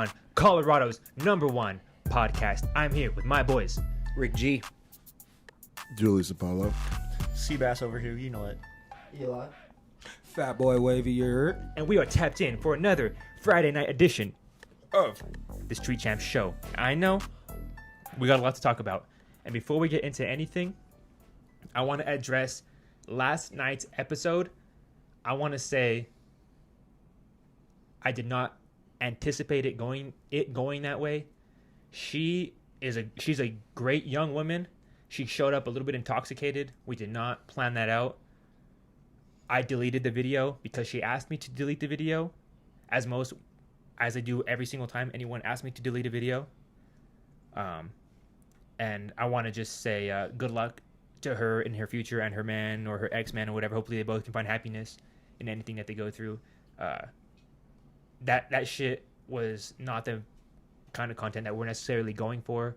on Colorado's #1 podcast. I'm here with my boys. Rick G. Julius Apollo. Cbass over here, you know it. Eli. Fat Boy Wavy, you heard? And we are tapped in for another Friday night edition of the Street Champs Show. I know we got a lot to talk about. And before we get into anything, I want to address last night's episode. I want to say I did not anticipate it going that way. She's a great young woman. She showed up a little bit intoxicated. We did not plan that out. I deleted the video because she asked me to delete the video, as I do every single time anyone asks me to delete a video. And I want to just say good luck to her in her future and her man or her ex-man or whatever. Hopefully they both can find happiness in anything that they go through. That shit was not the kind of content that we're necessarily going for,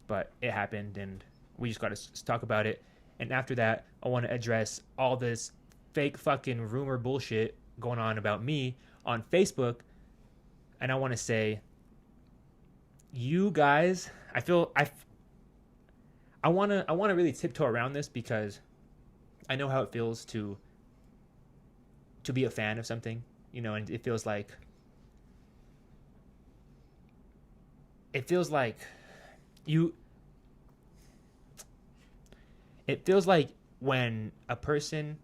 but it happened and we just got to talk about it. And after that, I want to address all this fake fucking rumor bullshit going on about me on Facebook. And I want to say, you guys, I want to really tiptoe around this because I know how it feels to be a fan of something, you know, and it feels like when a person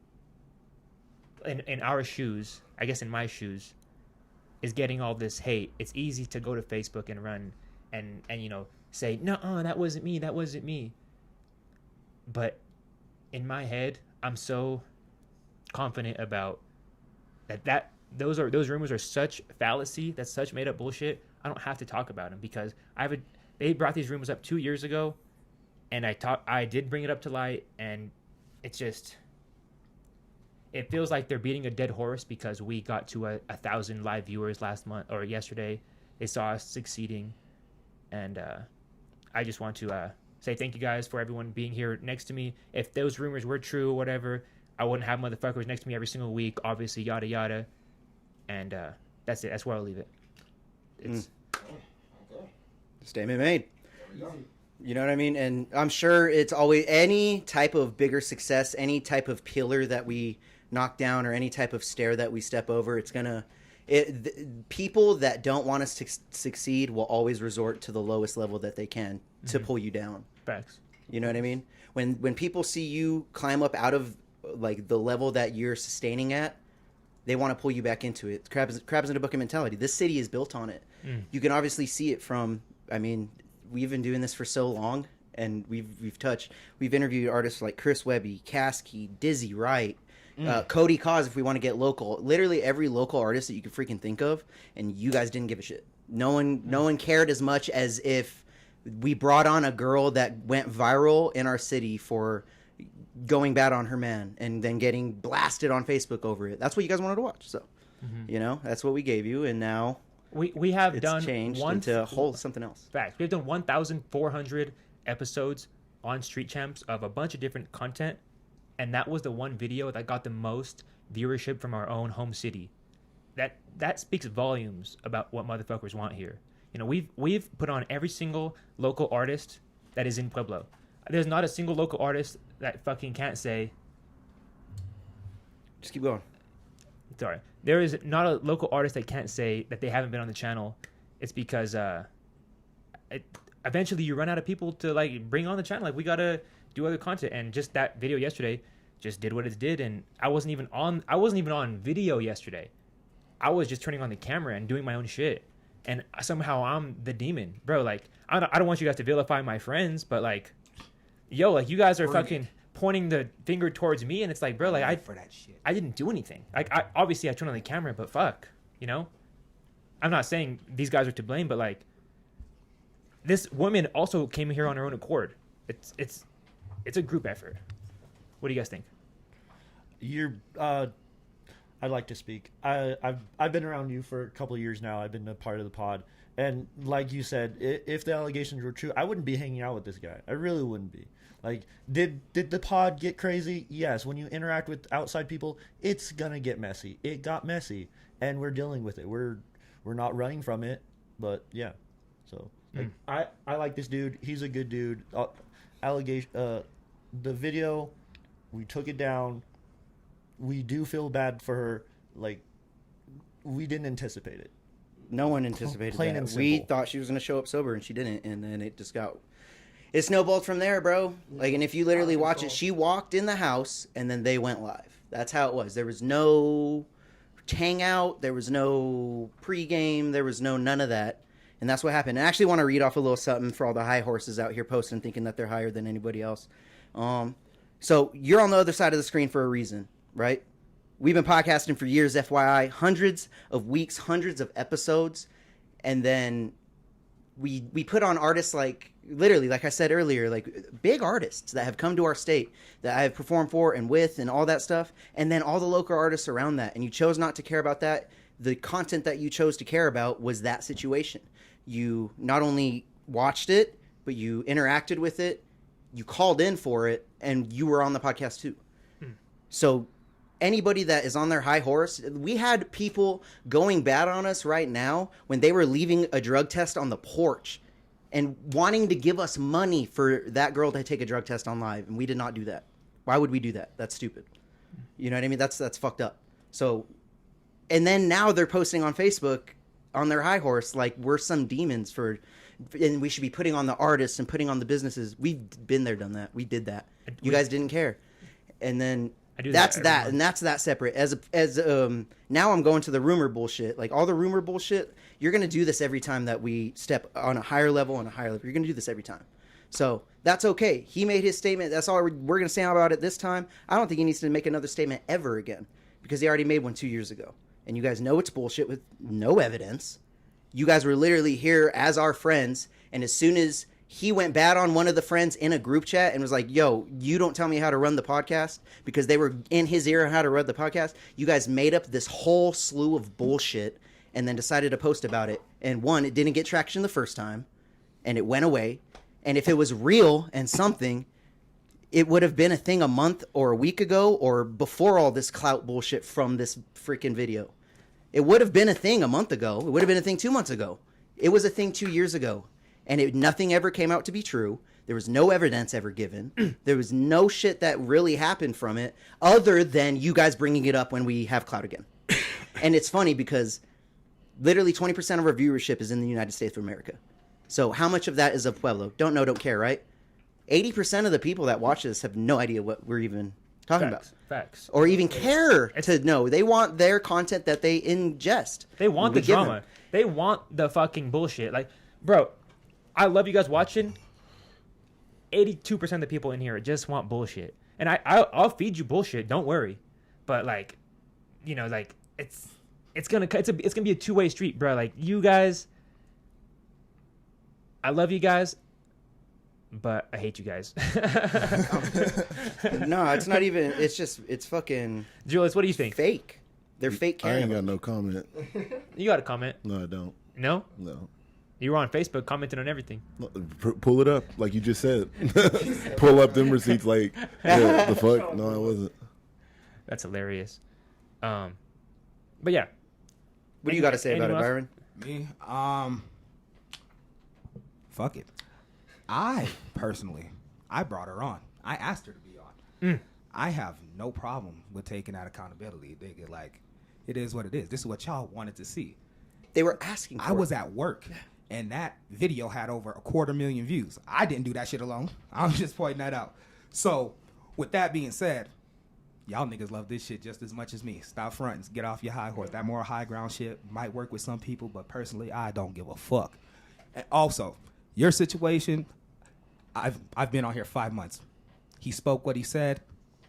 in our shoes, I guess in my shoes, is getting all this hate, it's easy to go to Facebook and run and you know, say, no, that wasn't me. But in my head, I'm so confident about that those rumors are such fallacy, that's such made up bullshit. I don't have to talk about them because they brought these rumors up 2 years ago, and I did bring it up to light, and it's just, it feels like they're beating a dead horse because we got to 1,000 live viewers last month or yesterday. They saw us succeeding, and I just want to say thank you guys for everyone being here next to me. If those rumors were true or whatever, I wouldn't have motherfuckers next to me every single week, obviously, yada yada. And that's it. That's where I'll leave it. It's Statement made. You know what I mean? And I'm sure it's always any type of bigger success, any type of pillar that we knock down or any type of stair that we step over, people that don't want us to succeed will always resort to the lowest level that they can to pull you down. facts. You know what I mean? When people see you climb up out of like the level that you're sustaining at, they want to pull you back into it. Crabs in a bucket mentality. This city is built on it. You can obviously see it from, I mean, we've been doing this for so long, and we've interviewed artists like Chris Webby, Caskey, Dizzy Wright, Cody Cause, if we want to get local. Literally every local artist that you could freaking think of, and you guys didn't give a shit. No one cared as much as if we brought on a girl that went viral in our city for going bad on her man and then getting blasted on Facebook over it. That's what you guys wanted to watch. So, you know, that's what we gave you, and now we have done changed into something else. Facts. We've done 1,400 episodes on Street Champs of a bunch of different content, and that was the one video that got the most viewership from our own home city. That speaks volumes about what motherfuckers want here. You know, we've put on every single local artist that is in Pueblo. There's not a single local artist that fucking can't say. Just keep going. Sorry. There is not a local artist that can't say that they haven't been on the channel. It's because eventually you run out of people to like bring on the channel. Like, we gotta do other content, and just that video yesterday just did what it did. And I wasn't even on video yesterday. I was just turning on the camera and doing my own shit. And somehow I'm the demon, bro. Like, I don't want you guys to vilify my friends, but like, yo, like, you guys are fucking pointing the finger towards me, and it's like, bro, like, I didn't do anything. Like, obviously I turned on the camera, but fuck, you know? I'm not saying these guys are to blame, but like, this woman also came here on her own accord. It's a group effort. What do you guys think? I'd like to speak. I've been around you for a couple of years now. I've been a part of the pod, and like you said, if the allegations were true, I wouldn't be hanging out with this guy. I really wouldn't be. Like, did the pod get crazy? Yes. When you interact with outside people, it's gonna get messy. It got messy, and we're dealing with it. We're not running from it. But yeah, so like, I like this dude. He's a good dude. Allegation. The video, we took it down. We do feel bad for her. Like, we didn't anticipate it. No one anticipated Plain that. and We simple. thought she was going to show up sober, and she didn't. And then it just got... It snowballed from there, bro. Like, and if you literally watch it, she walked in the house, and then they went live. That's how it was. There was no hangout. There was no pregame. There was none of that. And that's what happened. And I actually want to read off a little something for all the high horses out here posting, thinking that they're higher than anybody else. So you're on the other side of the screen for a reason, right? We've been podcasting for years, FYI, hundreds of weeks, hundreds of episodes. And then we put on artists like, literally, like I said earlier, like big artists that have come to our state that I have performed for and with and all that stuff. And then all the local artists around that. And you chose not to care about that. The content that you chose to care about was that situation. You not only watched it, but you interacted with it. You called in for it, and you were on the podcast too. So anybody that is on their high horse, we had people going bad on us right now when they were leaving a drug test on the porch and wanting to give us money for that girl to take a drug test on live, and we did not do that. Why would we do that? That's stupid. You know what I mean? That's fucked up. So, and then now they're posting on Facebook on their high horse like we're some demons for... And we should be putting on the artists and putting on the businesses. We've been there, done that. We did that. You guys didn't care. And then that's that, and that's that separate. As now I'm going to the rumor bullshit. Like all the rumor bullshit, you're going to do this every time that we step on a higher level. You're going to do this every time. So that's okay. He made his statement. That's all we're going to say about it this time. I don't think he needs to make another statement ever again because he already made one 2 years ago. And you guys know it's bullshit with no evidence. You guys were literally here as our friends, and as soon as he went bad on one of the friends in a group chat and was like, yo, you don't tell me how to run the podcast, because they were in his ear how to run the podcast, you guys made up this whole slew of bullshit and then decided to post about it. And one, it didn't get traction the first time, and it went away. And if it was real and something, it would have been a thing a month or a week ago or before all this clout bullshit from this freaking video. It would have been a thing a month ago. It would have been a thing 2 months ago. It was a thing 2 years ago. And nothing ever came out to be true. There was no evidence ever given. There was no shit that really happened from it other than you guys bringing it up when we have clout again. And it's funny because literally 20% of our viewership is in the United States of America. So how much of that is of Pueblo? Don't know, don't care, right? 80% of the people that watch this have no idea what we're even talking about. Facts. Or even care to know. They want their content that they ingest. They want the drama. They want the fucking bullshit. Like, bro, I love you guys watching. 82% of the people in here just want bullshit. And I'll feed you bullshit. Don't worry. But like, you know, like it's gonna be a two-way street, bro. Like you guys, I love you guys, but I hate you guys. No, it's not even. It's fucking. Julius, what do you think? Fake. They're fake. I ain't got no comment. You got a comment? No, I don't. No. No. You were on Facebook commenting on everything. Pull it up, like you just said. Pull up them receipts, like the fuck. No, I wasn't. That's hilarious. But yeah. What do you got to say about it, Byron? Me? Fuck it. I personally brought her on. I asked her to be on. I have no problem with taking that accountability. They get like, it is what it is. This is what y'all wanted to see. They were asking for I was at work, and that video had over 250,000 views. I didn't do that shit alone. I'm just pointing that out. So, with that being said, y'all niggas love this shit just as much as me. Stop fronting. Get off your high horse. That more high ground shit might work with some people, but personally, I don't give a fuck. And also, your situation, I've been on here 5 months. He spoke what he said.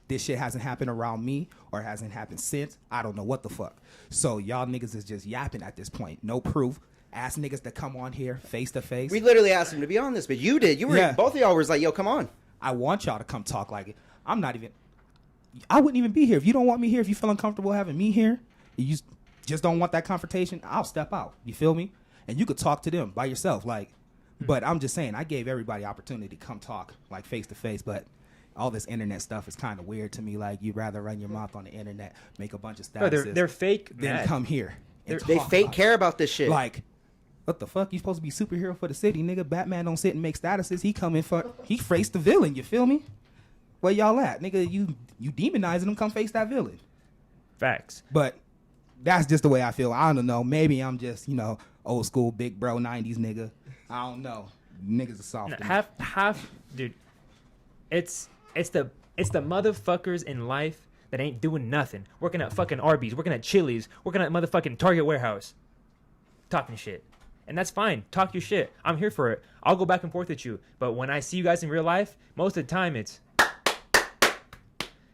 This shit hasn't happened around me or hasn't happened since. I don't know what the fuck. So y'all niggas is just yapping at this point. No proof. Ask niggas to come on here face to face. We literally asked him to be on this, but you did. You were both of y'all was like, yo, come on. I want y'all to come talk like it. I wouldn't even be here. If you don't want me here, if you feel uncomfortable having me here, you just don't want that confrontation, I'll step out. You feel me? And you could talk to them by yourself. Like, but I'm just saying, I gave everybody opportunity to come talk like face to face, but all this internet stuff is kind of weird to me. Like, you'd rather run your mouth on the internet, make a bunch of statuses. They're fake. Then come here. They fake care about this shit. Like, What the fuck? You supposed to be superhero for the city, nigga. Batman don't sit and make statuses. He faced the villain, you feel me? Where y'all at? Nigga, you demonizing him, come face that villain. Facts. But that's just the way I feel. I don't know. Maybe I'm just, old school big bro 90s nigga. I don't know. Niggas are soft. No, half, dude. It's the motherfuckers in life that ain't doing nothing. Working at fucking Arby's, working at Chili's, working at motherfucking Target warehouse. Talking shit. And that's fine. Talk your shit. I'm here for it. I'll go back and forth with you. But when I see you guys in real life, most of the time it's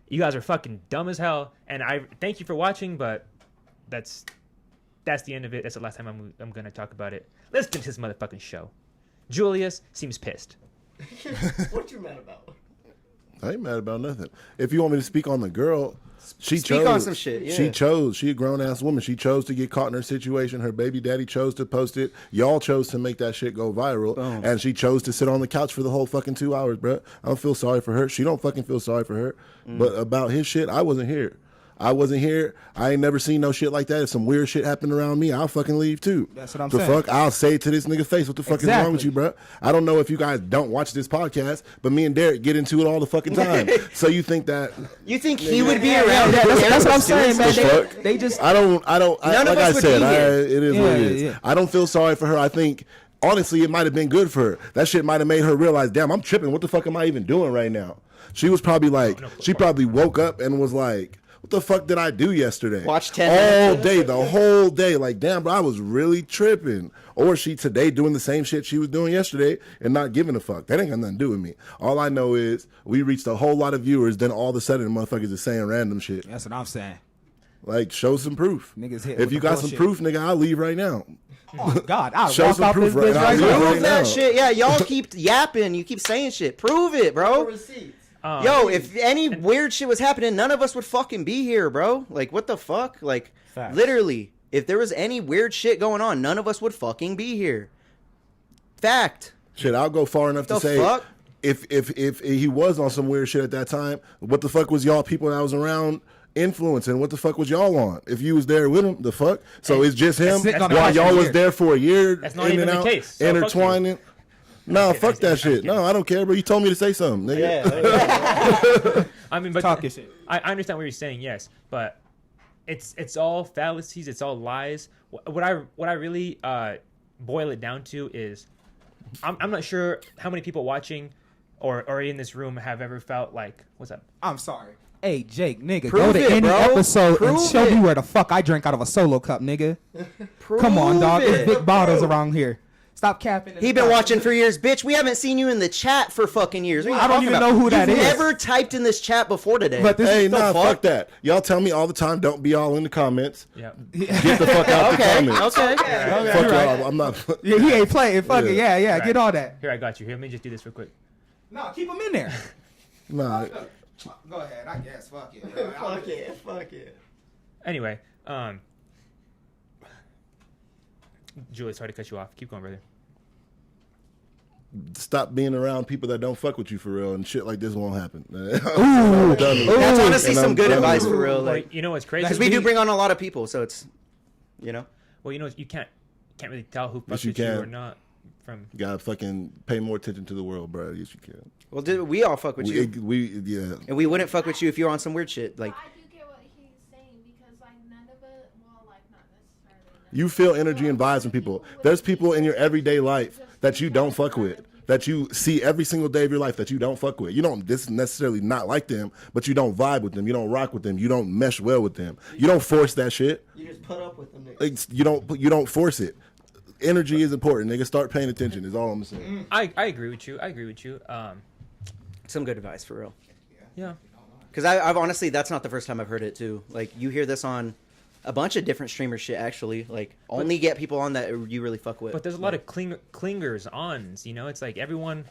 you guys are fucking dumb as hell. And I thank you for watching, but that's the end of it. That's the last time I'm gonna talk about it. Let's get to this motherfucking show. Julius seems pissed. What you mad about? I ain't mad about nothing. If you want me to speak on the girl, she Speak chose on some shit, yeah. She chose. She a grown ass woman. She chose to get caught in her situation. Her baby daddy chose to post it. Y'all chose to make that shit go viral, and she chose to sit on the couch for the whole fucking 2 hours, bro. I don't feel sorry for her. She don't fucking feel sorry for her. But about his shit, I wasn't here. I ain't never seen no shit like that. If some weird shit happened around me, I'll fucking leave too. That's what I'm the saying. Fuck, I'll say it to this nigga face. What the fuck is wrong with you, bro? I don't know if you guys don't watch this podcast, but me and Deryk get into it all the fucking time. So you think that? You think he would be around? That's what I'm saying, man. The They just. I don't. None of like us I would said, be here. it is what it is. Yeah. I don't feel sorry for her. I think honestly, it might have been good for her. That shit might have made her realize, damn, I'm tripping. What the fuck am I even doing right now? She was probably like, she probably woke up and was like, what the fuck did I do yesterday? Watch 10 all minutes. day, the whole day. Like, damn, bro, I was really tripping. Or she today doing the same shit she was doing yesterday and not giving a fuck. That ain't got nothing to do with me. All I know is we reached a whole lot of viewers. Then all of a sudden, motherfuckers is saying random shit. That's what I'm saying. Like, show some proof. Niggas hit If with you the got bullshit. some proof, nigga, I'll leave right now. Oh God, I'll Show walk some off proof this bitch right right now. now. Prove Right that now. shit. Yeah, y'all keep yapping. You keep saying shit. Prove it, bro. Receipts. Yo, if any weird shit was happening, none of us would fucking be here, bro. Like, what the fuck? Like, Facts. literally, if there was any weird shit going on, none of us would fucking be here. Fact. Shit, I'll go far enough The to say fuck? if he was on some weird shit at that time, what the fuck was y'all people that was around influencing? What the fuck was y'all on? If you was there with him, the fuck? So it's just him sitting on the while couch y'all for a was year. there for a year, That's not in even and the out, case, so fuck intertwining. No, fuck that shit. No, I don't care, bro. You told me to say something, nigga. I mean, but Talking shit. I understand what you're saying, yes, but it's all fallacies, it's all lies. What I really boil it down to is, I'm not sure how many people watching or in this room have ever felt like, what's up? I'm sorry. Hey, Jake, nigga, Prove go to it, any bro. episode and Prove show it. me where the fuck I drank out of a solo cup, nigga. Prove Come on, dog. it. There's big bottles around here. Stop capping. He been watching for years, bitch. We haven't seen you in the chat for fucking years. What are you I don't talking even about? know who that You've is. never typed in this chat before today. But this Hey, is nah, fuck? fuck that. Y'all tell me all the time, don't be all in the comments. Yeah. Get the fuck out the okay, comments. okay. Fuck y'all. I'm not. Yeah, he ain't playing. Fuck it. Yeah, Right. get all that. Here, I got you. Here, let me just do this real quick. No, keep him in there. Nah. Go ahead. I guess. Fuck it. Fuck it. Fuck it. Anyway, Julie, sorry to cut you off. Keep going, brother. Stop being around people that don't fuck with you for real, and shit like this won't happen. That's honestly And some I'm good done advice with for it. real. Well, Like, you know what's crazy? because we do bring on a lot of people, so it's, Well, you know, you can't really tell who Yes, fucks you with you can. or not from. You gotta fucking pay more attention to the world, bro. Yes, you can. well, dude, we all fuck with you, Yeah. and we wouldn't fuck with you if you were on some weird shit. Like, I do get what he's saying because like none of it, well, like not necessarily. You feel energy and vibes from people. There's people in your everyday life that you don't fuck with, that you see every single day of your life that you don't fuck with. You don't necessarily not like them, but you don't vibe with them. You don't rock with them. You don't mesh well with them. You don't force that shit. You just put up with them. Niggas. Like, you don't force it. Energy is important, nigga. Start paying attention is all I'm saying. I agree with you. I agree with you. some good advice for real. Yeah. Because I've honestly, that's not the first time I've heard it too. Like, you hear this on a bunch of different streamer shit, actually. Like, only get people on that you really fuck with. But there's a lot of clingers ons, you know? It's like everyone,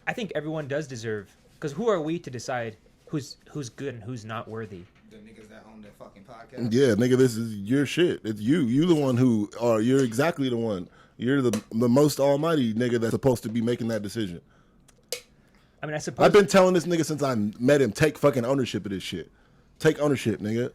I think everyone does deserve, because who are we to decide who's good and who's not worthy? The niggas that own that fucking podcast. Yeah, nigga, this is your shit. It's you. You the one who are. You're exactly the one. You're the most almighty nigga that's supposed to be making that decision. I mean, I suppose. I've been telling this nigga since I met him, take fucking ownership of this shit. Take ownership, nigga.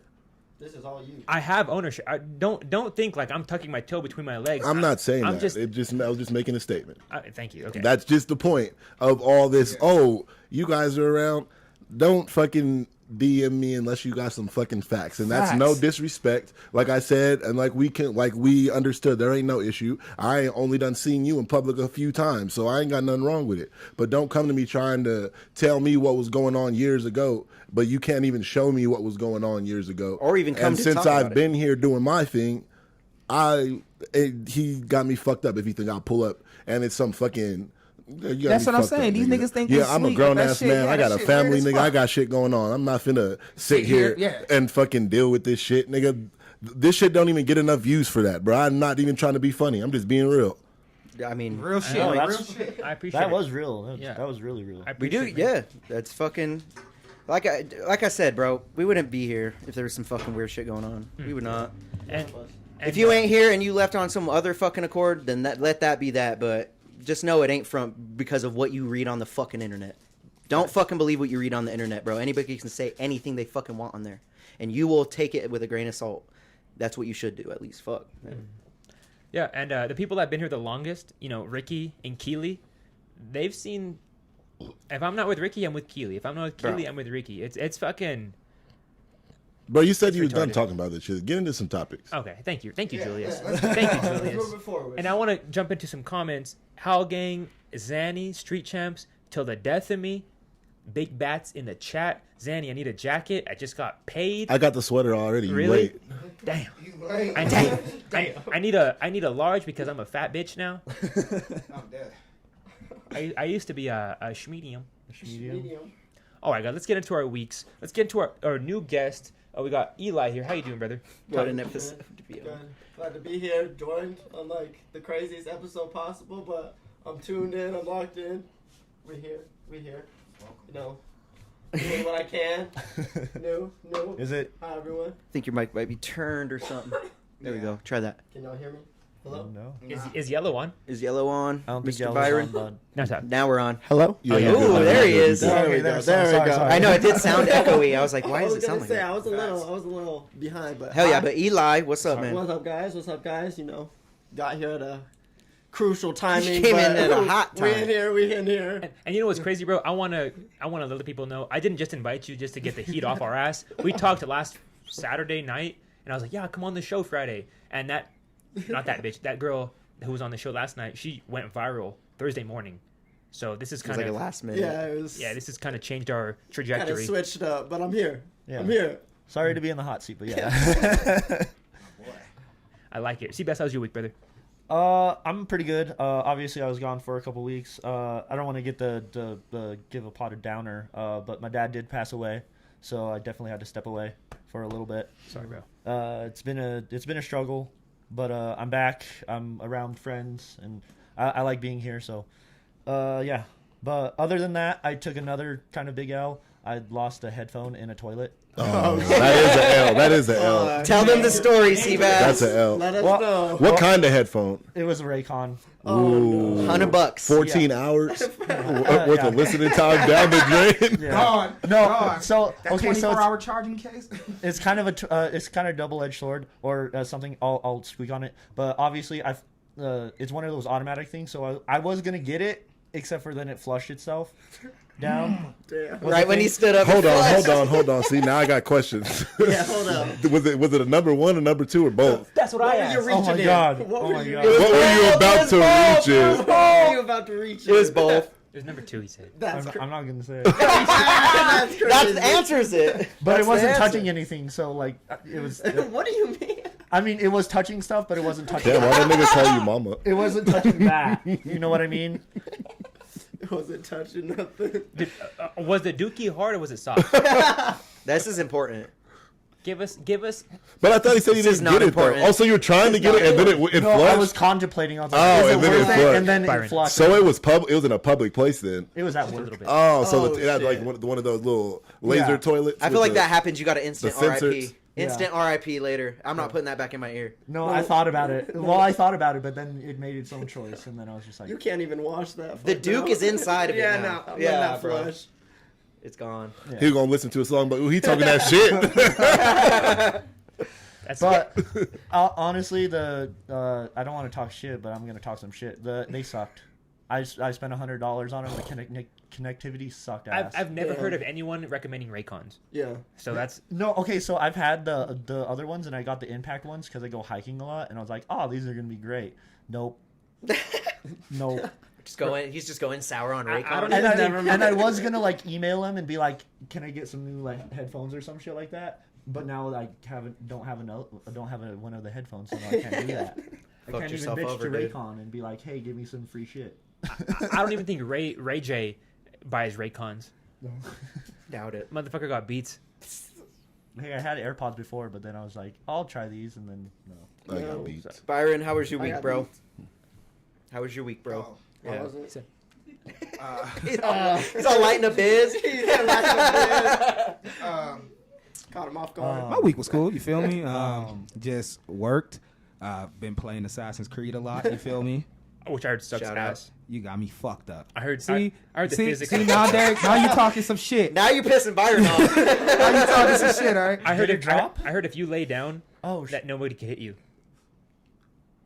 This is all you. I have ownership. Don't think like I'm tucking my toe between my legs. I'm not saying I'm that. I was just making a statement. Thank you. Okay. That's just the point of all this. Oh, you guys are around. Don't fucking DM me unless you got some fucking facts. And that's no disrespect. Like I said, and like we understood, there ain't no issue. I only done seen you in public a few times, so I ain't got nothing wrong with it. But don't come to me trying to tell me what was going on years ago, but you can't even show me what was going on years ago. Or even come and to since talk I've about been here doing my thing, he got me fucked up if he think I'll pull up and it's some fucking... That's what I'm saying. These niggas think yeah, I'm a grown ass man. I got a family, nigga. I got shit going on. I'm not finna sit here and fucking deal with this shit, nigga. This shit don't even get enough views for that, bro. I'm not even trying to be funny. I'm just being real. I mean, Real shit. No, Real that's- shit. I appreciate That it. was real. Yeah. That was really real. I we do, appreciate it. yeah. That's fucking... Like I said, bro, we wouldn't be here if there was some fucking weird shit going on. We would not. And If you ain't here and you left on some other fucking accord, then let that be that. But just know it ain't because of what you read on the fucking internet. Don't fucking believe what you read on the internet, bro. Anybody can say anything they fucking want on there, and you will take it with a grain of salt. That's what you should do, at least. Fuck. Man. Yeah, and the people that have been here the longest, Ricky and Keely, they've seen. If I'm not with Ricky, I'm with Keely. If I'm not with Keely, I'm with Ricky. It's fucking. Bro, you said you was done retarded. talking about this shit. Get into some topics. Okay, thank you, Julius. Yeah. Thank you, Let's Julius. move it forward. And I want to jump into some comments. Howl Gang, Zanny, Street Champs, Till the Death of Me, Big Bats in the chat. Zanny, I need a jacket. I just got paid. I got the sweater already. You Really? wait. Damn. Right. I need a large because I'm a fat bitch now. I'm dead. I used to be a schmedium. Medium. All right, guys, let's get into our weeks. Let's get into our new guest. We got Eli here. How you doing, brother? What an episode to be Good. on. Glad to be here, joined on like the craziest episode possible, but I'm tuned in, I'm locked in. We're here. Doing what I can. New. Is it? Hi everyone. I think your mic might be turned or something. There we go. Try that. Can y'all hear me? Hello? No. Is yellow on? Is yellow on? I don't think Mr. yellow's Byron? on, bud. No, stop. Now we're on. Hello? Yeah, Oh, yeah. you're good, Ooh, man. there he You're is. good. There we go. There we go. I know it did sound echoey. I was like, why I does was it gonna sound like say that? I was a little behind, but Hell yeah, but Eli, what's up, man? What's up, guys? Got here at a crucial timing. Came in but at a hot We time. in here. And you know what's crazy, bro? I wanna let other people know. I didn't just invite you just to get the heat off our ass. We talked last Saturday night, and I was like, yeah, come on the show Friday. And not that bitch, that girl who was on the show last night, she went viral Thursday morning. So this is It was kind like a of last minute. Yeah, it was. this has kind of changed our Kind of trajectory. switched up, but I'm here. Yeah. I'm here. Sorry to be in the hot seat, but yeah. I like it. Cbass, how's your week, brother? I'm pretty good. Obviously, I was gone for a couple weeks. I don't want to get the give a pot of downer, but my dad did pass away, so I definitely had to step away for a little bit. Sorry, bro. It's been a struggle, but I'm back. I'm around friends, and I like being here. So, yeah. But other than that, I took another kind of big L. I lost a headphone in a toilet. Oh, that is an L. That is an L. Tell them the story, Cbass. That's an L. Let us Well- know. What kind of headphone? It was a Raycon. Ooh. $100. 14 hours worth of listening time down the drain. Yeah. Gone. No, Gone. so That okay, so 24-hour charging case. it's kind of it's kind of double-edged sword or something. I'll squeak on it, but obviously it's one of those automatic things. So I was gonna get it, except for then it flushed itself down. Damn. Right when he stood up. Hold on. See, now I got questions. Yeah, hold up. was it a number one, a number two, or both? That's what I What were asked. you Oh my reaching in? god! What Oh were my you god! reaching What were you about to reach in? What were you about to reach It was in? both. It was number 2, he said. That's I'm not gonna say it. That's crazy. That answers it. But That's it the wasn't answer. touching anything, so like it was. What do you mean? I mean, it was touching stuff, but it wasn't touching. Damn, why that nigga call you mama? It wasn't touching that. You know what I mean? It wasn't touching nothing. Was the dookie hard or was it soft? This is important. give us. But I thought he said he This is didn't not get it though. important. Also, you were trying to get it, and then it No, I flushed. was contemplating. I was Oh, like, is and it then it worth it? flushed. And then Byron. it flushed. So it was It was in a public place then. It was at Just a work. little bit. Oh, so Oh, it had like shit. one of those little laser Yeah. toilets. I feel with like the- that happens. You got an instant the RIP. sensors. Instant RIP later. I'm not putting that back in my ear. No, I thought about it. Well, I thought about it, but then it made its own choice, and then I was just like, You can't even wash that. The fuck Duke now. is inside of it Yeah, now. no. Yeah, Yeah, not bro. flush. It's gone. He was gonna listen to a song, but ooh, he talking that shit. But honestly, I don't want to talk shit, but I'm gonna talk some shit. They sucked. I spent $100 on them. The connectivity sucked ass. I've never heard of anyone recommending Raycons. Yeah. So that's No, okay, so I've had the other ones, and I got the impact ones because I go hiking a lot, and I was like, oh, these are gonna be great. Nope. Nope. He's just going sour on Raycon. I don't And I was gonna like email him and be like, can I get some new like headphones or some shit like that? But now I don't have one of the headphones, so I can't do that. I Fucked can't even yourself bitch over, to dude. Raycon and be like, hey, give me some free shit. I don't even think Ray J buys Raycons. Doubt it. Motherfucker got Beats. Hey, I had AirPods before, but then I was like, I'll try these, and then no. I got beats. Byron, how was your I week, got bro? beats. How was your week, bro? Oh, How Yeah. was it? He's all lighting up biz. Caught him off guard. My week was cool. You feel me? Just worked. Been playing Assassin's Creed a lot. You feel me? Which I heard sucks Shout ass. You got me fucked up. I heard. See, I heard the see, physics. see now, Deryk, now you talking some shit. Now you pissing Byron off. Now you talking some shit, all right? I heard Did it drop? I heard if you lay down, Oh, that nobody can hit you.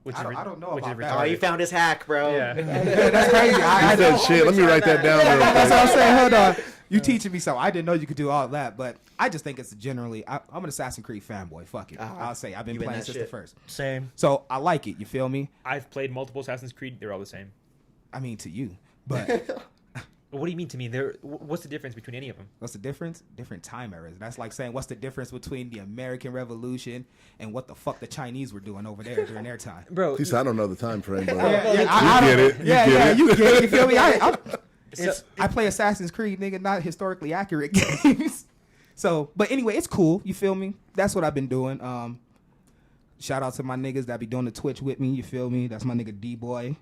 Which I don't know which about is that. Oh, retarded. you found his hack, bro. Yeah. That's crazy. I He said, shit, let me write that down real That's what I'm quick. saying. Hold on. You teaching me something. I didn't know you could do all that, but I just think it's generally. I'm an Assassin's Creed fanboy. Fuck it. I'll say I've been You in playing that since shit. the first. same. So I like it. You feel me? I've played multiple Assassin's Creed. They're all the same. I mean, to you, but What do you mean to me? What's the difference between any of them? what's the difference? Different time eras. That's like saying what's the difference between the American Revolution and what the fuck the Chinese were doing over there during their time. Bro, He said, I don't know the time frame, bro. I get don't- it. You Yeah, get yeah, it. you get it. You feel me? So- I play Assassin's Creed, nigga, not historically accurate games. So, but anyway, it's cool. You feel me? That's what I've been doing. Shout out to my niggas that be doing the Twitch with me. You feel me? That's my nigga D-Boy.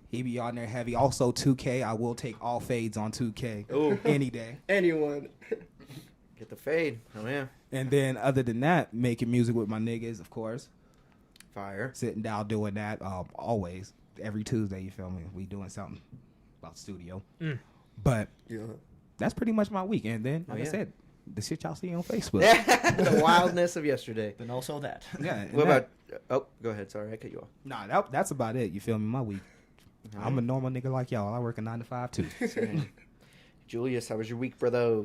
He be on there heavy. Also 2K. I will take all fades on 2K Ooh. any day. Anyone. Get the fade. Oh, yeah. And then other than that, making music with my niggas, of course. Fire. Sitting down doing that always. Every Tuesday, you feel me? We doing something about studio. But Yeah. that's pretty much my week. And then, like yeah. I said, the shit y'all see on Facebook. The wildness of yesterday. Then also that. Yeah. and What that- about... Oh, go ahead. Sorry, I cut you off. Nah, that's about it. You feel me? My week. I'm a normal nigga like y'all. I work a 9 to 5 too. Julius, how was your week, brother?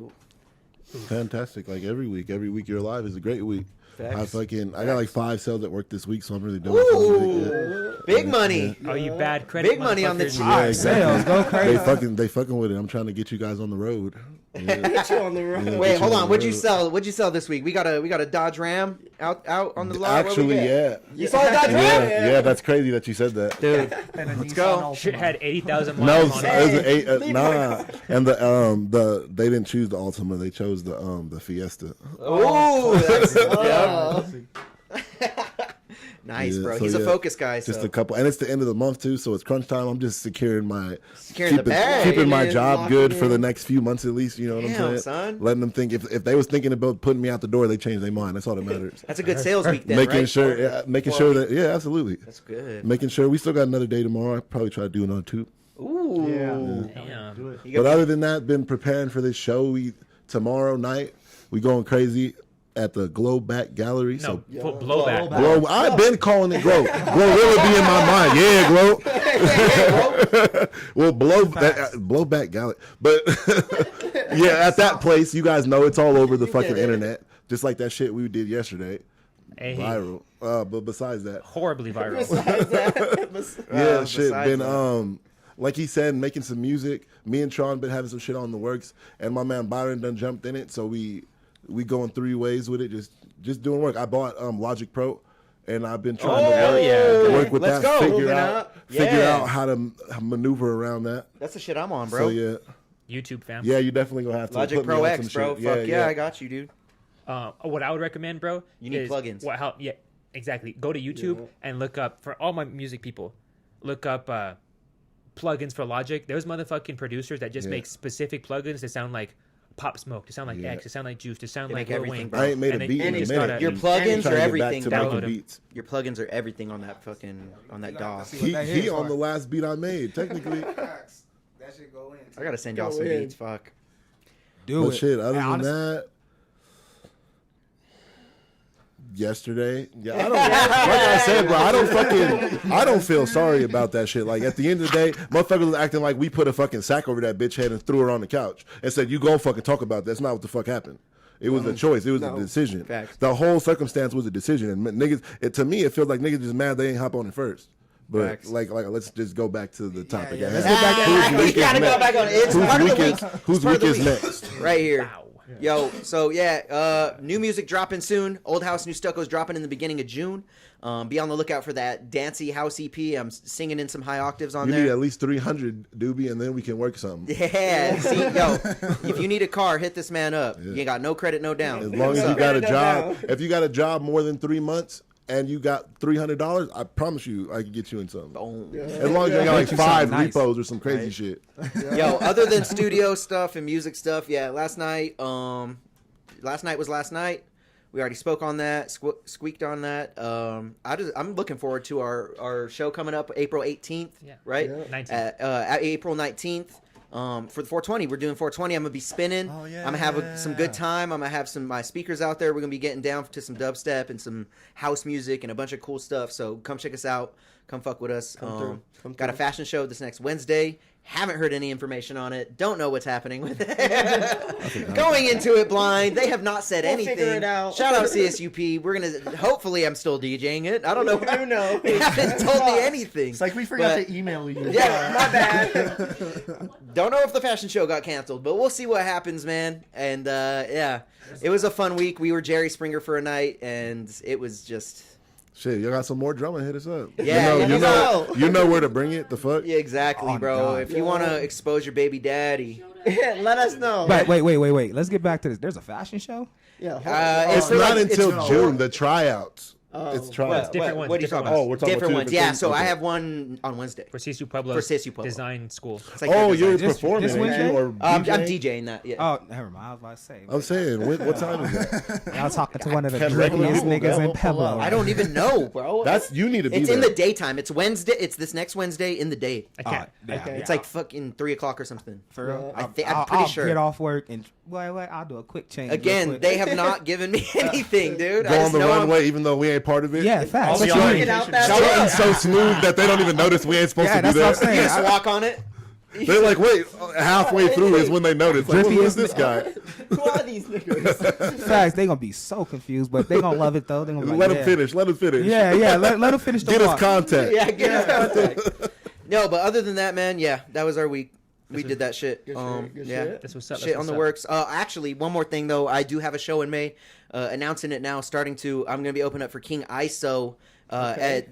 Fantastic. Like every week you're alive is a great week. Facts. I got like 5 sales at work this week, so I'm really doing something. Ooh, big money. oh, you bad credit. Big money on the motherfuckers. team. Yeah, exactly. Sales go crazy. They fucking with it. I'm trying to get you guys on the road. Yeah. Get you on the road. Yeah. Wait, Get hold you on. on What'd the you road. sell? What'd you sell this week? We got a Dodge Ram out on the lot. What we Actually, get? yeah. You saw a Dodge Yeah, Ram? yeah, that's crazy that you said that. Dude, And a let's Nissan go. Altima. Shit had 80,000 No, miles it was on it. an eight. leave Nah, and the they didn't choose the Altima. They chose the Fiesta. Ooh, that's nice, Yeah, bro. so He's a yeah, focus guy. Just So a couple, and it's the end of the month too, so it's crunch time. I'm just securing my Securing the bag. keeping my In, job locking good for the in. next few months at least. You know what I'm Damn, saying? son. Letting them think if they was thinking about putting me out the door, they changed their mind. That's all that matters. that's a good sales week then, making right? sure, yeah, absolutely. That's good. Making sure we still got another day tomorrow. I probably try to do another 2. Ooh. Damn. Do it. You But got- other than that, been preparing for this show. Tomorrow night we going crazy at the Glow Back Gallery. No, So blowback. Glow, I've been calling it Glow. Glow really be in my mind. Yeah, Glow. Well, blow back Gallery. But yeah, at that place, you guys know it's all over the fucking internet. Just like that shit we did yesterday. Hey, Viral. But besides that, horribly viral. yeah, shit. besides Been that. like he said, making some music. Me and Tron been having some shit on the works, and my man Byron done jumped in it. So we going 3 ways with it, just doing work. I bought Logic Pro, and I've been trying hell to yeah. work with Let's that. go. Figure Moving out up. Yeah. how to maneuver around that. That's the shit I'm on, bro. So yeah, YouTube fam. yeah, you definitely gonna have to Logic put me Pro on X, some bro. shit. Fuck yeah, I got you, dude. What I would recommend, bro, You need is plugins. Yeah, exactly. Go to YouTube and look up, for all my music people, look up plugins for Logic. There's motherfucking producers that just make specific plugins that sound like Pop Smoke, to sound like X, to sound like Juice, to sound They like make Lil everything, Wayne. bro. I ain't made a And then beat you in a just minute. gotta- Your plugins Trying are to get everything, back to bro. making Download 'em. beats. Your plugins are everything on that fucking that DAW. See what that He is on for. the last beat I made, technically. That should go in. I gotta send y'all Go some in. beats. Fuck. Do But it. shit, other And than honestly, that, yesterday. Yeah, I don't. Like I said, bro, I don't feel sorry about that shit. Like at the end of the day, motherfuckers was acting like we put a fucking sack over that bitch head and threw her on the couch and said, "You go fucking talk about that." That's not what the fuck happened. It was a choice. It was a decision. Facts. The whole circumstance was a decision, and niggas. To me, it feels like niggas just mad they ain't hop on it first. But Facts. like, let's just go back to the topic. yeah. Let's Let's get back to We gotta go back on it. It's part of the week. Whose Part of week the is week. next? Right here. Wow. Yo, so yeah, new music dropping soon. Old House, New Stucco's dropping in the beginning of June. Be on the lookout for that Dancey House EP. I'm singing in some high octaves on You there. need at least 300, Doobie, and then we can work something. Yeah, see, yo, if you need a car, hit this man up. You ain't got no credit, no down. As long as you got a job, if you got a job more than 3 months and you got $300, I promise you I can get you in something. Boom. As long as you got like you 5 something nice. repos or some crazy shit. Yo, other than studio stuff and music stuff, yeah, last night was last night. We already spoke on that, squeaked on that. I'm looking forward to our show coming up April 18th, Yeah. right? Yeah. 19th. At April 19th. For the 420, we're doing 420. I'm gonna be spinning. Oh, yeah. I'm gonna have some good time. I'm gonna have my speakers out there. We're gonna be getting down to some dubstep and some house music and a bunch of cool stuff. So come check us out. Come fuck with us. Come Got a through. fashion show this next Wednesday. Haven't heard any information on it. Don't know what's happening with it. Going into it blind. They have not said We'll anything. figure it out. Shout out CSUP. We're gonna. Hopefully, I'm still DJing it. I don't know. You know. They haven't told me anything. It's like we forgot But- to email you. Yeah, my bad. Don't know if the fashion show got canceled, but we'll see what happens, man. And yeah, it was a fun week. We were Jerry Springer for a night, and it was just Shit, you got some more drama? Hit us up. Yeah, you know where to bring it. The fuck. yeah, exactly, Oh, bro. God. If you want to expose your baby daddy, Let us know. But wait. Let's get back to this. There's a fashion show. Yeah. It's for not like- until it's- June. The tryouts. Oh. It's tryouts. different ones, What are you different talking about? ones. Oh, we're talking about different two ones. different Yeah, things? so I Okay. have one on Wednesday. For Sisu Pueblo. For Sisu Pueblo. Design School. It's like Oh, your you're design. This performing, ain't Wednesday? you? Or I'm DJing? DJing that. Yeah. Oh, never mind. I was about to say. I'm saying, what time is that? Y'all talking to one of the Can regular drippiest people niggas go? in Pueblo. I don't even know, bro. That's you need to be It's there. in the daytime. It's Wednesday. It's this next Wednesday in the day. I can't. Okay. It's like fucking 3:00 or something. For real. I'm pretty sure. Get off work and wait. I'll do a quick change. real Again, quick. they have not given me anything, dude. Go I on just the know runway, even though we ain't part of it. Yeah, facts. I'll be What you on mean? vacation. Out that It's way. getting so smooth that they don't even notice we ain't supposed Yeah, to be that's there. what I'm You saying. just walk on it. They're like, wait, halfway through is when they notice. Like, who is this guy? Who are these niggas? Facts. They gonna be so confused, but they gonna love it though. They gonna be like, Let him yeah. finish. Let him finish. Yeah. Let him finish the Get his walk. contact. Yeah, get us contact. No, but other than that, man, yeah, that was our week. We did that shit. Good shit, good yeah, shit. That's what's up. shit that's on the what's works. Actually, one more thing though, I do have a show in May. Announcing it now. I'm gonna be opening up for King ISO Okay.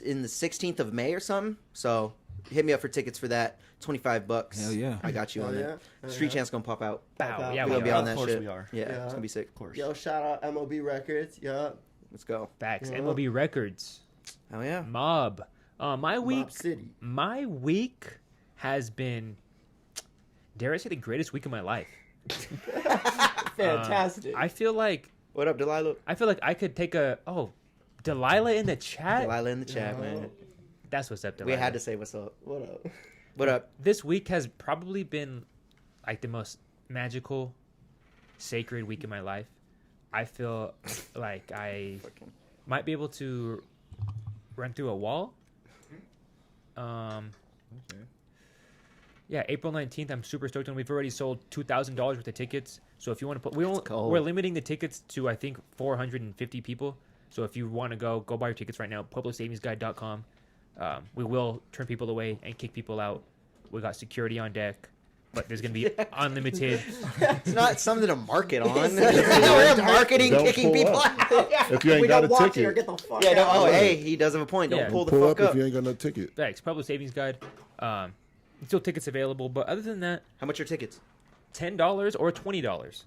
in the 16th of May or something. So hit me up for tickets for that. $25. Hell yeah. I got you Hell on yeah. that. Street Chant's gonna pop out. Bow. Yeah, We'll we be are. on Of that course shit. we are. Yeah, Yeah. it's gonna be sick. Of course. Yo, shout out MOB Records. Yeah. Let's go. Facts. Yeah. MLB Records. Oh yeah. Mob. My week. Mob City. My week has been, dare I say, the greatest week of my life. Fantastic. I feel like What up, Delilah? I could take a Delilah in the chat. Delilah in the chat, man. That's what's up, We Delilah. had to say what's up. What up? What up? This week has probably been like the most magical, sacred week of my life. I feel like I might be able to run through a wall. Yeah, April 19th. I'm super stoked on. We've already sold $2,000 worth of tickets. So if you want to put, go. we're limiting the tickets to I think 450 people. So if you want to go buy your tickets right now. PuebloSavingsGuide.com. We will turn people away and kick people out. We got security on deck, but there's gonna be unlimited. It's not something to market on. We're marketing Don't kicking pull people up. out. If you ain't we got don't a watch here. ticket, Get the fuck Yeah, no, out. oh, hey, he does have a point. Don't Yeah. pull the pull fuck up up. if you ain't got no ticket. Thanks, Pueblo Savings Guide. Still tickets available, but other than that, How much are tickets? $10 or $20.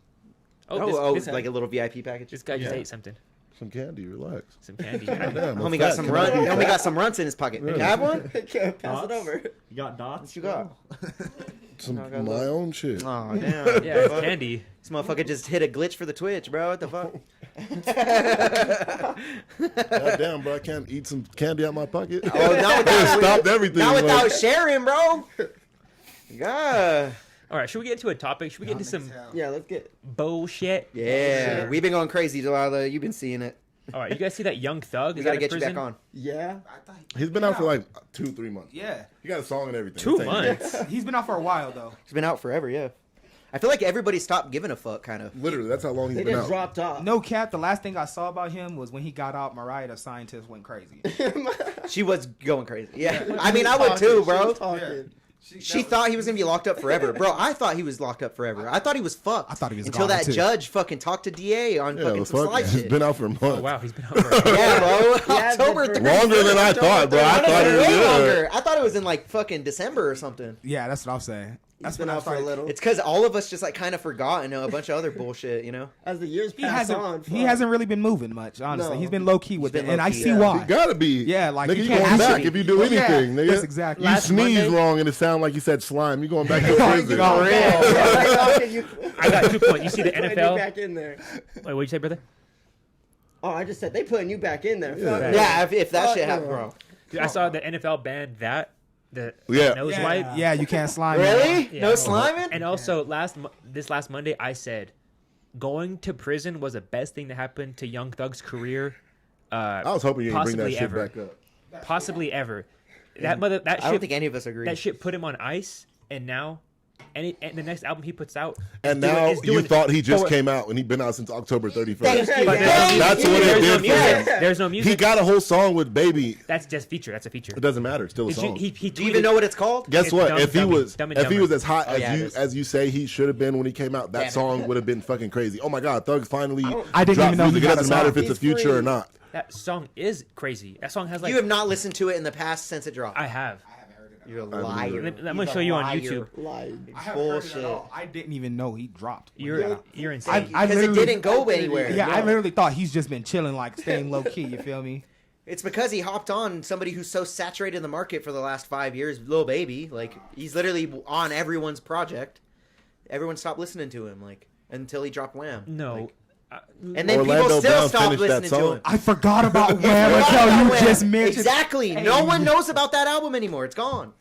Oh, this like a little VIP package. this guy just Yeah. ate something. Some candy, relax. Some candy. Damn, Homie I'm got fat. some Can I run. be Homie fat? got some runts in his pocket. Yeah. You have one? Pass it Dots? over. You got dots? What you got? Some No, I got my look. own shit. Oh damn. Yeah, it's candy. This motherfucker just hit a glitch for the Twitch, bro. What the fuck? God damn, bro, I can't eat some candy out my pocket. Oh, not without, Stopped everything. not bro. without sharing, bro. God. All right, should we get into a topic? Should we get into some Yeah, let's get. bullshit? Yeah, we've been going crazy, Delilah. You've been seeing it. All right, you guys see that Young Thug We is gotta out of get you prison? back on. Yeah. He's been out for like 2-3 months. Yeah. He got a song and everything. 2 Same. months. He's been out for a while though. He's been out forever. Yeah. I feel like everybody stopped giving a fuck, kind of. Literally, that's how long he's They been just out. dropped off. No cap. The last thing I saw about him was when he got out. Mariah the Scientist went crazy. She was going crazy. Yeah. I mean, I would too, She bro. was talking. She thought he was gonna be locked up forever, bro. I thought he was locked up forever. I thought he was fucked. I thought he was until gone, that too. judge fucking talked to DA on Yeah, fucking the some fuck. slide He's shit. been out for months. Oh wow, he's been out for. Yeah, bro. Yeah, October it's 30th. been- Longer than I thought, bro. I thought it was Way good. longer. I thought it was in like fucking December or something. Yeah, that's what I'm saying. That's He's been when I out for a started. little. It's because all of us just like kind of forgot and know a bunch of other bullshit, you know. As the years He pass on, hasn't. fuck. He hasn't really been moving much. Honestly, No. he's been low key with He's it, been and I low-key, see yeah. why. You gotta be. Yeah, like, nigga, you you can't going back actually- if you do Yeah, anything, nigga. that's exactly- You Last sneeze Monday- wrong and it sound like you said slime. You going back to Oh, prison. God. I got 2 points. You see the They putting you NFL? back in there. Wait, what'd you say, brother? Oh, I just said they putting you back in there. Fuck Yeah. Yeah, if that Fuck shit no. happened, bro. Dude, I saw the NFL banned that. The Yeah. nose Yeah, wipe. yeah, you can't slime. Really? Yeah. No sliming? And also, this last Monday, I said going to prison was the best thing that happened to Young Thug's career. I was hoping you didn't bring that Possibly shit ever. back up. Possibly ever. That I don't shit. think any of us agree. That shit put him on ice, and now, and the next album he puts out. And is now is you doing thought he just for- came out and he'd been out since October 31st. Thank you. But That's what it there's no did for him. music. There's no music. He got a whole song with Baby. That's just feature. That's a feature. It doesn't matter. It's still a Did you- song. he Do you even know what it's called? Guess It's what? Dumb If he Dummy. was Dumb and if he Dumber. was as hot Oh, yeah, it as is. as you say he should have been when he came out, that Damn it. song would have been fucking crazy. Oh my god, Thug finally I didn't dropped even know he music. It had a doesn't matter if song. it's a He's future free. or not. That song is crazy. That song has like You have not listened to it in the past since it dropped. I have. You're a I liar. believe it. I'm gonna show you on YouTube. Lied. I haven't heard it Bullshit. at all. I didn't even know he dropped. You're insane. I Because it literally- didn't go anywhere. Yeah, I literally thought he's just been chilling, like staying low key. You feel me? It's because he hopped on somebody who's so saturated in the market for the last 5 years, Lil Baby. Like, he's literally on everyone's project. Everyone stopped listening to him, like, until he dropped Wham. No. Like, and then Orlando people still Brown stopped finished that listening to song. him. I forgot about Wham Forgot until about you Wham. just mentioned. Exactly. Hey. No one knows about that album anymore. It's gone.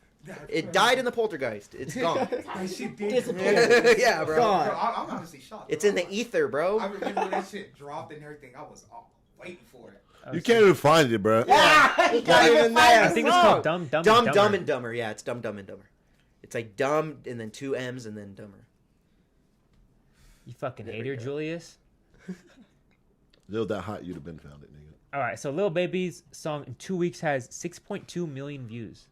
It died in the poltergeist. It's gone. She Disappeared. Yeah, bro. God. I'm honestly shocked. It's in the ether, bro. I remember when that shit dropped and everything. I was waiting for it. You can't even find it, bro. Yeah, He can't even I there. think it's called Dumb Dumb Dumb, and Dumb, Dumber. and Dumber. Yeah, it's Dumb, Dumb, and Dumber. It's like Dumb and then 2 M's and then Dumber. You fucking hater, Julius. Still that hot, you'd have been found it, nigga. All right, so Lil Baby's song in 2 weeks has 6.2 million views.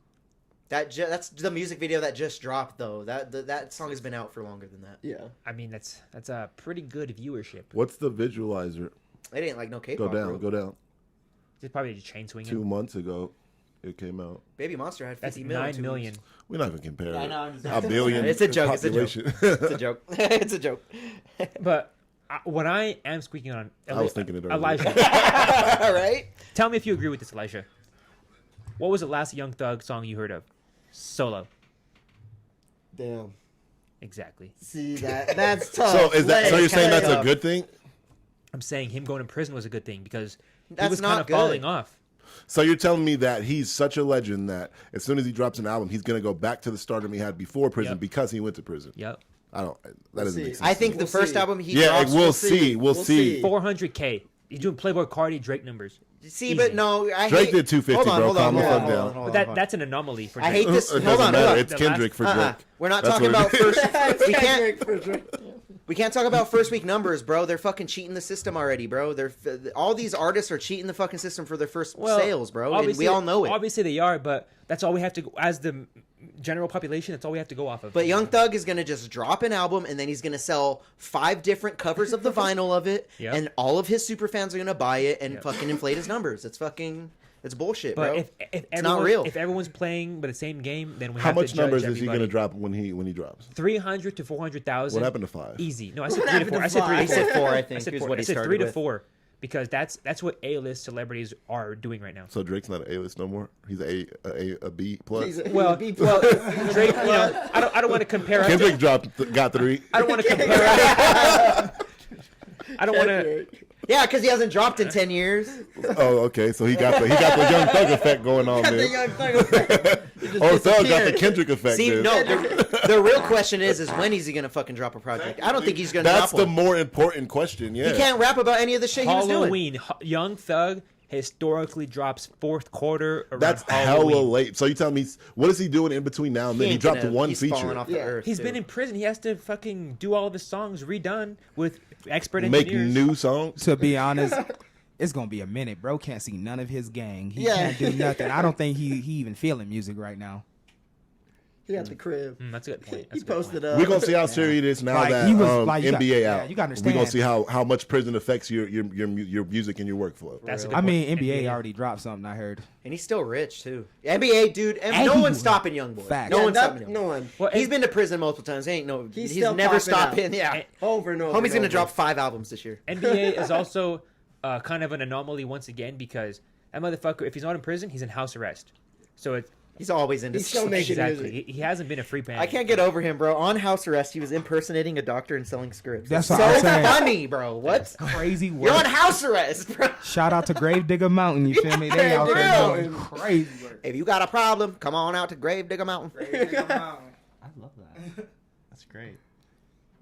That's the music video that just dropped, though. That song has been out for longer than that. Yeah. I mean, that's a pretty good viewership. What's the visualizer? It ain't like no K-pop. Go down, bro. go down. It's probably just chain swinging. 2 months ago, it came out. Baby Monster had 50 That's million. 9 million. We're not gonna compare I it. know, I'm just- A billion. It's a joke, it's a joke. population. It's a joke. It's a joke. But what I am squeaking on, I was thinking it earlier. Elijah. All right. Tell me if you agree with this, Elijah. What was the last Young Thug song you heard of? Solo. Damn. Exactly. See that's tough. So is that? So It's you're saying kinda that's a tough. good thing? I'm saying him going to prison was a good thing because he That's was not kind of good. falling off. So you're telling me that he's such a legend that as soon as he drops an album, he's gonna go back to the stardom he had before prison Yep. because he went to prison. Yep. I don't. That doesn't see. make sense. I think the We'll first see. album he Yeah, drops. we'll see. We'll We'll see. see. 400K. He's doing Playboy Cardi Drake numbers. See, Easy. but no, I Drake hate... did 250, hold on, bro. Hold on, Calm the hold on, fuck hold down. on, hold But on, that that's an anomaly for I Drake. hate this. It Hold doesn't on, matter. hold on. It's The Kendrick for Uh-uh. Drake. We're not That's talking what about it is. first. We can't. For sure. We can't talk about first week numbers, bro. They're fucking cheating the system already, bro. They're all these artists are cheating the fucking system for their first sales, bro. And we obviously- all know it. Obviously they are, but that's all we have to go, as the general population. That's all we have to go off of. But Young Thug is gonna just drop an album, and then he's gonna sell 5 different covers of the vinyl of it, Yep. and all of his super fans are gonna buy it and Yep. fucking inflate his numbers. It's bullshit, But bro. if it's everyone, not real. if everyone's playing by the same game, then we How have much to numbers judge is he gonna everybody. drop when he drops? 300 to 400,000. What happened to 5? Easy. No, I said What 3 to happened 4. to I said 3 to 4. five? I said 4, I I think, said is 4. what I he said started 3 to with. 4 because that's what A-list celebrities are doing right now. So Drake's not an A-list no more. He's a B plus. He's a Well, B+. Drake, I don't want to compare. us to- Kendrick got 3. I don't want to compare. I don't want to. Yeah, because he hasn't dropped in 10 years. Oh, okay. So he got the Young Thug effect going on there. Or Thug got the Kendrick effect. See, there. no, the real question is when is he gonna fucking drop a project? I don't think he's gonna. That's drop the one. more important question. Yeah. He can't rap about any of the shit he was doing. Halloween. Young Thug historically drops fourth quarter around That's Halloween. hella late. So you tell me, what is he doing in between now and then? He dropped one he's feature. falling off the earth, He's too. been in prison. He has to fucking do all of his songs redone with expert Make engineers. new songs. To be honest, it's gonna be a minute. Bro can't see none of his gang. He Yeah. can't do nothing. I don't think he even feeling music right now. He at the crib. That's a good point. He That's a good posted point. up. We're gonna see how serious it is now Like, that he was, like, you NBA got- out. you gotta We're understand. gonna see how much prison affects your music and your workflow. That's a good I point. mean, NBA NBA. already dropped something. I heard. And he's still rich too. NBA dude, And no he one's was- stopping Young Boy. Facts. No Yeah, one's stopping Young No Boy. one. Well, He's and- been to prison multiple times. He's still never popping out. stopping. Yeah, Over and over. homie's and gonna over. drop 5 albums this year. NBA is also kind of an anomaly once again because that motherfucker, if he's not in prison, he's in house arrest. So it's He's always into. He's still making exactly. music. He hasn't been a free man. I can't get over him, bro. On house arrest, he was impersonating a doctor and selling scripts. That's It's what I'm so saying. funny, bro. What? Crazy work. You're on house arrest, bro. Shout out to Gravedigger Mountain. You feel me? They out there Yeah. doing crazy work. If you got a problem, come on out to Gravedigger Mountain. Gravedigger Mountain. I love that. That's great.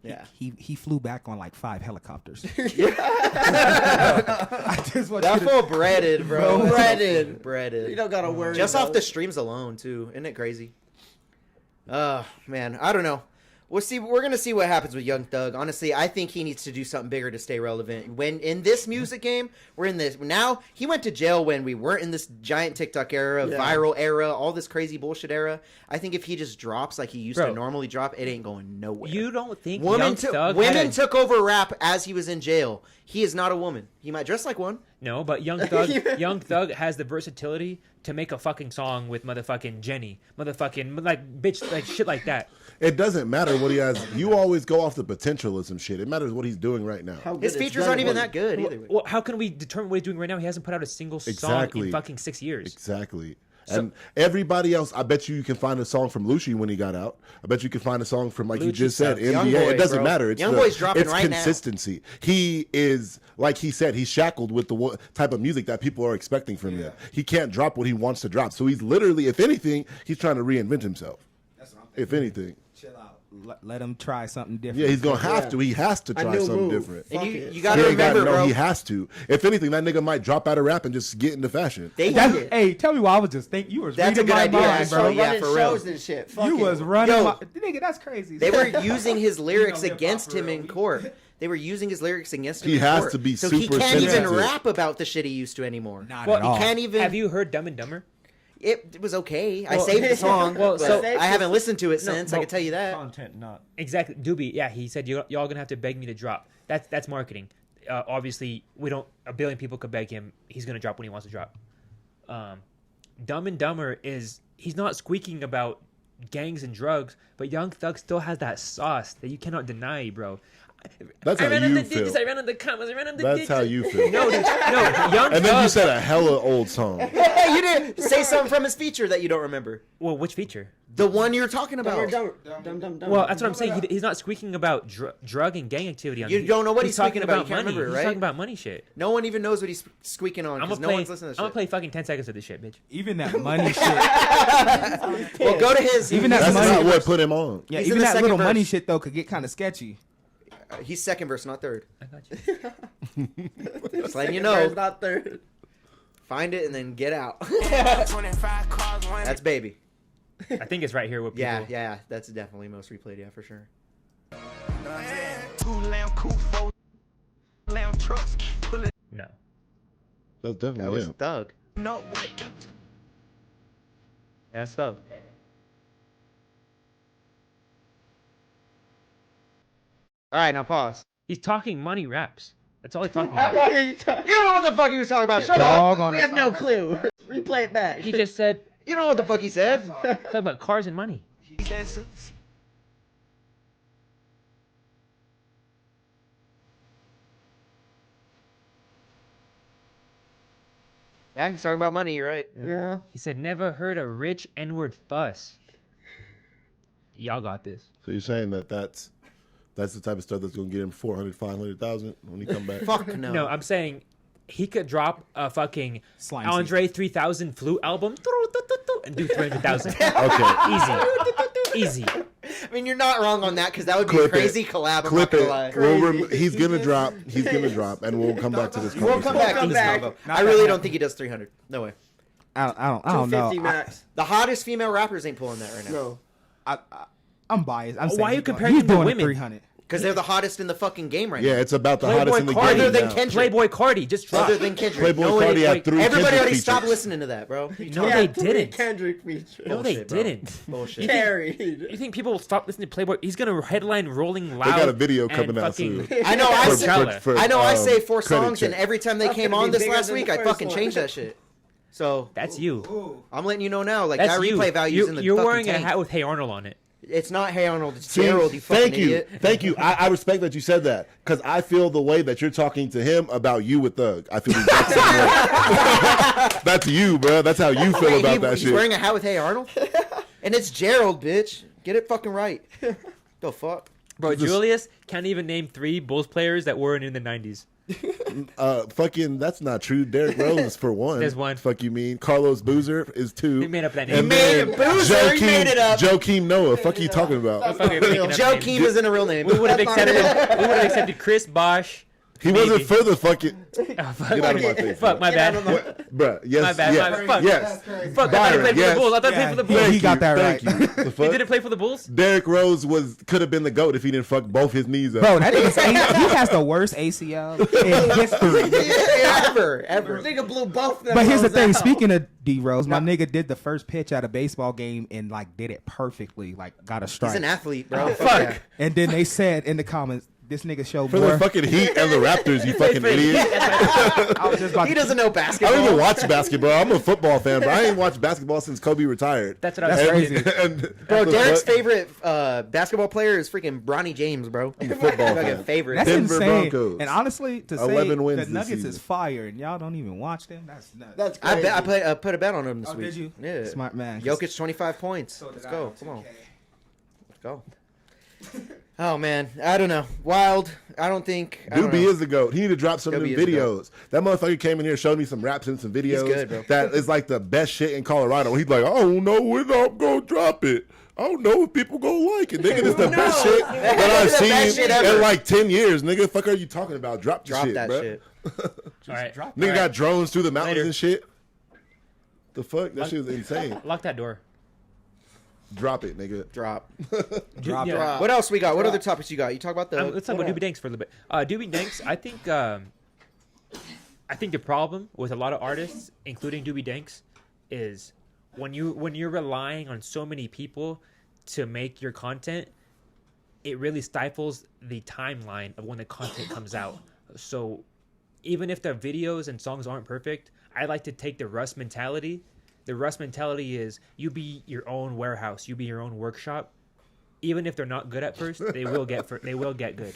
Yeah. He flew back on like 5 helicopters. I just want That you to- fool breaded, bro. Breaded. Breaded. You don't gotta worry. Just about off the it. streams alone, too. Isn't it crazy? Man, I don't know. We'll see. We're gonna see what happens with Young Thug. Honestly, I think he needs to do something bigger to stay relevant. When in this music game, we're in this now. He went to jail when we weren't in this giant TikTok era, Yeah. viral era, all this crazy bullshit era. I think if he just drops like he used Bro. to normally drop, it ain't going nowhere. You don't think Women, Young Thug women had a- took over rap as he was in jail. He is not a woman. He might dress like one. No, but Young Thug has the versatility to make a fucking song with motherfucking Jenny, motherfucking like bitch, like shit like that. It doesn't matter what he has. You always go off the potential of some shit. It matters what he's doing right now. How good His it's features done aren't even was. that good either. Well, how can we determine what he's doing right now? He hasn't put out a single song Exactly. in fucking 6 years. Exactly. And everybody else, I bet you can find a song from Lucci when he got out. I bet you can find a song from, like you Lucci just said, sucks. Young NBA. Boy, It doesn't bro. matter. It's Young Boy's dropping it's right now. consistency. He is, like he said, he's shackled with the type of music that people are expecting from him. He can't drop what he wants to drop. So he's literally, if anything, he's trying to reinvent himself. That's what I'm If anything. Chill out. Let him try something different. Yeah, he's going to have to. He has to A try new something move. different. And Fuck you it. got to He ain't remember, gotta know, bro. he has to. If anything, that nigga might drop out of rap and just get into fashion. They That's, hate it. hey, tell me why I was just thinking. You was That's a reading good my idea, mind, actually. bro. Yeah, running for real. shows and shit. Fuck You it. was running. Yo. My, nigga, that's crazy. They were using his lyrics You know, hip-hop against for him real. in court. They were using his lyrics against him He in has court. to be so he super can't even sensitive. rap about the shit he used to anymore. Not Well, at he all. Can't even. Have you heard Dumb and Dumber? It was okay. I Well, saved the song, well, but so- I haven't listened to it since. I but- can tell you that. Content, not. Exactly, Doobie. Yeah, he said y'all gonna have to beg me to drop. That's marketing. Obviously, we don't. A billion people could beg him. He's gonna drop when he wants to drop. Dumb and Dumber is he's not squeaking about gangs and drugs, but Young Thug still has that sauce that you cannot deny, bro. That's I how ran on you the digits. I feel. ran on the commas. I ran on the That's digits. how you feel. No, dude, no. Young And then you Thug. said a hella old song. Hey, you didn't say something from his feature that you don't remember. Well, which feature? The one you're talking about. Dumb. Well, that's what I'm saying. He's not squeaking about drug and gang activity. You don't know what he's talking speaking about. You can't money. remember, He's right? talking about money shit. No one even knows what he's squeaking on I'm because gonna no play. play. one's listening to I'm this gonna shit. play fucking 10 seconds of this shit, bitch. Even that money shit. Well, go to his. Even that That's money- not what put him on. Yeah, He's in even the that second little verse. money shit though could get kind of sketchy. He's second verse, not third. I got you. Just letting you First, know. not third. Find it and then get out. That's baby. I think it's right here with people. Yeah. That's definitely most replayed. Yeah, for sure. No. That's That definitely was him. Thug. No. Yeah, that's Thug. All right, now pause. He's talking money raps. That's all he's talking about. You don't know what the fuck he was talking about. Shut Dog up. on We it. have no clue. Replay it back. He just said You don't know what the fuck he said. talking about cars and money. Yeah, he's talking about money. You're right. Yeah. He said never heard a rich N-word fuss. Y'all got this. So you're saying that that's That's the type of stuff that's gonna get him 400, 500,000 when he come back. Fuck no. No, I'm saying he could drop a fucking Slime Andre 3000 flute album and do 300,000. Okay, Easy. I mean, you're not wrong on that because that would be a Clip it. crazy collab. I'm clip not gonna it. lie. He's gonna drop. He's gonna drop, and we'll come back to this. We'll come back to this back. combo. Not I that really much. don't think he does 300. No way. I don't know. 250 max. The hottest female rappers ain't pulling that right now. No. I'm biased. I'm Why saying are you he's doing- comparing he's him to doing women? 300. Because they're the hottest in the fucking game right Yeah, now. it's about the Playboy hottest in the Cardi. game Other than now. Kendrick. Playboy Cardi just dropped. Other than Kendrick. Playboy No, Cardi had wait, 3 everybody Kendrick already features. stopped listening to that, bro. No, Yeah, they 3 didn't. Kendrick features. No, they Bullshit, bro. didn't. Bullshit. Carried. You think people will stop listening to Playboy? He's gonna headline Rolling Loud. They got a video and coming out fucking- soon. I know. I For- say, for- I say 4 credit songs, check. and every time they That's came gonna on be this bigger last than week, the I first fucking one. changed that shit. So That's you. I'm letting you know now, like That's that you. replay value's in the You're fucking wearing a tank. hat with Hey Arnold on it. It's not Hey Arnold. It's See, Gerald. You fucking thank you, idiot. thank you. I respect that you said that because I feel the way that you're talking to him about you with Thug. I feel the exact same way. That's you, bro. That's how you feel Wait, about that he's shit. wearing a hat with Hey Arnold, and it's Gerald, bitch. Get it fucking right. The fuck. Bro, Just- Julius can't even name 3 Bulls players that weren't in the 90s. Fucking, that's not true. Derrick Rose for one. There's one. Fuck you mean? Carlos Boozer is 2. He made up that name. And He made then it. Boozer, he made it up. Joakim Noah. Fuck you talking about? Fucking making up Joe names. Keem isn't a real name. We would have That's not accepted. We would have accepted Chris Bosh. He Maybe. wasn't for the fucking. Oh, Get out of my face. Fuck, my bad. Bruh, yes, My bad. yes, My, fuck. yes. Fuck, I thought he Byron, played for yes. the Bulls. I thought he Yeah, played for the he- Bulls. he got that Thank right. you. The He fuck? didn't play for the Bulls? Derrick Rose could have been the GOAT if he didn't fuck both his knees up. Bro, that is he has the worst ACL in history. Ever. Nigga blew both them. But here's the hoes thing. out. Speaking of D Rose, my nigga did the first pitch at a baseball game and like did it perfectly. Like got a strike. He's an athlete, bro. Oh, fuck. And then they said in the comments, this nigga showed For more. the fucking Heat and the Raptors, you fucking idiot. I was just about He to- doesn't know I basketball. don't even watch basketball. I'm a football fan, but I ain't watched basketball since Kobe retired. That's what I was That's saying. crazy. And, Bro, the Derek's fuck? favorite basketball player is freaking Bronny James, bro. I'm a football Fucking fan. favorite. That's Denver insane. Broncos. And honestly, to say 11 wins the this Nuggets season. is fire and y'all don't even watch them, that's nuts. That's I crazy. bet I put a bet on him this Oh, week. did you? Yeah. Smart man. Jokic 25 points. So did Let's I go. on Come on. 2K. Let's go. Oh man, I don't know. Wild. I don't think. I don't Doobie know. is the GOAT. He need to drop some of them Doobie is the videos. That motherfucker came in here, showed me some raps and some videos. good, bro. That is like the best shit in Colorado. He's like, I don't know when I'm gonna drop it. I don't know if people gonna like it. Nigga, it's the best shit that I've The best seen shit ever. in like 10 years. Nigga, fuck are you talking about? Drop the Drop shit, that bro. shit. All right. Nigga got drones through the mountains Later. and shit. The fuck? That shit was insane. Lock that door. Drop it, nigga. Drop. Drop Yeah. drop. What else we got? What other topics you got? You talk about the. Let's talk about Doobie Danks for a little bit. Doobie Danks, I think the problem with a lot of artists, including Doobie Danks, is when you're relying on so many people to make your content, it really stifles the timeline of when the content comes out. So even if the videos and songs aren't perfect, I like to take the Russ mentality. The Russ mentality is you be your own warehouse, you be your own workshop. Even if they're not good at first, they will get good.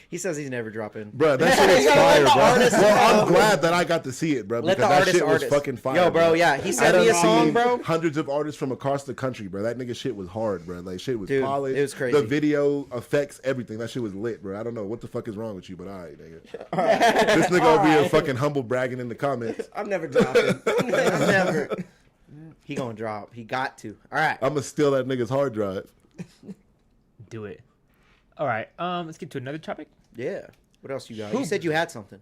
He says he's never dropping. Bro, that shit is You gotta fire, let the bro. artist Well, I'm know. glad that I got to see it, bro. Let Because the that artist shit was artist. fucking fire. Yo, bro, yeah. He sent me a done song, seen bro. Hundreds of artists from across the country, bro. That nigga shit was hard, bro. Like shit was Dude, polished. it was crazy. The video effects, everything. That shit was lit, bro. I don't know what the fuck is wrong with you, but all right, nigga. This nigga over here fucking humble bragging in the comments. I'm never dropping. Never. He gonna drop. He got to. All right. I'm gonna steal that nigga's hard drive. Do it. All right. Let's get to another topic. Yeah. What else you got? You said you had something.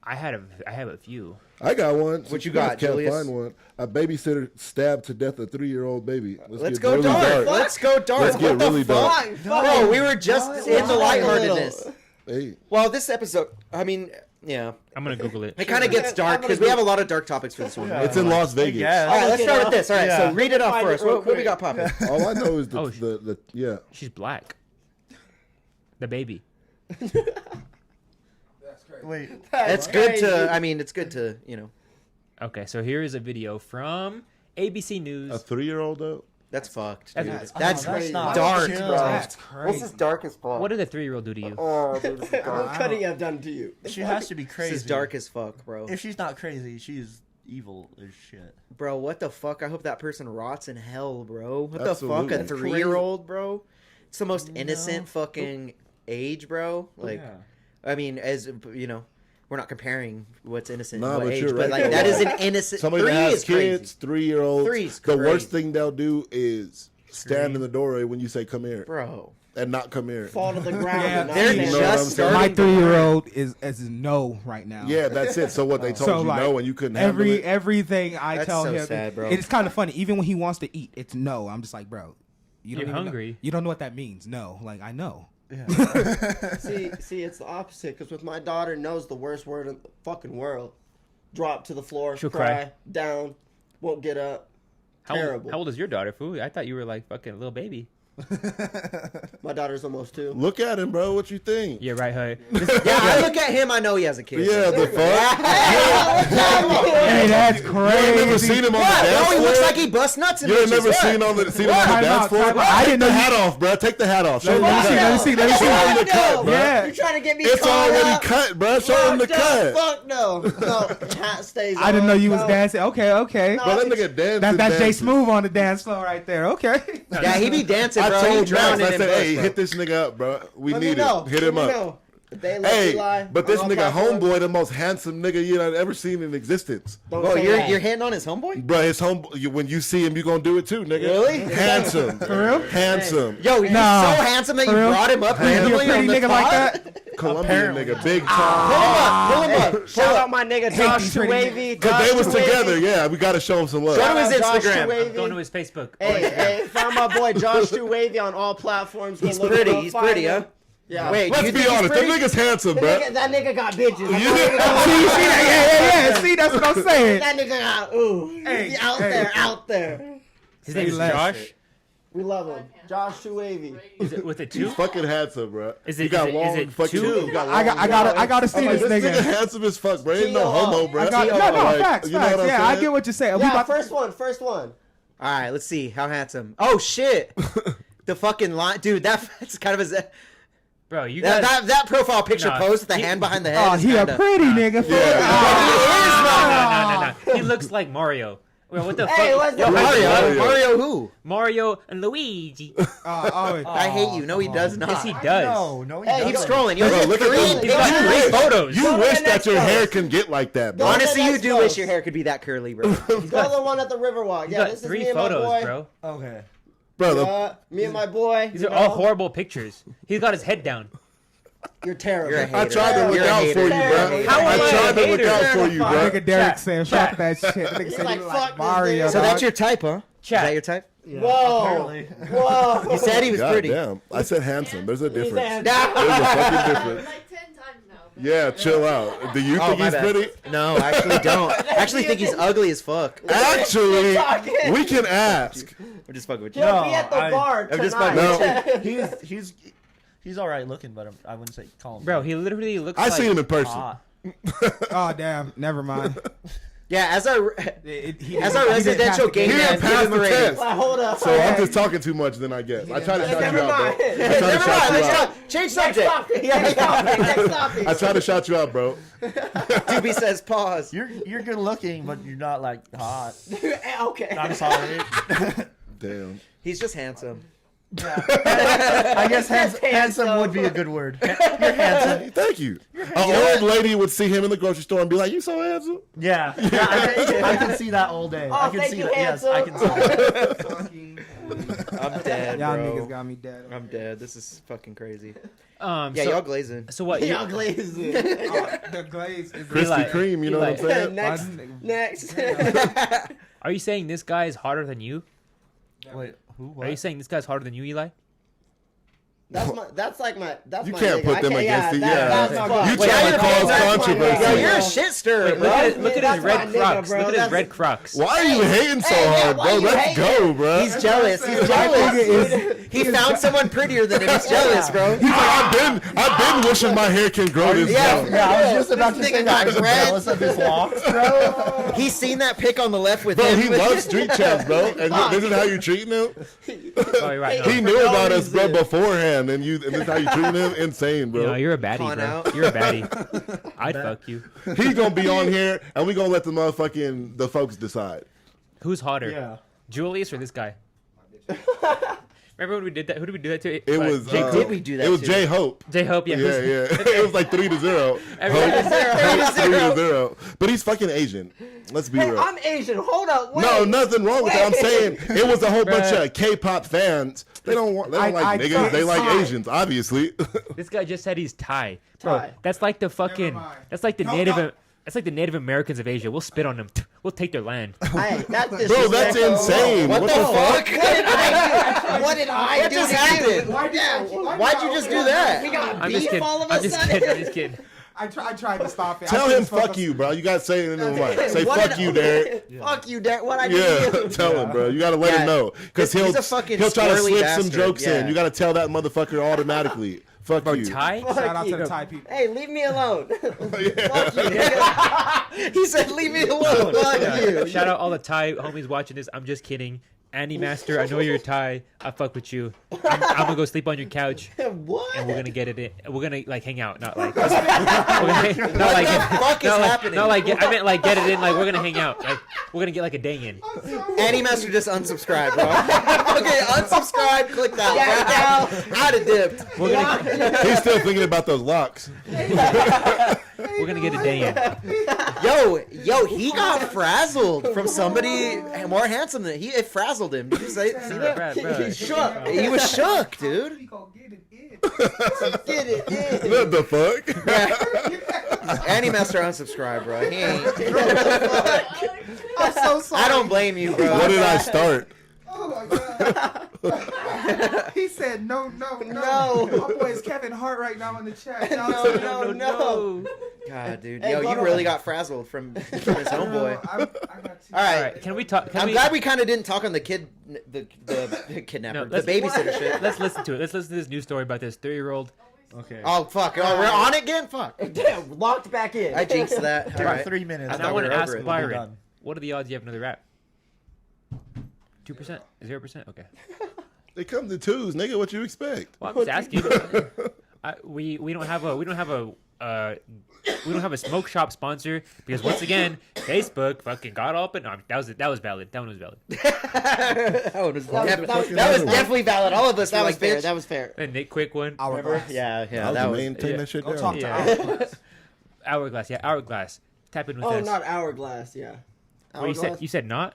I have a few. I got one. What you guys got, Can't Julius? find one. A babysitter stabbed to death a 3-year-old baby. Let's get go really dark. Let's go dark. Let's get What the really dark. fuck? Bro, we were just in the lightheartedness. Hey, Well, this episode, I mean, yeah. I'm gonna Google it. It kind of gets dark because we have a lot of dark topics for this one. it's in Las Vegas. Yeah. All right, let's start with this. All right, Yeah. so read it off Find for it us. real What we got quick. popping? All I know is Oh, the yeah. She's black. The baby. Wait. It's good to, I mean, it's good to, you know, Okay, so here is a video from ABC A News. 3-year-old though. that's fucked, That's- dude. oh, That's crazy. dark, Chill. bro. That's crazy. This is dark as fuck. What did a 3-year-old do to you? Oh, dude, this is What dark. could he have done to you? She has to be This crazy. is dark as fuck, bro. If she's not crazy, she's evil as shit. Bro, what the fuck? I hope that person rots in hell, bro. What Absolutely. the fuck? A 3-year-old, bro? It's the most innocent fucking age, bro. Like, Yeah. I mean, as you know, we're not comparing what's innocent Nah, and what but age, you're but right, like though. that is an innocent. Somebody 3 that has is crazy. kids, 3-year-olds. 3's The worst crazy. thing they'll do is stand in the doorway when you say "come here" Bro. and not come here. Fall to the ground. Yeah, and not They're stand You know what I'm just saying? My starting. to 3-year-old is as no right now. Yeah, that's it. So what they told So you like no, and you couldn't handle it. everything I That's tell so him, sad, bro. it's kind of funny. Even when he wants to eat, it's no. I'm just like, bro, you don't You're even hungry. Know, you don't know what that means. No, like I know. See, it's the opposite. Because with my daughter, knows the worst word in the fucking world. Drop to the floor, She'll cry, cry. down, won't get up. Terrible. How old is your daughter, fool? I thought you were like fucking a little baby. My daughter's almost 2. Look at him, bro. What you think? Yeah, right, hey. Yeah, I look at him. I know he has a kid. Yeah, the fuck. Hey, that's You ain't never crazy. seen him on the What? dance No, he floor. looks like he busts nuts in You ain't bitches. never What? seen him on the Time dance out, floor. time out. I didn't know Take the you- hat off, bro. Take the hat off. Show Let me see. Let me see. Let me Show him the see. cut, bro. Yeah. You trying to get me It's caught already up? cut, bro. Show him the Fuck no, cut. Fuck no. No, hat stays on. I didn't know you was No. dancing. Okay, okay. No. Bro, that nigga dancing. That's Jay dancing. Smooth on the dance floor right there. Okay. Yeah, he be dancing, I bro. He told Max, drowning I in said, bus, hey, bro. hit this nigga up, bro. We Let me need know. it. Hit him Let me up. know. If they let Hey, Eli but this on nigga platforms, homeboy, the most handsome nigga you have ever seen in existence. don't Bro, say you're that. hitting on his homeboy? Bro, his when you see him, you gonna do it too, nigga. Really? Handsome. For real? Handsome. Yo, he's Nah. so handsome that you For real? brought him up You a randomly pretty on the nigga like pod? that? Colombian nigga, big Pull time. him up. Pull him up. Shout out my nigga Josh these pretty Wavy. Cause they was together, yeah. We gotta show him some love. Go to his Josh Instagram. Wavy. Going to his Facebook. Hey, found my boy Josh Wavy on all platforms. Go He's look him pretty. up, He's find pretty, him. huh? Yeah. Wait, do Let's you be think he's honest, that pretty? nigga's handsome, bro. That nigga got bitches. See, yeah. See, that's what I'm saying. That nigga got ooh. Hey, He out hey. there, out there. His name is less. Josh. We love him. Josh Wavy. Is it with a 2? He's fucking handsome, bro. Is He it- got is it- long is it fucking. two? he got I gotta I'm see like, this this nigga nigga. handsome as fuck, bro. Ain't no T.O. homo, bro. I got, no, Like, facts, you know what I'm Yeah, I saying? get what you're saying. We Yeah, about first one. All right, let's see how handsome. Oh shit, the fucking line, dude. That's kind of a Bro, you guys... that profile picture Nah, pose with the he- hand behind the head. Oh, is he a kinda- pretty nigga. No. He looks like Mario. Well, what the Hey, fuck? what's Yo, the- Mario who? Mario and Luigi. I hate you. No, he does not. Yes, he does. No, he Hey, Keep doesn't. scrolling. Yo, Bro, look at them. He's got You 3 wish- photos. You Go to wish the that next your post. hair can get like that, bro. Go to Honestly, the you next do wish post. your hair could be that curly, bro. Go the one at the Riverwalk. He's Yeah, got this is 3 me and my photos, boy. bro. Okay. Bro, the- Yeah, me and my boy. These you are all know? horrible pictures. He's got his head down. You're terrible. You're a hater. I tried to look You're a out hater. for you, You're a bro. hater. How am I I a tried to look hater? out for you, bro. Nigga Deryk saying fuck that shit. Nigga He's said like, you fuck like this Mario. dude. So dog. that's your type, huh? Chat. Is that your type? Whoa. Apparently. Whoa. He said he was God pretty. damn. I said handsome. There's a difference. handsome. There's a fucking difference. Like 10 times now. but- Yeah, chill out. Do you Oh, think my he's bad. pretty? No, I actually don't. I actually think he's ugly as fuck. Actually, talking. we can ask. I'm just fucking with you. He'll No, be at the I- bar I'm just tonight. fucking- He's all right looking, but I wouldn't say call him. Bro, he literally looks I like... see him in person. hot. Oh damn, never mind. Yeah, as our He as didn't- our he didn't pass residential the game He man, didn't give pass him a the rating. test. Like, hold up. So I'm just talking too much than I guess. I try to shout Never you out, mind. bro. I try to Never mind, shout you let's out. go. Change Next subject. topic. Next topic. Next topic. I try to shout you out, bro. Doobie says pause. You're good looking, but you're not like hot. Okay. I'm sorry. Damn. He's just handsome. I guess handsome would be a good word. You're handsome. Thank you. An old lady would see him in the grocery store and be like, "You so handsome." Yeah, I can see that all day. Oh, I can thank see you, that. Yes, I can see handsome. that. I'm dead, Y'all bro. niggas got me dead. I'm dead. This is fucking crazy. Yeah, Yeah, y'all glazing. So what? Y'all glazing. The glaze is Krispy Eli, Kreme, you know what I'm Eli. saying? Next. Are you saying this guy is harder than you? Wait, who? Are you What? saying this guy's harder than you, Eli? That's my You my can't nigga. put I them can't- against it, yeah. That's my You boy. trying to cause That's my controversy. nigga, Yo, you're bro. a shit stirrer, Look bro. at That's his red my nigga, Crocs. bro. Look at his That's- red Crocs. Why are you hating so Hey, yeah, hard, why bro? you Let's hating? go, bro. He's jealous. He's My jealous. nigga is He found someone prettier than him. He's jealous, bro. He's like, I've been wishing my hair can grow this Yeah. long. Yeah, I was just about to This say nigga that. got I'm dreads. jealous of his locks, bro. He's seen that pic on the left with Bro, him. he loves street champs, bro. And this is how you treating him? Oh, you're right. He No. knew no about us, bro, reason. beforehand, and this is how you treating him? Insane, You know, bro. you're a baddie, Con bro. out. You're a baddie. I'd fuck you. He's gonna be on here, and we gonna let the folks decide. Who's hotter? Yeah. Julius or this guy? Remember when we did that? Who did we do that to? It was. Did we do that It was too? J Hope. J Hope. Yeah. Yeah, it was like 3-0. Everybody- Hope, 3-0. But he's fucking Asian. Let's be Hey, real. I'm Asian. Hold up. Wait. No, nothing wrong with that. I'm saying it was a whole bunch Bruh. of K-pop fans. They don't like I niggas. They like can't. Asians, obviously. This guy just said he's Thai. Bro, Thai. that's like the fucking. mind. That's like the No, native. no. That's like the Native Americans of Asia. We'll spit on them. We'll take their land. Hey, that's Bro, that's disrespectful. insane. What the fuck? What did I What do? just to happened? you? Why'd you just do that? We got I'm just beef kidding. all of a I'm just sudden. kidding. I'm just kidding. I tried to stop it. Tell I him just fuck focused- you, bro. You gotta say it in the mic. Say What fuck did- you, Derek. Fuck you, Derek. What I do to Yeah, you? tell him, bro. You gotta let Yeah. him know because He's he'll a fucking he'll try to squirrely slip bastard. some jokes Yeah. in. You gotta tell that motherfucker automatically. Fuck Bro, you. Thai? Shout out to you. the Thai people. Hey, leave me alone. Fuck you, Yeah. nigga. He said, "Leave me alone." Fuck you. Shout out all the Thai homies watching this. I'm just kidding. Andy Master, I know you're Thai. I fuck with you. I'm gonna go sleep on your couch, What? and we're gonna get it in. We're gonna like hang out, not like. We're gonna, not What like the fuck is not like, happening? Not like I meant like get it in. Like we're gonna hang out. Like we're gonna get like a day in. Annie Master just unsubscribed, bro. Okay, unsubscribe. Click that. I'd have dipped. We're gonna He's still thinking about those locks. we're gonna get a day in. Yo, he got frazzled from somebody more handsome than he. It frazzled him. Did you see that? Bro. He's shook. He was shook, dude. We gonna get it in. Get it in. What the fuck? Annie Master unsubscribed, bro. He ain't. I'm so sorry. I don't blame you, bro. What did I start? Oh my god. He said no. No. My boy is Kevin Hart right now in the chat. No. God, dude. Hey, Yo, hold you on. really got frazzled from his homeboy. I got you. All All right. right, can we talk? Can I'm we, glad we kind of didn't talk on the kidnapper, No, the let's- babysitter shit. Let's listen to it. Let's listen to this news story about this 3-year-old. Okay. Oh fuck! Oh, we're on it again. Fuck! Damn, locked back in. I jinxed that. All Give right. it 3 minutes. And thought I want we to were ask over it. Byron, done. what are the odds you have another rap? 2%? 0%? Okay. They come to twos, nigga. What you expect? Well, I'm just asking. We don't have a smoke shop sponsor because once again Facebook fucking got up and that was valid. That one was valid. that was was definitely valid. All of us That were was like, fair. bitch. That was fair. And Nick, quick one. Hourglass. Yeah, I that was was. the main take yeah. that shit Go down. talk to Yeah. Hourglass. Hourglass, yeah, Hourglass. Tap in with Oh, us. not hourglass. Yeah. Well, you said not.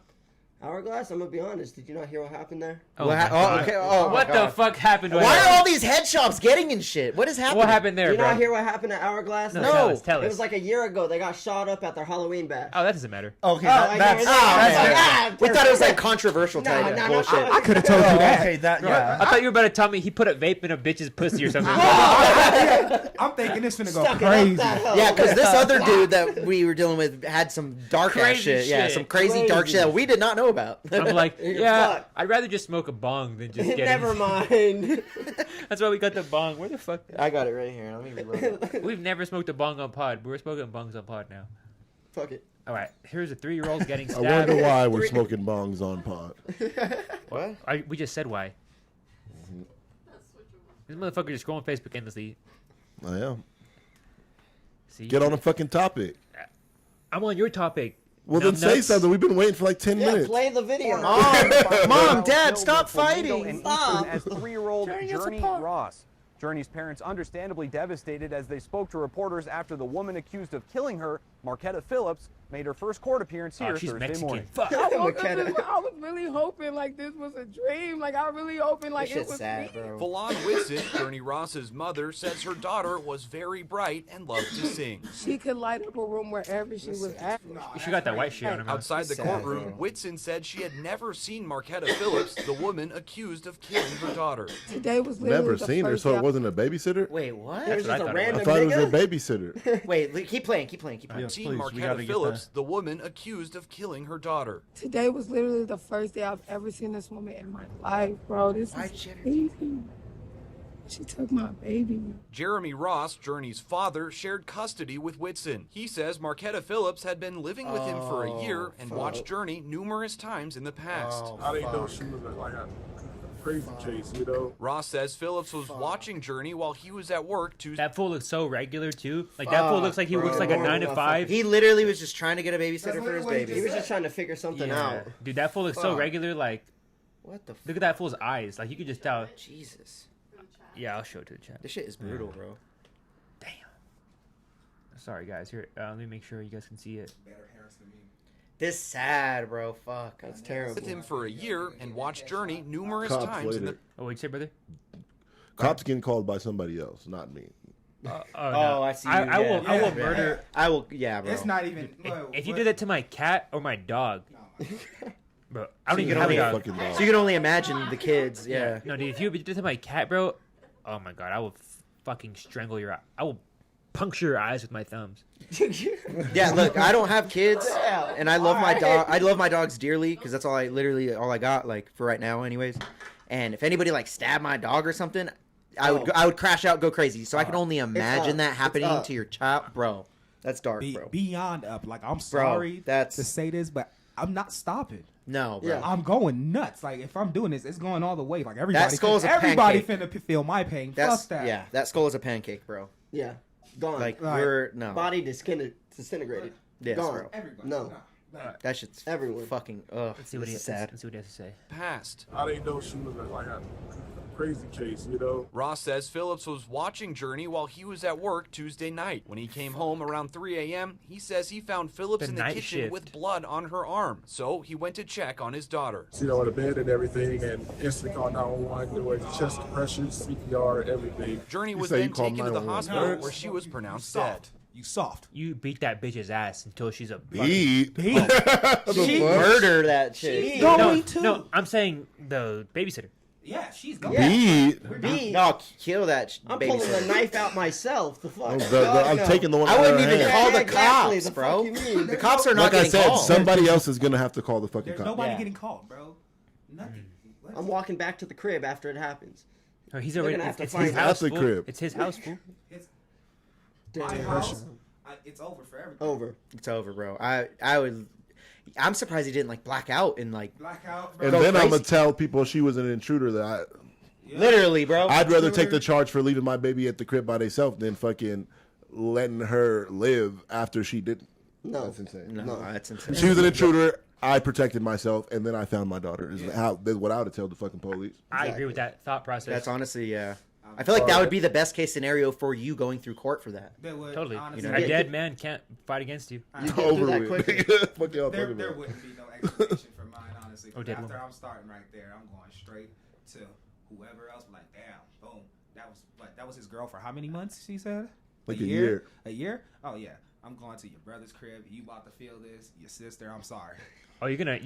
Hourglass. I'm gonna be honest. Did you not hear what happened there? Oh, What my ha- God. oh, okay. Oh, my What the God. fuck happened? to Why us? are all these head shops getting in shit? What is happening? What happened there, Did you bro? not hear what happened at Hourglass? No, No. tell us. Tell It us. was like a year ago. They got shot up at their Halloween bash. Oh, that doesn't matter. Okay, I that's never- Oh, Ah, we thought it was like controversial No, type no, bullshit. no. I could have told you that. okay, that yeah. I thought you were about to tell me he put a vape in a bitch's pussy or something. I'm thinking this finna go Stuck it up crazy. that hole. Yeah, because this other dude that we were dealing with had some dark ass Crazy shit. Yeah, shit. some crazy dark shit that we did not know about. I'm like, You're yeah, fucked. I'd rather just smoke a bong than just get Never it. mind. That's why we got the bong. Where the fuck? I got it right here. Let me reload it. We've never smoked a bong on pod. We're smoking bongs on pod now. Fuck it. All right, here's a 3-year-old getting I stabbed. wonder why we're smoking bongs on pod. What? We just said why. This motherfucker just scrolling Facebook endlessly. I am. See, Get on the fucking topic. I'm on your topic. Well, then say Numbnuts. something. We've been waiting for like 10 Yeah, minutes. play the video. Mom, Dad, stop Flamingo fighting. and Stop. Eastern as 3-year-old Journey Ross. Journey's parents understandably devastated as they spoke to reporters after the woman accused of killing her, Marquetta Phillips, made her first court appearance here Oh, she's Thursday Mexican. morning. Fuck. I woke up McKenna. this- I was really hoping like this was a dream. Like I really hoping like This it shit's was sad, me. bro. Falon Whitson, Journey Ross's mother, says her daughter was very bright and loved to sing. She could light up a room wherever she was at. She got that white shit on her mouth. Outside the Sad, courtroom, bro. Whitson said she had never seen Marquetta Phillips, the woman accused of killing her daughter. Today was literally Never the seen her, first so day it wasn't a babysitter? Wait, what? It was what I just a thought it was. I random thought it was a nigga. babysitter. Wait, keep playing. Yes, Seen please, we gotta Marquetta get Phillips, that. the woman accused of killing her daughter. Today was literally the first day I've ever seen this woman in my life, bro. This Why'd is she ever- crazy. She took my baby. Jeremy Ross, Journey's father, shared custody with Whitson. He says Marquetta Phillips had been living with him for a year and watched Journey numerous times in the past. I didn't know she was like a crazy chase, you know? Ross says Phillips was watching Journey while he was at work Tuesday. That fool looks so regular too. Like that fool looks like he works like a 9 to 5. He literally was just trying to get a babysitter for his literally baby. He was just trying to figure something out. Dude, that fool looks so regular. Like What the? Look at that fool's eyes. Like you could just tell. Jesus. Yeah, I'll show it to the chat. This shit is brutal, bro. Damn. Sorry, guys. Here, let me make sure you guys can see it. This sad, bro. Fuck. That's terrible. With him for a year and watched Journey numerous Cops times in the later. Oh, what'd you say, brother? Cops getting called by somebody else, not me. No. I see. I will Yeah. murder. I will. Yeah, bro. It's not even. If you did that to my cat or my dog, bro, I don't you even can have a only- dog. Fucking So you can only imagine the kids. Yeah. No, dude, if you did that to my cat, bro, oh my god, I will fucking strangle your eye. I will puncture your eyes with my thumbs. Yeah, look, I don't have kids, and I love my dog. I love my dogs dearly because that's all I got, like for right now, anyways. And if anybody like stabbed my dog or something, I would crash out, go crazy. So I can only imagine that happening to your child, bro. That's dark, bro. Beyond up. Like I'm sorry that's to say this, but I'm not stopping. No, bro. Yeah. I'm going nuts. Like if I'm doing this, it's going all the way. Like everybody, skull's a everybody pancake. finna feel my pain. That's Fuck that. yeah. That skull is a pancake, bro. Yeah. Gone. Like Right. we're no. Body disintegrated. Yes, Gone. bro. Everybody. No. That shit's Everyone. fucking. Let's see what this he is sad. Let's see what he has to say. past. I didn't know she was like a crazy case, you know. Ross says Phillips was watching Journey while he was at work Tuesday night. When he came home around 3 a.m., he says he found Phillips The in the night kitchen shift. with blood on her arm. So he went to check on his daughter. You know, in the bed and everything, and instantly called 911, doing chest compressions, CPR, everything. Journey was say you then called taken to the 911 hospital first? where she was pronounced You dead. soft. You soft. You beat that bitch's ass until she's a Beat. She murder that shit. No, I'm saying the babysitter. Yeah, she's going. Beat. Me, No, kill that I'm baby. pulling the knife out myself. The fuck? I'm taking the one. I out of wouldn't her even hand. call the Exactly, cops, the bro. fuck you mean? The cops are not Like I getting said, called. somebody else is gonna have to call the fucking There's cops. nobody Yeah. getting called, bro. Nothing. What? I'm walking back to the crib after it happens. Oh, he's They're already. gonna have to It's find his out. house. That's the Fool. crib. It's his house, fool. It's Damn. my house. It's over for everything. Over. It's over, bro. I'm surprised he didn't like black out and like Blackout, bro. And Go then I'm crazy. gonna tell people she was an intruder that literally, bro. I'd rather take the charge for leaving my baby at the crib by themselves than fucking letting her live after she didn't. No. That's insane. no, that's insane. She was an intruder. I protected myself, and then I found my daughter. Is what I would tell the fucking police. I agree with that thought process. That's honestly, yeah. I feel like that would be the best case scenario for you going through court for that. They would, Totally. honestly, A dead man can't fight against you. You get Over through that with. quicker. Fuck y'all there talking about. wouldn't be no explanation for mine, honestly. Oh, dead After woman. I'm starting right there, I'm going straight to whoever else. Like, damn, boom. That was his girl for how many months? She said Like a year. A year? Oh yeah. I'm going to your brother's crib. You about to feel this? Your sister? I'm sorry. Oh, you're gonna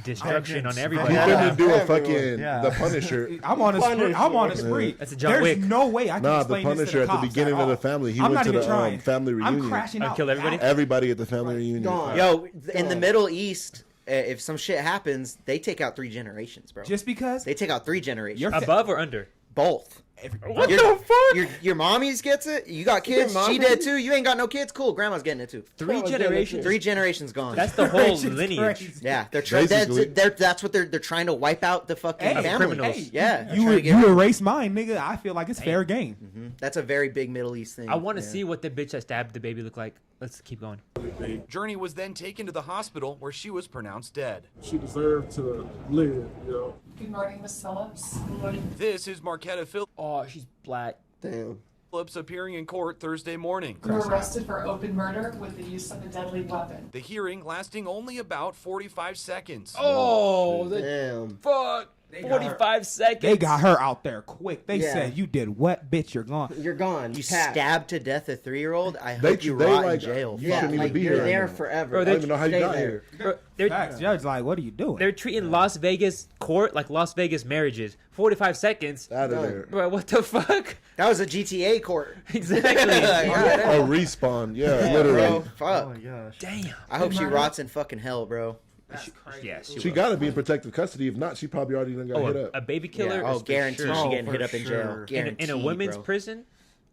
destruction on You everybody. couldn't do a Everyone. fucking Yeah. the Punisher. I'm on a spree. I'm on a spree. That's a John There's Wick. no way I can Nah, the explain this to Punisher at the cops beginning at of the all. family. He I'm went not to even the trying. family reunion. I'm crashing I'd out. kill everybody. Everybody at the family reunion. Gone. Yo, in the Middle East, if some shit happens, they take out 3 generations, bro. Just because They take out 3 generations. You're Above or under? Both. What Your- the fuck? Your mommies gets it. You got kids. Your She mommy? did too. You ain't got no kids. Cool. Grandma's getting it too. 3 Oh, generations. 3 generations gone. That's the whole lineage. Yeah, they're trying. Basically. That's what they're trying to wipe out the fucking Hey, family. criminals. Hey, Yeah, they're you trying to get you rid- erase mine, nigga. I feel like it's fair game. That's a very big Middle East thing. I want to Yeah. see what the bitch that stabbed the baby looked like. Let's keep going. Journey was then taken to the hospital where she was pronounced dead. She deserved to live, you know. Good morning, Miss Phillips. This is Marquetta Oh, she's black. Damn. Phillips appearing in court Thursday morning. You were arrested for open murder with the use of a deadly weapon. The hearing lasting only about 45 seconds. Oh, the Damn. fuck. They got 45 seconds. They got her out there quick. They Yeah. said, "You did what, bitch? You're gone." You're gone. You Passed. stabbed to death a 3-year-old. I They- hope you they rot like- in jail. you Yeah, shouldn't even like be you're here right there now. forever. Bro, I don't even know how you Stay got there. here. Bro, they're, Facts. Judge, like, what are you doing? they're treating Las Vegas court like Las Vegas marriages. 45 seconds. Out of Done. there. Bro, what the fuck? That was a GTA court. Exactly. A respawn. Yeah, literally. Bro, fuck. Oh my gosh. Damn. I hope she rots in fucking hell, bro. That's crazy. Yeah, She got to be in protective custody. If not, she probably already done got Oh, hit a up. baby killer? Yeah, is for guaranteed sure. she getting for hit up in jail. sure. Guaranteed, In a women's bro. prison?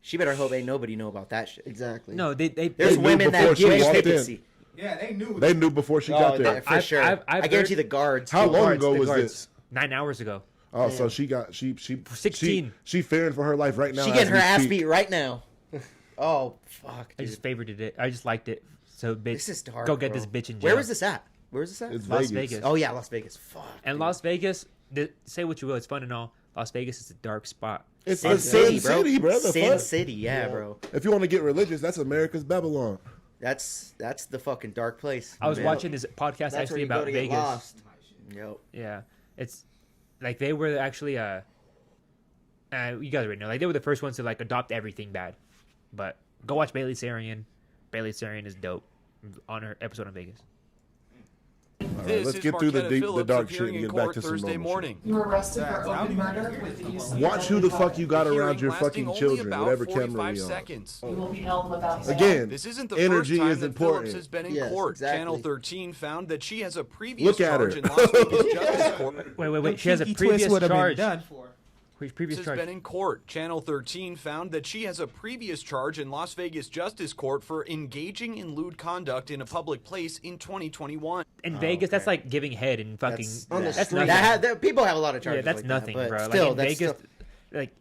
She better hope ain't nobody know about that shit. Exactly. No, they There's knew women before that she give walked in. vacancy. Yeah, they knew. They knew before she Oh, got there. for I've- sure. I've I guarantee heard- the guards. How long guards, ago the was guards. this? 9 hours ago. Oh, so she got she 16. She fearing for her life right now. She as getting her we ass speak. beat right now. Oh fuck, I dude. just favorited it. I just liked it. So, bitch, This is dark. go get bro. this bitch in jail. Where was this at? Where was this at? It's Las Vegas. Vegas. Oh yeah, Las Vegas. Fuck. And dude. Las Vegas, say what you will, it's fun and all. Las Vegas is a dark spot. It's Sin a Sin City, bro. City, bro. The Sin fuck? City, yeah, bro. If you want to get religious, that's America's Babylon. That's the fucking dark place. I was man. watching this podcast That's where actually you go about to get Vegas. lost. Yep. Yeah, it's like they were actually you guys already know, like they were the first ones to like adopt everything bad. But go watch Bailey Sarian. Bailey Sarian is dope on her episode on Vegas. All right, This let's is get through the Marquetta deep, the dark shit appearing and in get back court to some Thursday normal morning. You were arrested for open murder with the use shit. of Watch who the fuck you got The around hearing your lasting fucking only children, about whatever camera 45 you're on. seconds. You will be held without bail. Again, This isn't the energy first time is that important. Phillips has been in Yes, court. exactly. Channel 13 found that she has a previous Look at charge her. in Las Vegas Justice Court. Wait. She has a Kinky previous twist would've been charge. done for. Previous Has charge. been in court. Channel 13 found that she has a previous charge in Las Vegas Justice Court for engaging in lewd conduct in a public place in 2021. In Vegas, that's like giving head and fucking. on the That's street. nothing. People have a lot of charges. Yeah, that's like nothing, that, but bro. Still, like in that's Vegas, still, like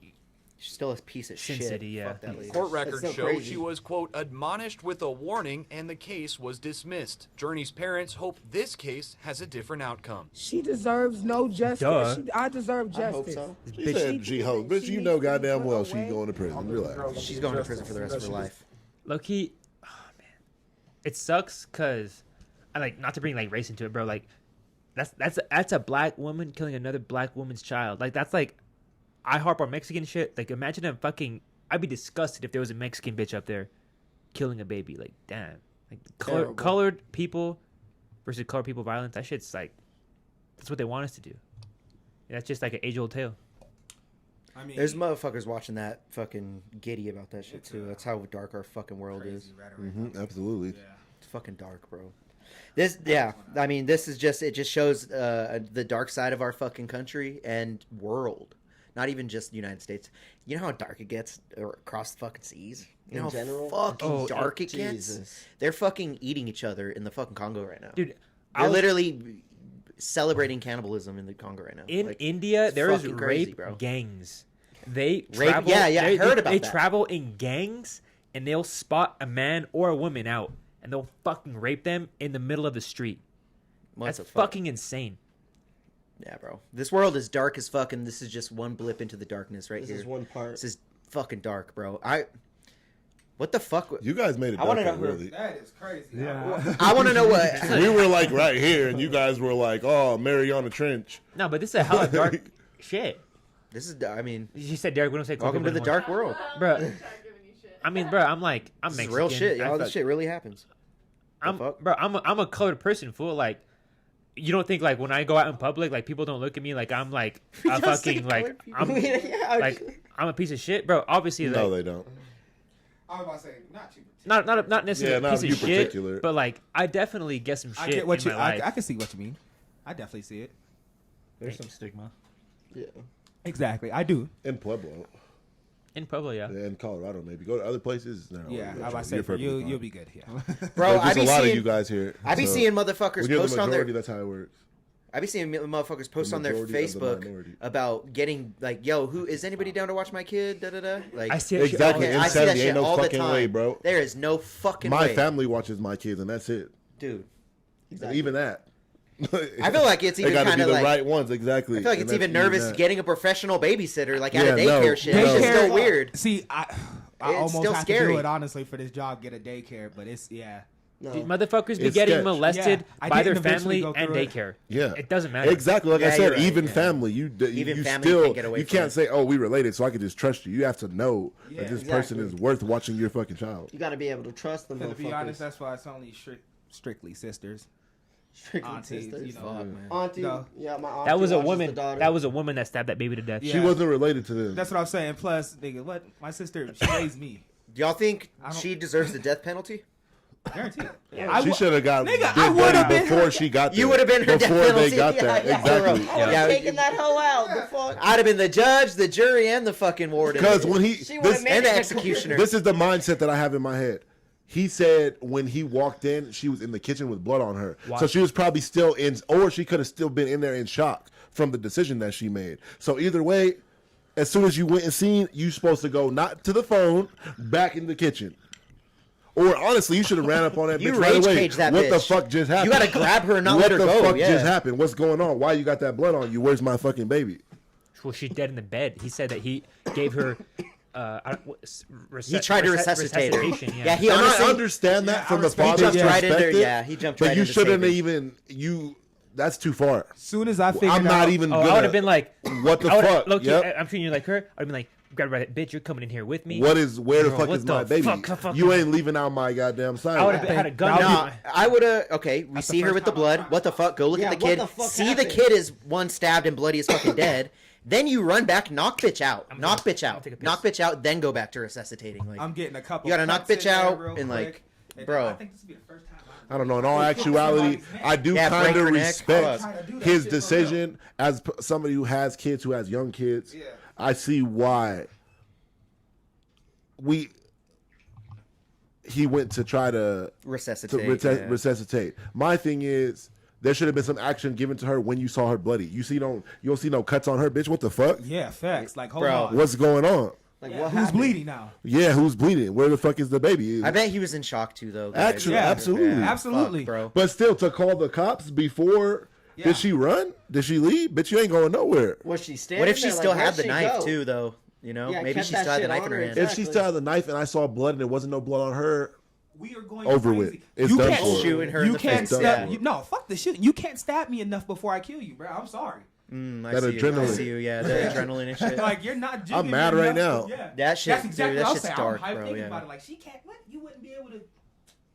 she's still a piece of Sin shit. City, yeah. Fuck that lady. Court records so show crazy. she was, quote, admonished with a warning and the case was dismissed. Journey's parents hope this case has a different outcome. She deserves no justice. Duh. I deserve I hope justice. so. She said she hope, bitch. You know goddamn well she's going to prison. Relax. She's going to prison for the rest of her life. low key. Oh man, it sucks because I like not to bring like race into it, bro. Like that's a black woman killing another black woman's child. Like that's like I harp on Mexican shit. Like imagine a fucking. I'd be disgusted if there was a Mexican bitch up there killing a baby. Like damn. Like Terrible. colored people versus colored people violence. That shit's like that's what they want us to do. That's just like an age old tale. I mean, There's motherfuckers watching that fucking giddy about that shit too. That's how dark our fucking world is. Absolutely. It's fucking dark, bro. This, yeah. I mean, this is just it. Just shows the dark side of our fucking country and world. Not even just the United States. You know how dark it gets across the fucking seas. You know In general? how fucking Oh, dark it gets. Jesus. They're fucking eating each other in the fucking Congo right now. Dude, They're literally celebrating cannibalism in the Congo right now. In Like, India, it's there is fucking crazy, rape bro. gangs. They Rape- travel. yeah, I they, heard they, about They that. travel in gangs, and they'll spot a man or a woman out, and they'll fucking rape them in the middle of the street. What That's the fuck? fucking insane. Yeah, bro. This world is dark as fuck, and this is just one blip into the darkness right This here. is one part. This is fucking dark, bro. What the fuck? You guys made it I wanna darker, know who- really. that is crazy. Yeah. I want to know what. We were like right here, and you guys were like, "Oh, Mariana Trench." No, but this is a hella dark shit. This is. I mean, You said, Deryk, we don't say welcome to the dark world. Bro, I mean, bro, I'm Mexican. This is real shit, y'all. This shit really happens. I'm fuck? a colored person, fool. Like, you don't think like when I go out in public, like people don't look at me like I'm like a fucking like I'm Yeah, like I'm a piece of shit, bro. Obviously, No, like, they don't. I was about to say, not you. not necessarily Yeah, a not piece you of shit, particular. but like I definitely get some shit I get what in you. my life. I can see what you mean. I definitely see it. There's some stigma. Yeah. Exactly, I do. In Pueblo, In Pueblo, yeah. in Colorado, maybe go to other places. No, Yeah, you're I was about to say you're for perfectly you, fine. you'll be good. Yeah. Bro, There's I just be a lot seeing. of you guys here. I be so seeing motherfuckers when you're post the on their. majority, that's how it works. I be seeing motherfuckers post The on their majority of the Facebook minority. about getting like, yo, who is anybody down to watch my kid? Da da da. Like, I see that shit Exactly. Okay, I see that Insanity shit ain't no all the fucking time. way, bro. There is no fucking My way, family watches my kids, and that's it. dude. And even that. I feel like it's They even gotta kind be of the like. right ones, exactly. I feel like and it's even that's nervous that. getting a professional babysitter, like at Yeah, a daycare no, shit. no. It's just Daycare- so weird. See, I It's almost still have to scary. do it honestly for this job, get a daycare, but it's Dude, No. motherfuckers be It's getting sketch. molested Yeah, I by their didn't eventually family go and through it. daycare. Yeah, It doesn't matter. Exactly, like Yeah, I said, you're right, even yeah. family, you Even family still can't get away you from can't it. say, "Oh, we related," so I could just trust you. You have to know Yeah, that this exactly. person is worth watching your fucking child. You got to be able to trust them. to be motherfuckers. honest, that's why it's only strictly sisters, Strictly aunties. sisters. You know, Fuck, man. Auntie, No. yeah, my auntie That was a watches woman. the daughter. That was a woman that stabbed that baby to death. Yeah. She wasn't related to them. that's what I'm saying. Plus, nigga, what my sister she raised me. Y'all think I don't- she deserves the death penalty? Guaranteed. She should have got Nigga, Big I would've Daddy been before her- she got there. You would have been her death before penalty. they got Yeah, there. yeah, Exactly. I would have Yeah. taken that hoe out. The fuck? I'd have been the judge, the jury, and the fucking warden. Because when he She would've this, made and the it. executioner. this is the mindset that I have in my head. He said when he walked in, she was in the kitchen with blood on her. So she was probably still in, or she could have still been in there in shock from the decision that she made. So either way, as soon as you went and seen, you supposed to go not to the phone, back in the kitchen. Or honestly, you should have ran up on that You bitch right rage away. cage that What the bitch. fuck just happened? You gotta grab her and not let her go. What the fuck yeah. just happened? What's going on? Why you got that blood on you? Where's my fucking baby? Well, she's dead in the bed. He said that he gave her. He tried to resuscitate her. resuscitation, Yeah, he And honestly I understand that from the he father's jumped right into. perspective. Yeah, he jumped but right you into shouldn't saving. even. That's too far. As soon as I figured I'm not out, even. Oh, I gonna, would have been like, what the fuck? Loki, Yep. I'm treating you like her. I'd been like, grab her by that bitch. You're coming in here with me. Where the Girl, fuck what is my the baby? fuck? You ain't leaving out my goddamn side. I would have had a gun. No, I would have. Okay, we That's see the her first with the time blood. What the fuck? Go look Yeah, at the what kid. the fuck See happened? the kid is one stabbed and bloody as fucking dead. Then you run back, knock bitch out, knock bitch out, take a piss. knock bitch out, then go back to resuscitating. Like I'm getting a couple. you gotta knock cuts bitch in there out real and quick. like, And bro. I think this will be the first time. I don't know. In all actuality, I do Yeah, kind break of her neck. respect Fuck. his decision as somebody who has kids, who has young kids. Yeah. I see why he went to try to resuscitate. resuscitate. My thing is, there should have been some action given to her when you saw her bloody. You don't see no cuts on her, bitch. What the fuck? Yeah, facts. Like, hold Bro. on. What's going on? Like, Yeah, what who's happened? bleeding now? Yeah, who's bleeding? Where the fuck is the baby? I bet he was in shock too, though. guys. Actually, Yeah. absolutely. Yeah, Absolutely. fuck, bro. But still, to call the cops before, Yeah. did she run? Did she leave? Bitch, you ain't going nowhere. Was she standing What if she there, still like, had where'd the she knife go? too, though? You know, Yeah, maybe kept she that still had the shit knife on in her her. hand. If she Exactly. still had the knife and I saw blood and there wasn't no blood on her, We are going over crazy. with. It's you done can't for. Shooting her in You the can't face. stab. Yeah. No, fuck the shooting. You can't stab me enough before I kill you, bro. I'm sorry. I That see you. I adrenaline. see you. Yeah, the adrenaline and shit. Like you're not. I'm jigging mad me right enough, now. Yeah. That shit- That's exactly dude, that what I'm shit's saying. dark, I'm hyped bro, thinking yeah. about it. Like she can't. What? You wouldn't be able to.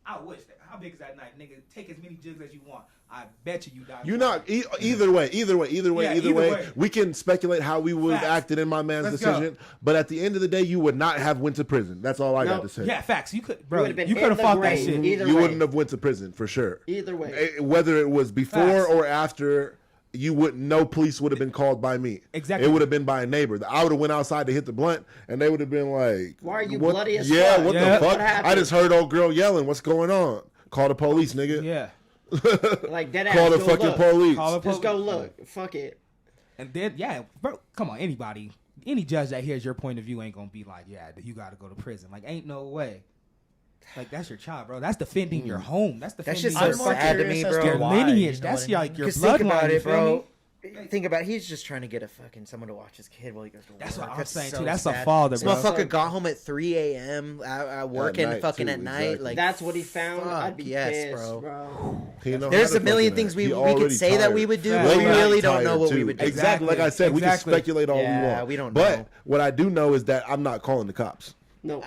I wish. How big is that knife, nigga? Take as many jigs as you want. I bet you die. you're not. Either way, we can speculate how we would have Facts. acted in my man's Let's go. decision. But at the end of the day, you would not have went to prison. That's all I got to say. Yeah, facts. You could, bro. would've been You in could have the fought that grave. shit. Either You way. wouldn't have went to prison for sure. Either way. Whether it was before Facts. or after, you wouldn't. No police would have been called by me. Exactly. It would have been by a neighbor. I would have went outside to hit the blunt, and they would have been like, Why are you what, bloody as Yeah, fuck? what Yeah. the fuck? What happened? I just heard old girl yelling. What's going on? Call the police, nigga. Yeah. Like, dead ass. Call the go fucking look. police. Call the Just go police. look. Fuck it. And then, yeah, bro, come on, anybody, any judge that hears your point of view ain't gonna be like, yeah, you gotta go to prison. Like, ain't no way. Like, that's your child, bro. That's defending your home. That's defending shit's your, so sad to me, bro. your Why, lineage. you know That's what I mean? like your Because think about bloodline. You it, feel bro. me? Think about it. He's just trying to get a fucking someone to watch his kid while he goes to work. That's what I'm That's saying, so too. That's a sad. father, This bro. motherfucker got home at 3 a.m. Working night, fucking too, at night. exactly. Like That's what he found. fuck, I'd be yes, pissed, bro. bro. He know There's how a to million fucking things act. we He could already say that tired. we would do, Way but we really tired, don't know what we too. would do. Exactly. Like I said, we Exactly. can speculate all Yeah, we want. we don't But know. what I do know is that I'm not calling the cops. No.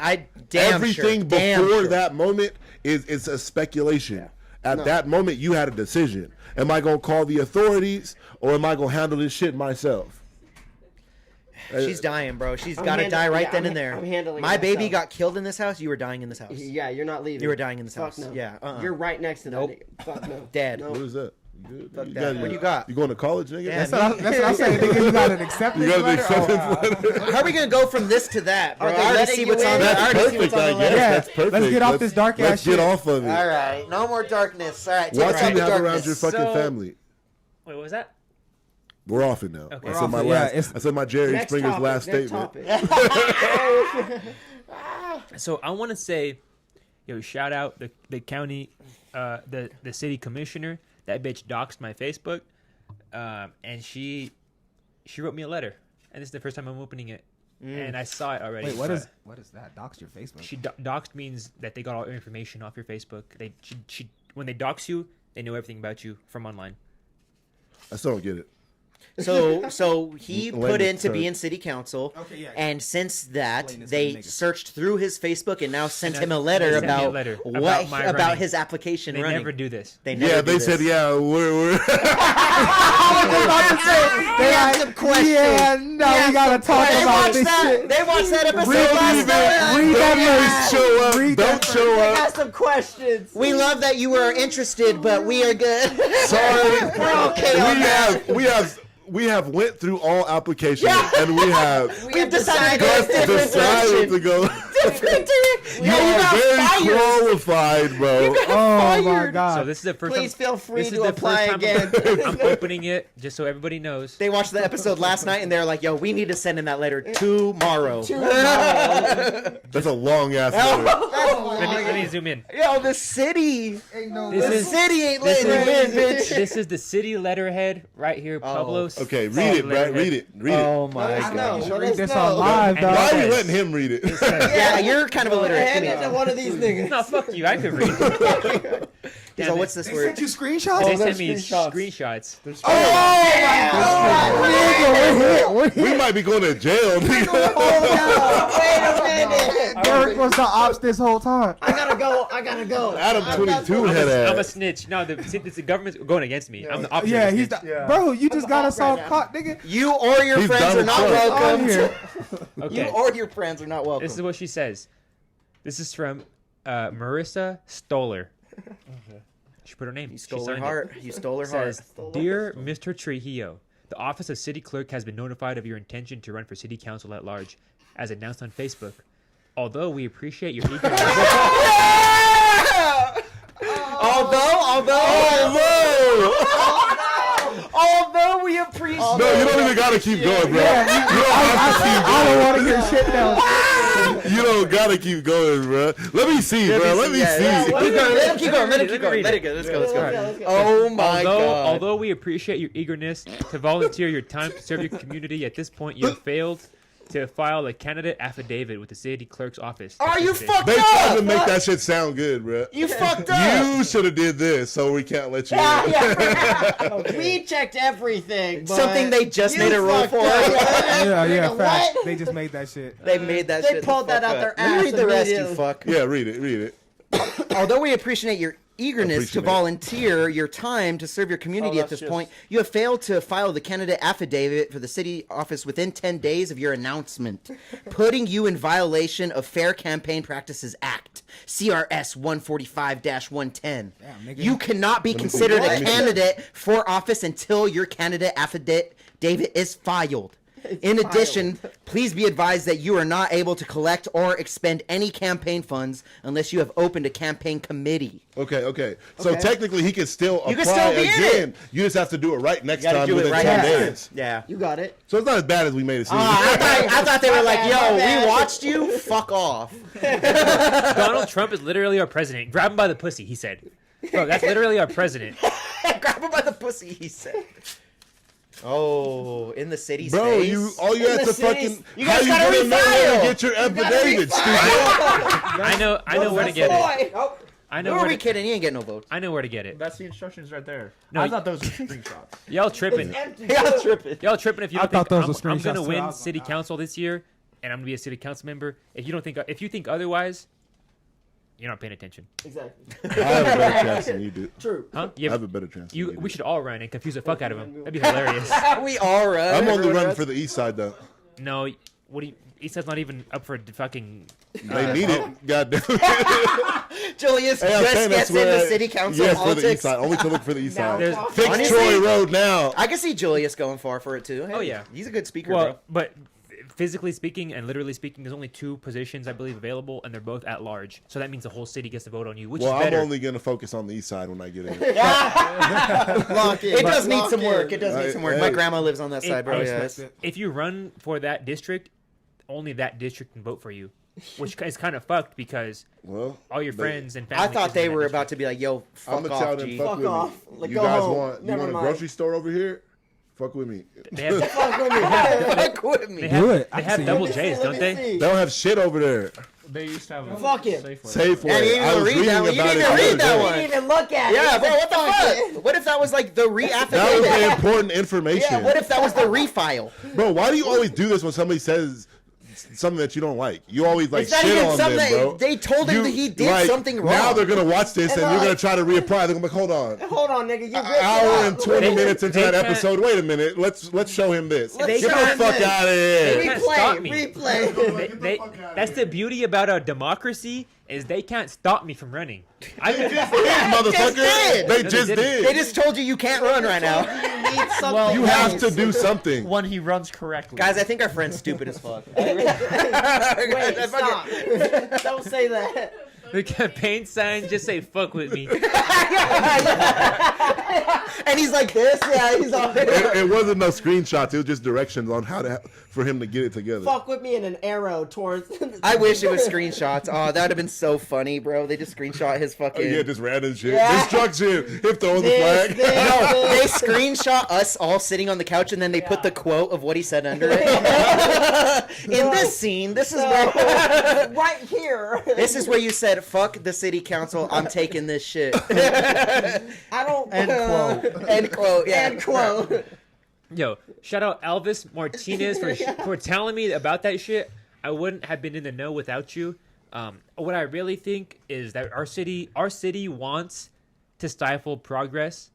Everything damn before sure. that moment is a speculation. At No. that moment, you had a decision. Am I gonna call the authorities or am I gonna handle this shit myself? She's dying, bro. She's I'm got to handling- die right yeah, then I'm and there. I'm handling My it baby myself. got killed in this house. You were dying in this house. Yeah, you're not leaving. You were dying in this Fuck house. no. Yeah, You're right next to that Nope. nigga. Fuck no. Dead. No. What is that? You good? Fuck You that. got- What do you got? You going to college, nigga? Yeah, That's what I'm saying. Nigga, you got an acceptance You got an letter? acceptance letter? How are we gonna go from this to that, bro? Are I they already letting see you what's in? on the. I That's already see perfect, what's on I the guess. letter. Yeah. That's perfect. Let's get off this dark ass Let's get shit. off of it. All right, no more darkness. All right, take Watch us out you of have around darkness. your fucking So- family. Wait, what was that? We're off it now. Okay. I We're said off my it. Yeah, last. it's- I said my Jerry Next Springer's topic, last next statement. topic. So I want to say, shout out the county, the city commissioner. That bitch doxed my Facebook, and she wrote me a letter, and this is the first time I'm opening it, and I saw it already. Wait, but what is that? Dox your Facebook? She doxed means that they got all your information off your Facebook. She when they dox you, they know everything about you from online. I still don't get it. So he Layman's put in to be term. in city council, Okay, yeah. and since that Explain this they to the niggas. searched through his Facebook and now sent And him a they letter sent me a about letter what about my about running. his application They running. never do this. They never Yeah, do they this. said, yeah, we're They have some questions. Yeah, no, we gotta talk They about watched this that. shit. They watched that episode Read last night. read that don't verse. show up. Read Don't that show I up. got some questions. We love that you were interested, but we are good. Sorry. We're okay on that. We have went through all applications and we have We've decided to go a decided different to direction. go. You are very qualified, bro. Oh my god. So this is the first Please time, feel free this is to the apply first again. time I'm opening it just so everybody knows. They watched the episode last night and they're like, "Yo, we need to send in that letter tomorrow." That's a long ass letter. Let me zoom in. Yo, the city. This City ain't letting you in, bitch. This is the city letterhead right here, Pablo. Okay, read it, Brad. Read it. Read it. Oh my god. You read this on live, And dog. Why are you says- letting him read it? Yeah, you're kind of illiterate. Hand it to one of these niggas. No, fuck you. I could read. So what's this They word? sent you screenshots? They there's sent me screenshots. screenshots. We might be going to jail, nigga. Wait a minute. Deryk was the ops this whole time. I gotta go. Adam 22 head I'm a ass. snitch. No, the government's going against me. I'm the opposite. Yeah, of a he's snitch. the, bro. You just got us all right now. caught, nigga. You or your He's friends are Donald not Trump. welcome. Here. Okay. You or your friends are not welcome. This is what she says. This is from Marissa Stoller. She put her name. You She stole her signed heart. it. You stole her It heart. says, "Dear Mr. Trujillo, the Office of City Clerk has been notified of your intention to run for City Council at large, as announced on Facebook. Although we appreciate your eagerness." Although we appreciate. No, you don't even gotta keep going, bro. I don't want to hear shit down. You don't gotta keep going, bro. Let me see, bro. Let me see. Let him keep going. Let him keep Let me going. read Let it. it go. Let's go. Let's Alright. go. Oh my god. Although we appreciate your eagerness to volunteer your time to serve your community, at this point you have failed to file a candidate affidavit with the city clerk's office. Are you fucked They tried up? to make that shit sound good, bro. You fucked up. You should have did this, so we can't let you in. We checked everything. But Something they just you made a rule fucked for. up. Yeah, Nigga, facts. what? They just made that shit. They made that They shit. pulled the that fuck out their up. Let me ass read the rest, you immediately. fuck. Yeah, read it. Read it. Although we appreciate your eagerness to Appreciate it. volunteer your time to serve your community at this point, you have failed to file the candidate affidavit for the city office within 10 days of your announcement, putting you in violation of Fair Campaign Practices Act, CRS 145-110. nigga. You cannot be considered a candidate for office until your candidate affidavit is filed. In addition, please be advised that you are not able to collect or expend any campaign funds unless you have opened a campaign committee. Okay. So technically, he can still You can apply still be in again. it. You just have to do it right next You gotta time do it within right 10 next time. days. Yeah. You got it. So it's not as bad as we made it seem. I thought they were like, My yo, bad. we watched you. Fuck off. Donald Trump is literally our president. Grab him by the pussy, he said. Bro, that's literally our president. Grab him by the pussy, he said. Oh, in the city Bro, space. all you had to cities. fucking. You how guys you gotta gonna know where refile. to get your affidavit, stupid? I know where to get it. Oh, I know Who are where we to, kidding? He ain't getting no votes. I know where to get it. That's the instructions right there. No, I thought those were screenshots. Y'all tripping. Y'all tripping. Y'all tripping if you I don't think thought those were I'm gonna screenshots, too. I win was like, city council this year and I'm gonna be a city council member. If you think otherwise, you're not paying attention. exactly. I have a better chance than you do. True. Huh? I have a better chance. Than you We do. should all run and confuse the fuck out of him. That'd be hilarious. We all run. I'm only Everyone running runs. for the east side, though. No, what do you? Eastside's not even up for the fucking. They need it. Goddamn it. Julius Hey, I'm just saying gets that's where into city council yes, for the east politics. side. Only to look for the east side. There's- Fix Honestly, Troy Road now. I can see Julius going far for it too. Hey, Oh, yeah. he's a good speaker, Well, bro. but physically speaking and literally speaking, there's only 2 positions I believe available, and they're both at large. So that means the whole city gets to vote on you, which Well, is I'm better. only going to focus on the east side when I get in. Lock in. It does need Lock some in. work. It does need some work. Hey. My grandma lives on that side, bro. I Yeah. respect it. If you run for that district, only that district can vote for you, which is kind of fucked because Well, all your they- friends and family. I thought is they in that were district. about to be like, "Yo, I'm fuck gonna tell off, them G." fuck Fuck with off. me. Like, You go guys home. want Never a mind. grocery store over here? Fuck with me. They have, Fuck with me. Fuck with me. they have, Do it. I they can have see double it. J's, Let don't me they? see. They don't have shit over there. They used to have a Fuck it. Safeway. And you didn't I even was read reading that one. You about didn't it even the read other that day. one. You didn't even look at it. Yeah, You bro, said, what the fuck? What if that was like the That was re-affidavit? the important information. Yeah, what if that was the refile? Bro, why do you always do this when somebody says something that you don't like? You always like It's not shit even on something them, bro. they told him that he did like, something wrong. Now they're gonna watch this and And you're gonna like- try to reapply. They're gonna be like, hold on. Hold on, nigga. You An ripped it hour up. and 20 They- minutes into they that can't- episode. Wait a minute. Let's show him this. Let's Get the show him fuck this. out of here. They can't stop Replay. me. Replay. That's the beauty about our democracy is they can't stop me from running. They just did, motherfucker. They just did. They just told you can't run right now. You need something. You have to do something. When he runs correctly. Guys, I think our friend's stupid as fuck. Wait, stop. Don't say that. The campaign sign just say "fuck with me." And he's like this. Yeah, he's all. It wasn't no screenshots. It was just directions on how to for him to get it together. Fuck with me and an arrow towards. I wish it was screenshots. Oh, that would have been so funny, bro. They just screenshot his fucking. Yeah, just random shit. Yeah. Destruction. Him throwing the flag. No, they screenshot us all sitting on the couch, and then they put the quote of what he said under it. In this scene, this is where right here. This is where you said, "Fuck the city council. I'm taking this shit." I don't. End quote. End quote. Yeah. End quote. Yo, shout out Elvis Martinez for telling me about that shit. I wouldn't have been in the know without you. What I really think is that our city wants to stifle progress.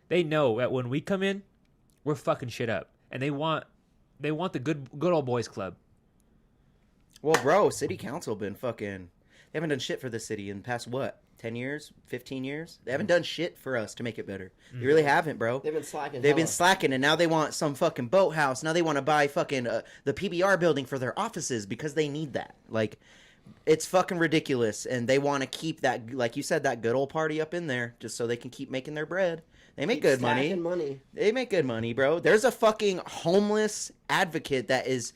They know that when we come in, we're fucking shit up, and they want the good old boys club. Well, bro, city council been fucking. They haven't done shit for the city in the past, what, 10 years, 15 years? They haven't done shit for us to make it better. They really haven't, bro. They've been slacking. They've been slacking, and now they want some fucking boathouse. Now they want to buy fucking the PBR building for their offices because they need that. Like, it's fucking ridiculous, and they want to keep that, like you said, that good old party up in there just so they can keep making their bread. They make good money. They make good money, bro. There's a fucking homeless advocate that is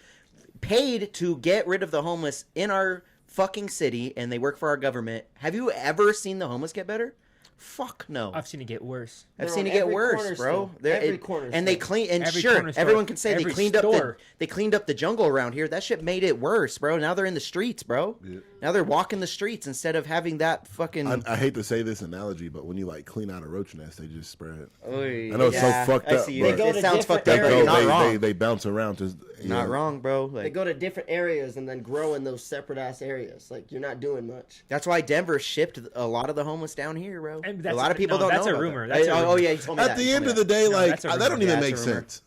paid to get rid of the homeless in our fucking city, and they work for our government. Have you ever seen the homeless get better? Fuck no. I've seen it get worse. I've seen it get worse, bro. Every corner. And they clean. And Every sure, corner store. everyone can say they Every cleaned store. up they cleaned up the jungle around here. That shit made it worse, bro. Now they're in the streets, bro. Yeah. Now they're walking the streets instead of having that fucking. I hate to say this analogy, but when you like clean out a roach nest, they just spread it. Oy, I know it's so fucked up. I see you. But It sounds fucked up, they but go, you're not wrong. they bounce around to. Not wrong, bro. Like, They go to different areas and then grow in those separate ass areas. Like, you're not doing much. that's why Denver shipped a lot of the homeless down here, bro. And A that's- lot of people no, don't that's know a about rumor. that. That's a Oh rumor. yeah, you told me that. At the You end told of me the day, No, like that's a that rumor. don't even Yeah, make that's a rumor. sense.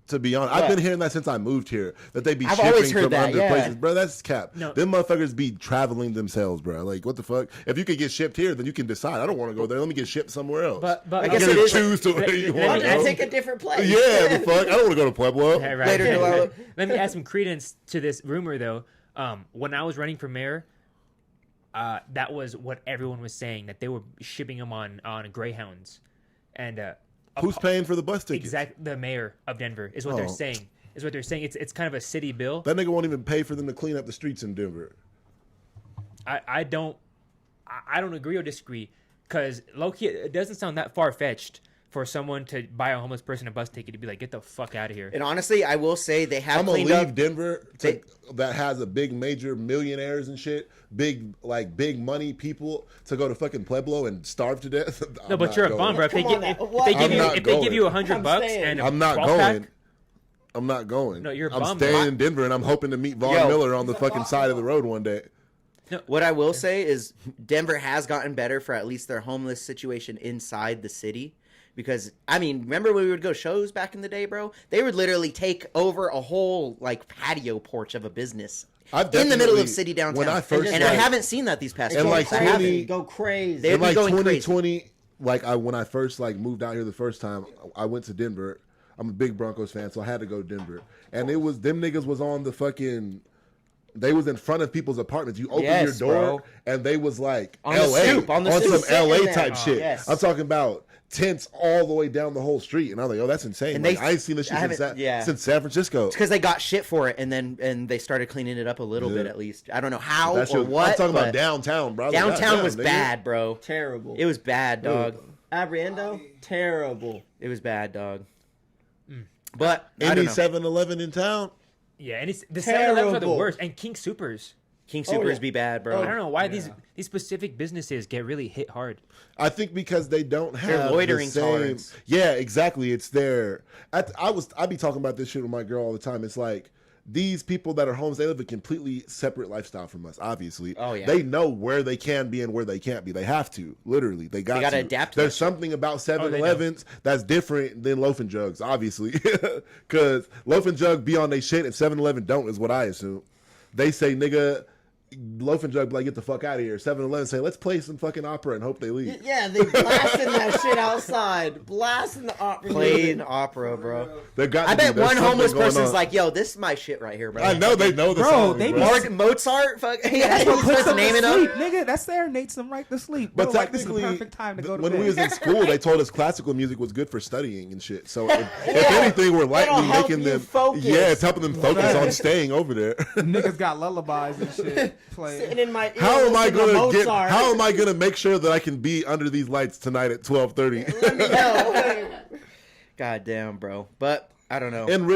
To be honest, What? I've been hearing that since I moved here. That they be I've shipping always heard from that, other yeah. places, bro. That's cap. No. Them motherfuckers be traveling themselves, bro. Like what the fuck? If you could get shipped here, then you can decide. I don't want to go there. Let me get shipped somewhere else. But I you guess can it is- choose to where you let want me to I'll go. take a different place. Yeah, the fuck. I don't want to go to Pueblo. Yeah, right. Later, Delilah. Let me add some credence to this rumor, though. When I was running for mayor, that was what everyone was saying, that they were shipping them on Greyhounds, and Who's paying for the bus tickets? exactly the mayor of Denver is what they're Oh. saying. Is what they're saying. It's kind of a city bill. That nigga won't even pay for them to clean up the streets in Denver. I don't agree or disagree, because low-key, it doesn't sound that far-fetched for someone to buy a homeless person a bus ticket to be like, get the fuck out of here. And honestly, I will say they have I'm gonna cleaned leave up. Denver that has a big major millionaires and shit, big money people to go to fucking Pueblo and starve to death. No, I'm but not you're a going. bum, bro. If they Come give on now. if What? they give I'm you not if they give you going. $100 staying. and a I'm not 12-pack, going. I'm not going. No, you're a I'm bum, staying bro. in Denver, and I'm hoping to meet Von Yo. Miller on the fucking side of the road one day. What I will say is Denver has gotten better for at least their homeless situation inside the city. Because, I mean, remember when we would go shows back in the day, bro? They would literally take over a whole, like, patio porch of a business I've in the middle of definitely- city downtown. when I first, and I like- haven't seen that these past And few like years. 20 Go crazy. They'd in be like going 2020, like when I first like moved out here the first time, I went to Denver. I'm a big Broncos fan, so I had to go to Denver. And it was them niggas was on the fucking. They was in front of people's apartments. You open Yes, your door, bro. and they was like On the L.A. stoop, on the stoop, some sitting L.A. there. type Oh, shit. yes. I'm talking about tents all the way down the whole street, and I was like, "Oh, that's insane!" And Like, they- I ain't seen this I shit haven't- since San Francisco. It's because they got shit for it, and they started cleaning it up a little bit at least. I don't know how That shit or was- what. I'm talking about but downtown, bro. I was like, Downtown "Goddamn, was nigga." bad, bro. Terrible. It was bad, dog. Abriendo? Terrible. It was bad, dog. But I Any don't know. 7-Eleven in town. Yeah, and the 7-Elevens are the Terrible. worst, and King Supers. King Supers yeah. be bad, bro. I don't know why these specific businesses get really hit hard. I think because they don't have Their loitering the same, tolerance. Yeah, exactly. It's their. I be talking about this shit with my girl all the time. It's like these people that are homeless, they live a completely separate lifestyle from us. Obviously, Oh, yeah. they know where they can be and where they can't be. They have to, literally. They got gotta to adapt to There's that something about they 7-Elevens that's different than loafing jugs, obviously, because loafing jug be on they shit and 7-Eleven don't is what I assume. They say, nigga. Loaf and Jug be like, get the fuck out of here. 7-Eleven say, let's play some fucking opera and hope they leave. Yeah, they blasting that shit outside. Blasting the opera. Playing opera, bro. I bet one homeless person's like, yo, this is my shit right here, bro. I know they know the song, they bro. Mozart? Fuck. Yeah, That's what puts them to naming sleep, them. nigga. That serenades them right to sleep. Bro, But like, this is the technically, perfect time to go to when bed. we was in school, they told us classical music was good for studying and shit. So if anything, we're lightly help making you them focus. Yeah, it's helping them focus on staying over there. Niggas got lullabies and shit playing. Sitting in my ear How am I Mozart. How am I gonna make sure that I can be under these lights tonight at 12:30? Let me know. God damn, bro. But I don't know. In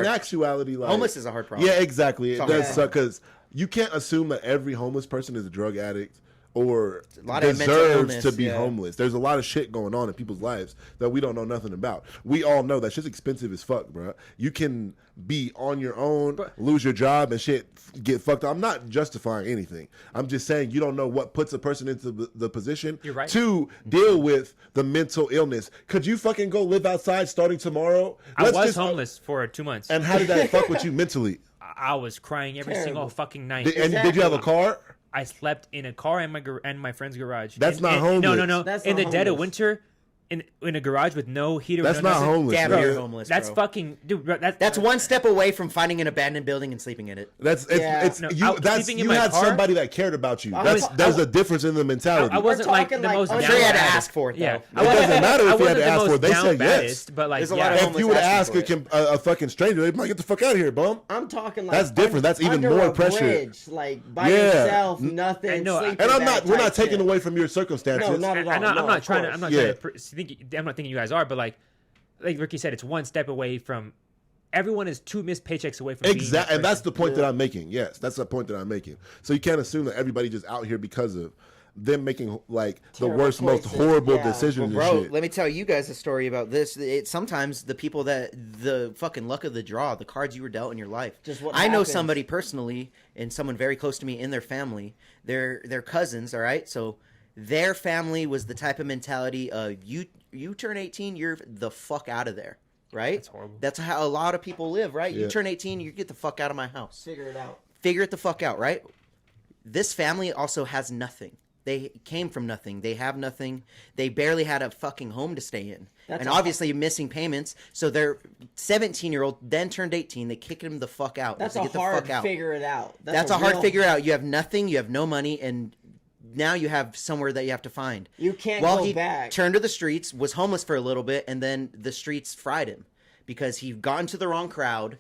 actuality, like, homeless is a hard problem. Yeah, exactly. It does hard. suck because you can't assume that every homeless person is a drug addict or a lot of mental deserves illness, to be yeah. homeless. There's a lot of shit going on in people's lives that we don't know nothing about. We all know that shit's expensive as fuck, bro. You can be on your own, lose your job, and shit get fucked up. I'm not justifying anything. I'm just saying you don't know what puts a person into the position to deal with the mental illness. Could you fucking go live outside starting tomorrow? I was homeless for 2 months. And how did that fuck with you mentally? I was crying every single fucking night. Did you have a car? I slept in a car in my friend's garage. That's not homeless. No. That's in not the dead of homeless. winter, in a garage with no heater. That's no not nothing. homeless. Damn, bro. you're homeless, That's bro. fucking dude. Bro, That's one step away from finding an abandoned building and sleeping in it. That's No, sleeping in you my had car? somebody that cared about you. was- There's a difference in the mentality. I wasn't like talking the like most. I'm down sure you had to baddest. ask for it, though. Yeah, It doesn't matter if you had to ask for it. They said yes. Baddest, but like, There's a yeah, lot of If you would have asked homeless a fucking stranger, they'd be like, get the fuck out of here, bum. I'm talking like That's different. That's even under more a pressure. Bridge, like by Yeah. yourself, nothing. I know. sleeping And I'm bag not. We're type not taking shit. away from your circumstances. No, not at all. I'm not of trying to. course. I'm not Yeah. trying to think. I'm not thinking you guys are, but like Ricky said, it's one step away from. Everyone is 2 missed paychecks away from Exactly, and that's the point Yeah. that I'm making. Yes, that's the point that I'm making. So you can't assume that everybody just out here because of them making like Terrible the worst, most choices. horrible Yeah. decisions Bro, and shit. let me tell you guys a story about this. Sometimes the people that the fucking luck of the draw, the cards you were dealt in your life. Just what I know happens. somebody personally, and someone very close to me in their family. They're cousins, all right. So their family was the type of mentality of you turn 18, you're the fuck out of there, right? That's horrible. That's how a lot of people live, right? Yeah. You turn 18, you get the fuck out of my house. Figure it out. Figure it the fuck out, right? This family also has nothing. They came from nothing. They have nothing. They barely had a fucking home to stay in. That's and a- obviously missing payments. So their 17-year-old then turned 18. They kicked him the fuck out. That's They a get the hard fuck out. figure it out. That's a hard real- figure out. You have nothing. You have no money. And now you have somewhere that you have to find. You can't Well, go he back. turned to the streets, was homeless for a little bit, and then the streets fried him because he got into the wrong crowd,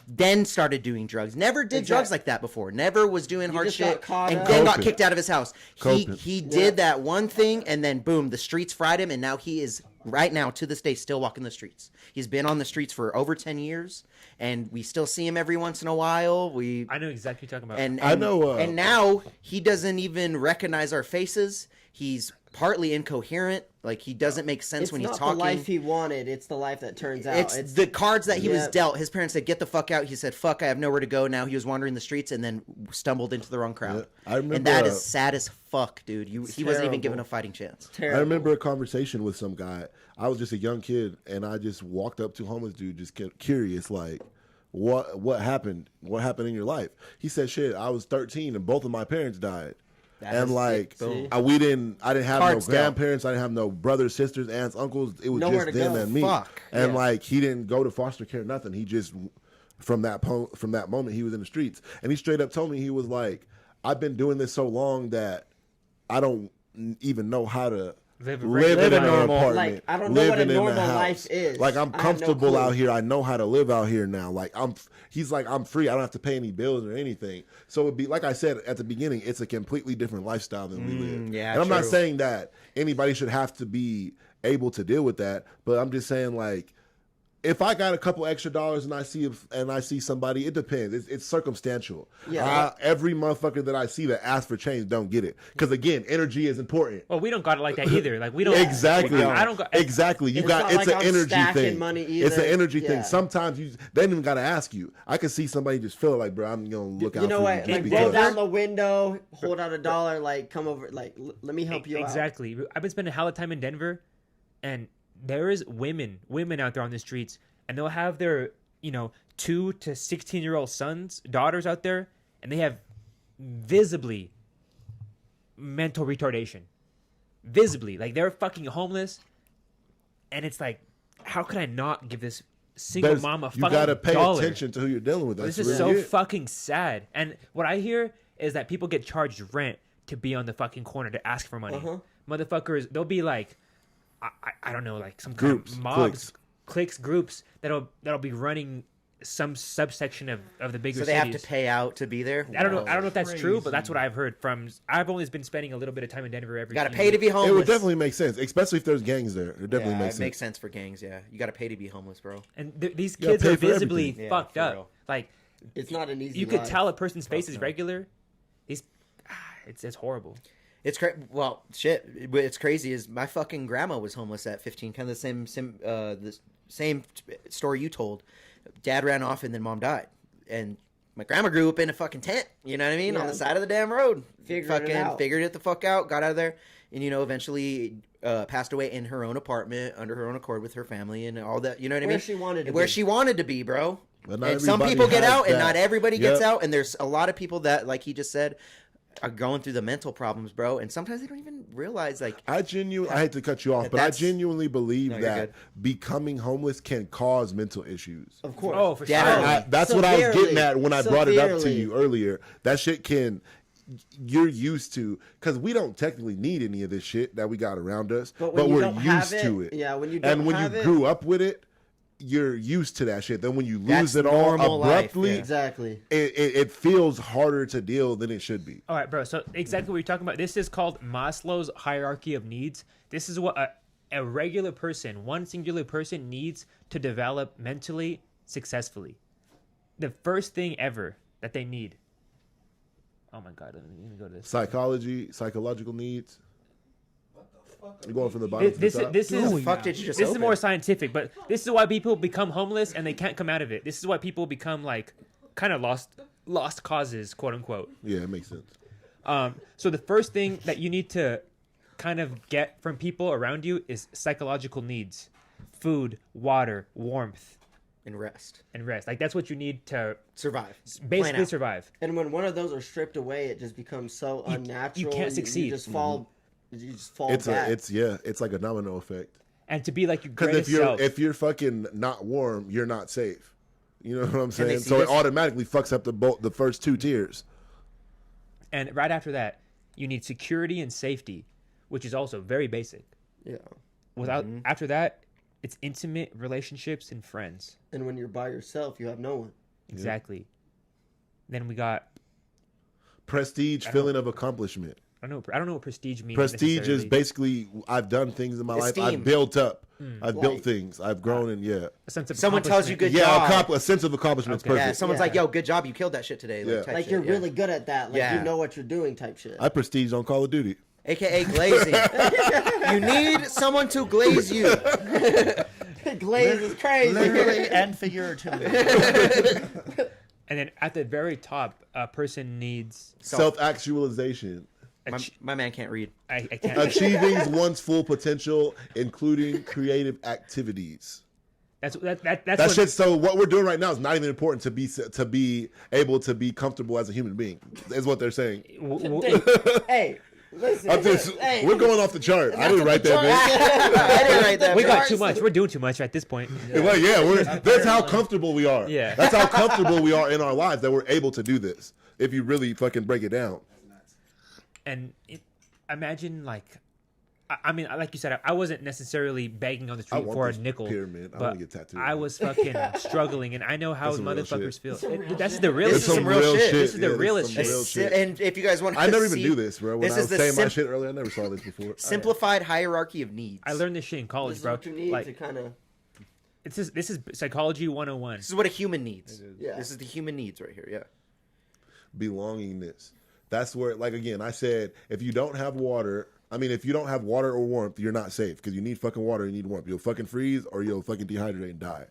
then started doing drugs. Never did drugs like that before. Never was doing hard just got shit, caught and up. then got Coping. kicked out of his house. Coping. He did that one thing, and then boom, the streets fried him, and now he is right now to this day still walking the streets. He's been on the streets for over 10 years, and we still see him every once in a while. I know exactly what you're talking about. And I know, and now he doesn't even recognize our faces. He's partly incoherent. Like he doesn't make sense It's when he's not talking. the life he wanted. It's the life that turns out. It's the cards that he was Yeah. dealt. His parents said, "Get the fuck out." He said, "Fuck, I have nowhere to go." Now he was wandering the streets and then stumbled into the wrong crowd. Yeah. I remember, and that is sad as fuck, dude. He wasn't even terrible. given a fighting chance. terrible. I remember a conversation with some guy. I was just a young kid, and I just walked up to a homeless dude, just curious, like, what happened? What happened in your life? He said, "Shit, I was 13, and both of my parents died." That And is like, sick. Boom. I didn't have Cards no dealt. grandparents. I didn't have no brothers, sisters, aunts, uncles. It was Nowhere just to them go. and me. Fuck. And Yeah. like, he didn't go to foster care, nothing. He just from that moment he was in the streets, and he straight up told me, he was like, "I've been doing this so long that I don't even know how to Live a live in regular an life. apartment. Like, I don't know what a living in the normal house. life is. Like, I'm I have no comfortable clue. out here. I know how to live out here now. Like, he's like, I'm free. I don't have to pay any bills or anything. So it'd be, like I said at the beginning, it's a completely different lifestyle than we live. yeah, and I'm not true. saying that anybody should have to be able to deal with that, but I'm just saying, like, if I got a couple extra dollars and I see somebody, it depends. It's circumstantial. Yeah. Every motherfucker that I see that asks for change don't get it, because again, energy is important. Well, we don't got it like that either. Like we don't Exactly. I don't got Exactly. You It's got not it's like an I'm energy stacking thing. money It's an either. energy Yeah. thing. Sometimes they don't even gotta ask you. I can see somebody just feel like, bro, I'm gonna look out You know for what? you Like, just roll because. down the window, hold out $1, like, come over, like, let me help you out. Exactly. I've been spending a hell of time in Denver, and there is women out there on the streets, and they'll have their 2 to 16-year-old sons, daughters out there, and they have visibly mental retardation. Visibly. Like, they're fucking homeless, and it's like, how could I not give this single mom a fucking You gotta pay dollar? attention to who you're dealing with. That's This is really so it. fucking sad. And what I hear is that people get charged rent to be on the fucking corner to ask for money. Motherfuckers, they'll be like, I don't know, like some kind Groups, of mobs, cliques, groups that'll be running some subsection of the bigger So they cities. have to pay out to be there. I don't know if that's true, but that's what I've heard from. I've only been spending a little bit of time in Denver every. Got to few pay to be weeks. homeless. It would definitely make sense, especially if there's gangs there. It definitely makes sense. Makes sense for gangs. Yeah, you got to pay to be homeless, bro. And these You gotta kids pay are for visibly everything. fucked Yeah, for up. real. Like, It's not an easy. you could life. tell a person's face is regular. It's horrible. It's well, shit. What's crazy is my fucking grandma was homeless at 15. Kind of the same story you told. Dad ran off and then mom died, and my grandma grew up in a fucking tent. You know what I mean? On the side of the damn road. Figured it the fuck out. Got out of there, and eventually passed away in her own apartment under her own accord with her family and all that. You know what I mean? Where she wanted to be, bro. And some people get out, and not everybody gets out. And there's a lot of people that, like he just said, are going through the mental problems, bro, and sometimes they don't even realize. Like, I hate to cut you off, but I genuinely believe that becoming homeless can cause mental issues. Of course. Oh, for sure. That's what I was getting at when I brought it up to you earlier. That shit you're used to, because we don't technically need any of this shit that we got around us, but we're used to it. Yeah, when you don't and when have you it, grew up with it, you're used to that shit. Then when you lose it all abruptly, exactly, it feels harder to deal than it should be. All right, bro. So exactly what you're talking about. This is called Maslow's hierarchy of needs. This is what a regular person, one singular person, needs to develop mentally successfully. The first thing ever that they need. Oh my God, let me go to this. Psychological needs. You're going from the bottom to the top? This is more scientific, but this is why people become homeless and they can't come out of it. This is why people become like kind of lost causes, quote unquote. Yeah, it makes sense. So the first thing that you need to kind of get from people around you is psychological needs: food, water, warmth, and rest. Like, that's what you need to survive. Basically survive. And when one of those are stripped away, it just becomes so unnatural. You can't succeed. You just fall. You just fall It's back. it's like a domino effect. And to be like your Because greatest self. if you're fucking not warm, you're not safe. You know what I'm saying? they So see it automatically fucks up the first two tiers. And right after that, you need security and safety, which is also very basic. Yeah. Without after that, it's intimate relationships and friends. And when you're by yourself, you have no one. Exactly. Then we got Prestige, feeling of accomplishment. I don't know what prestige means. Prestige is necessarily. basically I've done things in my life. Esteem. I've built up. I've Like- built things. I've grown and a sense of Someone tells you accomplishment. good job. a sense of accomplishment is perfect. Yeah, someone's like, "Yo, good job, you killed that shit today." Yeah. type Like shit, you're yeah. really good at that. Like you know what you're doing, type shit. I prestige on Call of Duty. AKA glazing. You need someone to glaze you. Glaze is crazy. Literally and figuratively. And then at the very top, a person needs Self-actualization. My man can't read. I can't. Achieving one's full potential, including creative activities. That's That what, shit. So what we're doing right now is not even important to be able to be comfortable as a human being. Is what they're saying. Hey, listen. Hey. We're going off the chart. I didn't write that, man. I didn't write that. we got too much. We're doing too much at this point. That's how comfortable we are. Yeah. That's how comfortable we are in our lives that we're able to do this. If you really fucking break it down. And imagine, like, I mean, like you said, I wasn't necessarily begging on the street for a nickel. Pyramid. I but want to get tattooed. I was fucking struggling, and I know how That's some real motherfuckers shit. feel. That's the realest. This is some real shit. This is the Yeah, realest this is shit. some real shit. And if you guys want to I never even do this, bro. When this I is was the saying my shit earlier, I never saw this before. simplified hierarchy of needs. I learned this shit in college, This is bro. what you need Like, to kind of. this is psychology 101. This is what a human needs. Yeah. This is the human needs right here. Yeah. Belongingness. That's where, like, again, I said, if you don't have water or warmth, you're not safe because you need fucking water, you need warmth. You'll fucking freeze or you'll fucking dehydrate and die.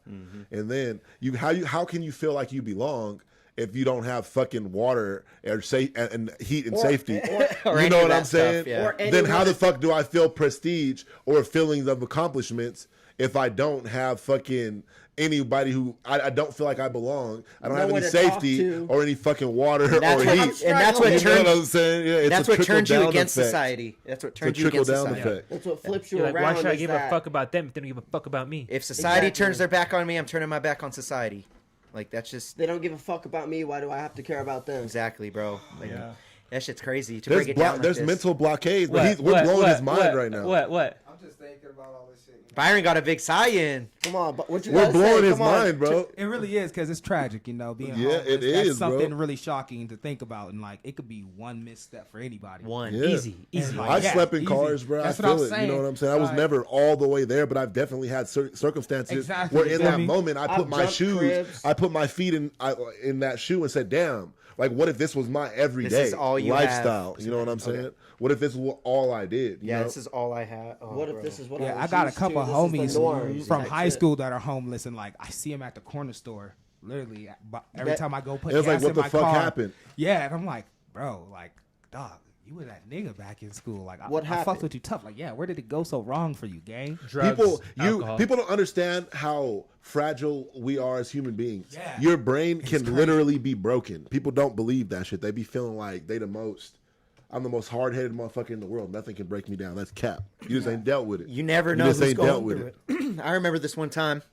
And then how can you feel like you belong if you don't have fucking water or and heat and safety? Or you any know of what that I'm saying? stuff, yeah. Or Then how the fuck do I feel prestige or feelings of accomplishments if I don't have fucking anybody who I don't feel like I belong. I don't have any Nowhere to talk safety to. or any fucking water And that's or what, heat. and that's what You know turns. what I'm saying? Yeah, it's That's a what turns you trickle-down against effect. society. That's what It's a turns you against trickle-down society. effect. That's what flips you You're like, around. why should I is give that. a fuck about them if they don't give a fuck about me? If society Exactly. turns their back on me, I'm turning my back on society. Like that's just They don't give a fuck about me. Why do I have to care about them? exactly, bro. Like, Yeah. that shit's crazy. To There's, break it down like there's this. mental blockades, but we're blowing his mind right now. What? I'm just thinking about all this shit. Byron got a big sigh in. Come on, but what you We're gotta blowing say? his Come on. mind, bro. It really is because it's tragic, you know. Being Yeah, homeless, it that's is, bro. something really shocking to think about, and like it could be one misstep for anybody. One. Yeah. Easy. And, like, I yeah, slept in easy. cars, bro. That's I what feel I'm it. You saying. know what I'm saying? I was Like, never all the way there, but I've definitely had circumstances Exactly, where you in feel that me? moment I put I've my jumped shoes, cribs. I put my feet in that shoe and said, "Damn, like what if this was my everyday is all you lifestyle?" have. You know what I'm saying? What if this was all I did? You Yeah, know? this is all I had. Oh, What if bro. this is what Yeah, I I got a used couple to? of This is homies the norm from type high shit. school that are homeless, and like I see them at the corner store, literally. But every That- time I go put It was like, gas what in the my fuck car, happened? Yeah, and I'm like, bro, like, dog, you were that nigga back in school. Like, What I happened? fucked with you tough. Like, yeah, where did it go so wrong for you, gang? Drugs, alcohol. People don't understand how fragile we are as human beings. Yeah. Your brain can crazy. literally be broken. People don't believe that shit. They be feeling like they the most. I'm the most hard-headed motherfucker in the world. Nothing can break me down. That's cap. You just ain't dealt with it. You never You know just who's ain't going dealt with through it. I remember this one time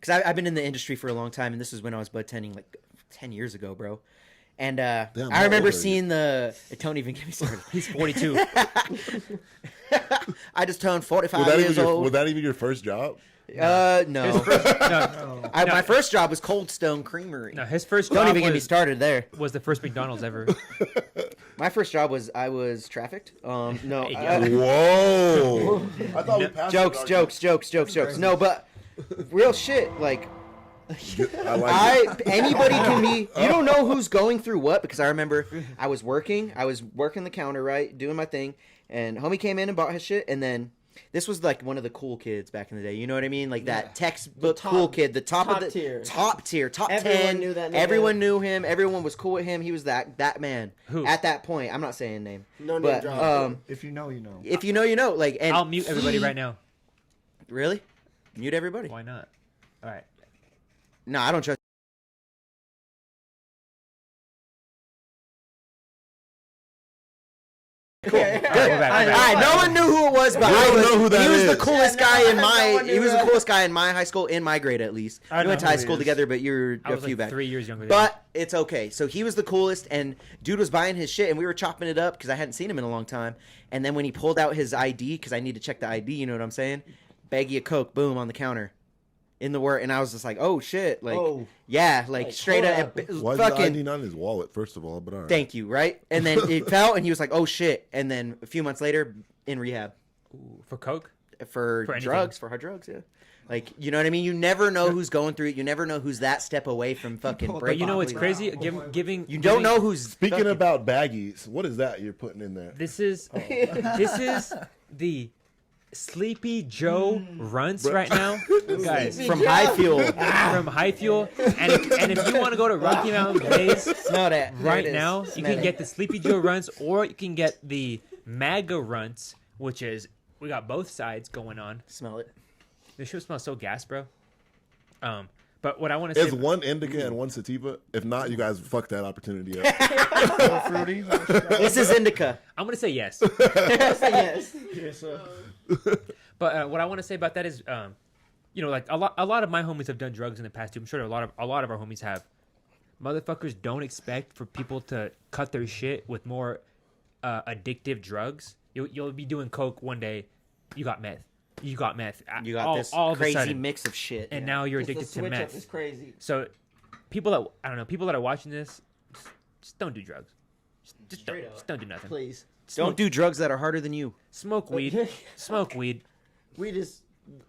because I've been in the industry for a long time, and this is when I was bartending like 10 years ago, bro. And Damn, I how remember old are you? seeing the. Don't even get me started. He's 42. I just turned 45 Was that, years old. was that even your first job? No. no, My first job was Cold Stone Creamery. no, his first Don't job even get me started there. was the first McDonald's ever. My first job was I was trafficked. No. Whoa! I thought we passed Jokes. No, but real shit. Like I like it. anybody can be. You don't know who's going through what because I remember I was working the counter, right, doing my thing, and homie came in and bought his shit, and then this was like one of the cool kids back in the day. You know what I mean? Like that textbook The top- cool kid, the top of the tier. top tier, top Everyone 10. knew that nigga. Everyone knew him. Everyone was cool with him. He was that man. Who? At that point? I'm not saying name. No name but drop. If you know, you know. if you know, you know. Like, and I'll mute everybody right now. Really? Mute everybody? Why not? All right. No, I don't trust. Cool. Good. All right, No one knew who it was, but We I don't was, know who that he was is. the coolest Yeah, guy in no my. one knew He was the that. coolest guy in my high school, in my grade at least. I We went know to high who he school is. together, but you're I a was few like back. 3 years younger than But it's okay. So he was the coolest, and dude was buying his shit, and we were chopping it up because I hadn't seen him in a long time. And then when he pulled out his ID, because I need to check the ID, you know what I'm saying? Baggie of Coke, boom, on the counter. In the work, and I was just like, "Oh shit!" Like, Oh. yeah, like straight hold up, up. Why is the fucking. ID not in his wallet? First of all, but all right. Thank you, right? And then it fell, and he was like, "Oh shit!" And then a few months later, in rehab Ooh, for Coke. for For anything. drugs, for hard drugs. Yeah, like you know what I mean. You never know who's going through it. You never know who's that step away from fucking But But breaking. you know what's free. crazy? Giving You don't know who's Speaking fucking- about baggies, what is that you're putting in there? This is this is the Sleepy Joe runts right now, guys. from High Fuel. From High Fuel, and if you want to go to Rocky Mountain Blaze Smell that There right it is. now, you Smell can it. get the Sleepy Joe runts, or you can get the MAGA runts, which is we got both sides going on. Smell it. This shit smells so gas, bro. But what I want to say Is one indica and one sativa? If not, you guys fuck that opportunity up. Fruity. This is indica. I'm gonna say yes. Yes. Yes, sir. But what I want to say about that is, you know, like a lot of my homies have done drugs in the past too. I'm sure a lot of our homies have. Motherfuckers don't expect for people to cut their shit with more addictive drugs. You'll be doing coke one day, you got meth. You got meth. You got this all of a crazy sudden. mix of shit. And yeah. now you're The addicted to switch up meth. is crazy. So people that are watching this, just don't do drugs. Just don't do nothing. Please. Don't do drugs that are harder than you. Smoke weed. Smoke weed. Weed is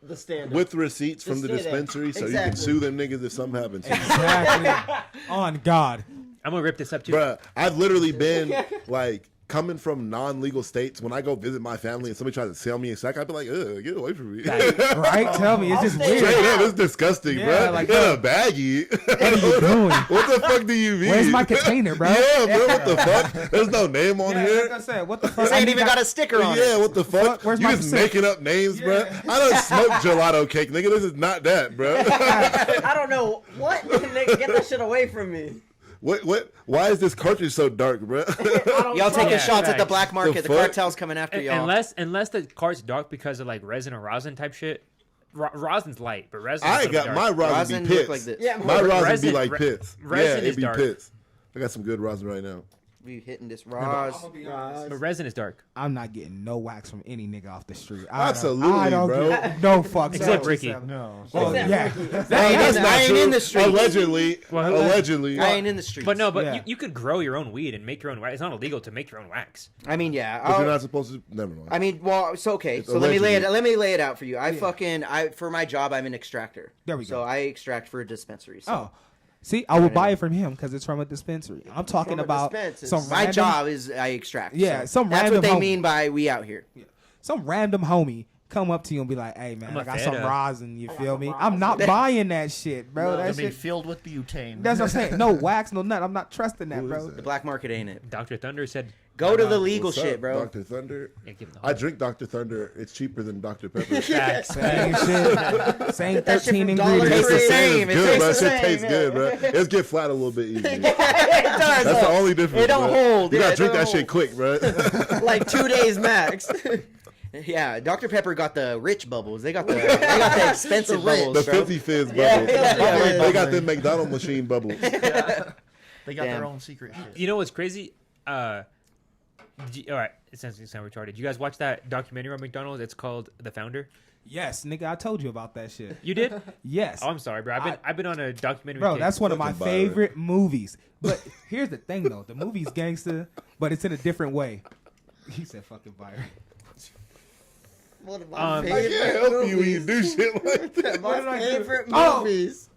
the standard. With receipts from the Just stay there. dispensary, so you Exactly. can sue them niggas if something happens. Exactly. On God. I'm gonna rip this up too. Bruh, I've literally been like coming from non-legal states, when I go visit my family and somebody tries to sell me a sack, I'd be like, ugh, get away from me. Right? Tell me, it's just weird. Straight up, it's disgusting, Yeah, bro. like, In a baggie. What are you doing? What the fuck do you mean? Where's my container, bro? Yeah, bro, what the fuck? There's no name on here. Like I said, what the fuck? This ain't even got a sticker on it. Yeah, what the fuck? Where's You my just percent? making up names, bro. I done smoked gelato cake, nigga. This is not that, bro. I don't know what. Nigga, get that shit away from me. What? Why is this cartridge so dark, bro? Y'all taking Yeah, shots at the facts. black market. The fuck? cartel's coming after y'all. Unless the cart's dark because of like resin or rosin type shit. Rosin's light, but resin. I ain't got dark. my rosin Rosin be look pits. like this. Yeah, My rosin be resin- like re- pits. resin Yeah, is it be dark. pits. I got some good rosin right now. We hitting this Roz. But resin is dark. I'm not getting no wax from any nigga off the street. Absolutely, I don't bro. give no fucks. Except Ricky. No. Well, yeah. That's not I ain't true. in the street. Allegedly. Well, Allegedly. I ain't in the streets. But no, but Yeah. you could grow your own weed and make your own wax. It's not illegal to make your own wax. I mean, yeah. But you're not supposed to. Never mind. I mean, well, it's okay. It's So let me lay allegedly. it out for you. I for my job, I'm an extractor. There we So go. I extract for a dispensary. So. Oh. See, I will buy it from him because it's from a dispensary. I'm talking From a about dispense. some My random, job is I extract. Yeah, so some that's random what they homie. mean by we out here. some random homie come up to you and be like, "Hey man, I'm I a got fed some up. rosin. You feel me? I'm not buying that shit, bro. It'll That be shit. filled with butane. That's what I'm saying. No wax, no nut. I'm not trusting that, Who bro. is that? The black market ain't it. Dr. Thunder said, Go to the legal What's up, shit, bro. Dr. Thunder. yeah, give him the I drink Dr. Thunder. It's cheaper than Dr. Pepper. facts. Same shit. Same Get that shit 13 from Dollar ingredients. Tree. Tastes the same. It's It good, bro. tastes the Shit tastes same, good, yeah. bro. It's get flat a little bit easier. it does. That's the only difference. It don't bro. hold. You Yeah, gotta it drink don't that shit quick, bro. Like 2 days max. Yeah, Dr. Pepper got the rich bubbles. They got the expensive bubbles, The bro. 50 fizz bubbles. Yeah. They got the McDonald's machine bubbles. They got Damn. their own secret shit. You know what's crazy? All right, it sounds retarded. You guys watch that documentary on McDonald's? It's called The Founder. Yes, nigga, I told you about that shit. You did? Yes. Oh, I'm sorry, bro. I've been on a documentary. Bro, kick. that's one of my Fucking Byron. favorite movies. But here's the thing, though. The movie's gangster, but it's in a different way. He said fucking Byron. One of my Um, I can't favorite help you when you do movies. shit like that. My favorite Oh. movies.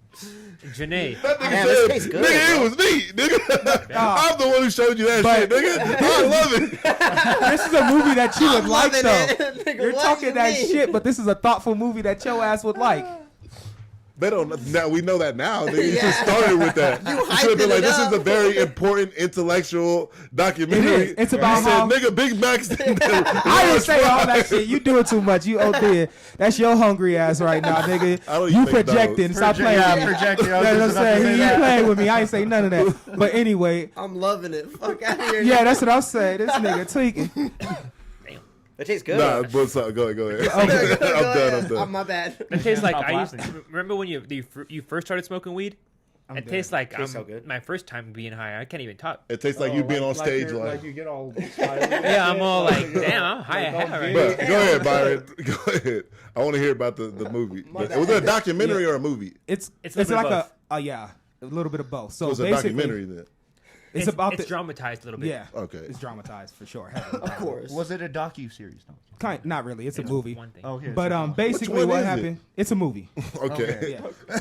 Janae. That nigga Damn, this said, tastes good, nigga, bro. it was me, nigga. I'm the one who showed you that But- shit, nigga. I love it. This is a movie that you would like, loving though. it. Nigga, You're what talking you that mean? shit, but this is a thoughtful movie that your ass would like. They don't. Now we know that now. Nigga. You should Yeah. have started with that. You should have been hyping like, it "This is up. a very important intellectual documentary." It is. It's about you said, how- "Nigga, Big Macs." I didn't say all that shit. You doing too much. You OD. That's your hungry ass right now, nigga. I don't You eat McDonald's. projecting. Stop playing with me. projecting. That's what I'm saying. You playing with me. I ain't say none of that. But anyway, I'm loving it. Fuck out of here. yeah, that's what I'm saying. This nigga tweaking. It tastes good. Nah, what's up? Go ahead. Go I'm ahead. done. I'm Oh, done. my bad. It tastes like Stop I used. laughing. Remember when you first started smoking weed? It tastes like Tastes so good. my first time being high. I can't even talk. It tastes like you being on stage, you're- like. you get all smiley. Yeah, I'm all like, damn, I'm high as hell right But now. go ahead, Byron. Go ahead. I want to hear about the movie. Was it a documentary or a movie? It's It's a little like bit a yeah, a little bit of both. So It was a basically, documentary then. It's about it's the dramatized a little bit. yeah. Okay. It's dramatized for sure. Of course. Was it a docu-series? No. Not really. It's a movie. One thing. Okay. But basically Which one what is it? happened? It's a movie. Okay. Yeah.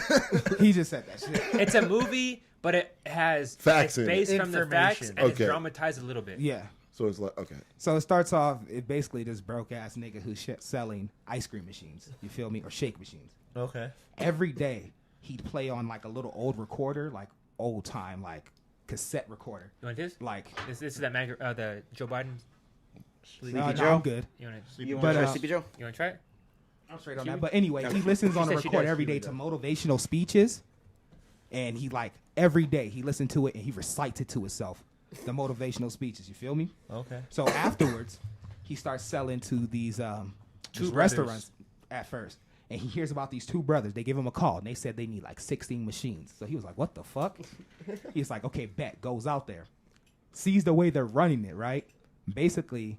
He just said that shit. It's a movie, but it has Facts it's in it. based from the facts Information. and it's Okay. dramatized a little bit. Yeah. So it's like okay. So it starts off. It basically this broke ass nigga who's selling ice cream machines. You feel me? Or shake machines. Okay. Every day he'd play on like a little old recorder, like old time, like cassette recorder. You want this? Like This is that the Joe Biden. no, Joe? I'm good. You want to? You But, want to uh, try Sleepy Joe? You want to try it? I'm straight on that. But anyway, he listens on She a said she record does. every day to motivational speeches, and he like every day he listened to it and he recites it to himself, the motivational speeches. You feel me? Okay. So afterwards, he starts selling to these Two restaurants at first, and he hears about these two brothers. They give him a call, and they said they need like 16 machines. So he was like, "What the fuck?" He's like, "Okay, bet." Goes out there, sees the way they're running it, right? Basically,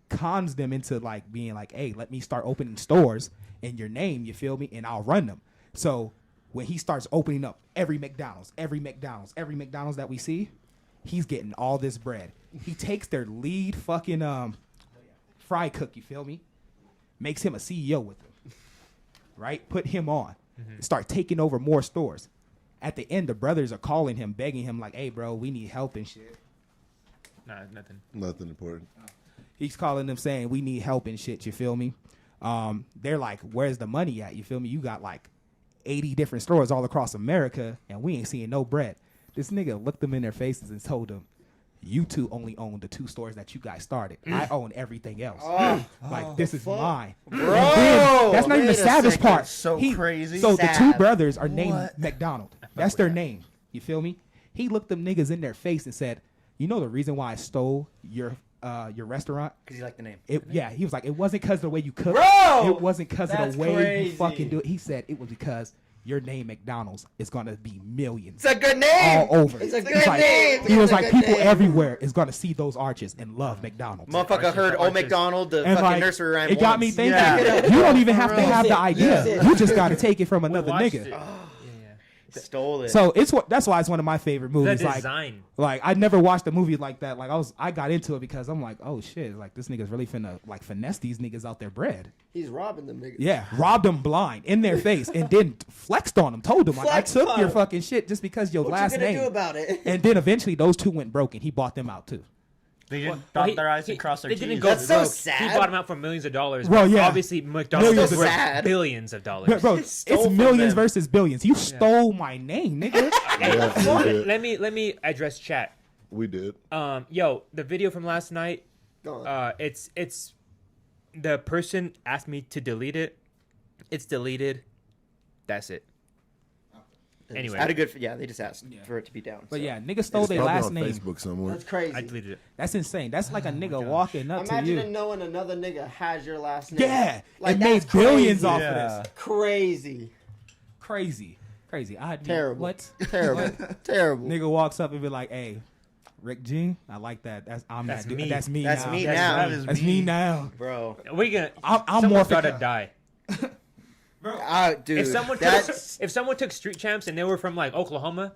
cons them into like being like, "Hey, let me start opening stores in your name." You feel me? And I'll run them. So when he starts opening up every McDonald's that we see, he's getting all this bread. He takes their lead fucking fry cook, you feel me? Makes him a CEO with him. Right? Put him on. Start taking over more stores. At the end, the brothers are calling him, begging him like, "Hey, bro, we need help and shit." Nah, nothing. Nothing important. He's calling them saying we need help and shit. You feel me? They're like, where's the money at? You feel me? You got like 80 different stores all across America, and we ain't seeing no bread. This nigga looked them in their faces and told them, you two only own the 2 stores that you guys started. I own everything else. This is mine. Bro, that's not even the savage part. So crazy. So the 2 brothers are named McDonald. That's their name. You feel me? He looked them niggas in their face and said, you know the reason why I stole your restaurant? Because you like the name. He was like, it wasn't because of the way you cook. Bro! It wasn't because of the way crazy. you fucking do it. He said it was because your name McDonald's is gonna be millions. It's a good name. All over. It's a good He's like, name. He was It's a like, good people name. everywhere is gonna see those arches and love McDonald's. Motherfucker heard Old McDonald, the And fucking like, nursery rhyme. it got me once. thinking. Yeah. You don't even have to Use have it. the idea. Use it. You just gotta take it from another watched nigga. it. Stole it. So that's why it's one of my favorite The movies. design. Like I never watched a movie like that. Like I got into it because I'm like, oh shit, like this nigga's really finna like finesse these niggas out their bread. He's robbing them niggas. Yeah, robbed them blind in their face and then flexed on them. Told them like, I Flexed took on your him. fucking shit just because your What last you gonna name. do about it? And then eventually those 2 went broke and he bought them out too. They didn't Well, dot their eyes and cross their they T's. didn't go That's so broke. sad. He bought him out for millions of dollars. Well, but yeah. Obviously, McDonald's Millions was of- worth sad. billions of dollars. Bro, Stole it's from millions them. versus billions. You stole my name, nigga. Yeah, we did. let me address chat. We did. Yo, the video from last night. Go on. It's the person asked me to delete it. It's deleted. That's it. Anyway, I had a good. Yeah, they just asked Yeah. for it to be down. But so. yeah, niggas stole It's their probably last on name. Facebook somewhere. That's crazy. I deleted it. That's insane. That's like a nigga walking up to Imagine you. knowing another nigga has your last name. Yeah, Like, and made that's billions crazy. off Yeah. of this. Crazy. Crazy. I mean, Terrible. What? Terrible. Terrible. Nigga walks up and be like, "Hey, Rick G, I like that. That's That's that dude. me. That's me. That's now. me That's now. me. That's me now, Bro. We're gonna. I'm someone's more gotta die. Dude. If someone took Street Champs and they were from like Oklahoma,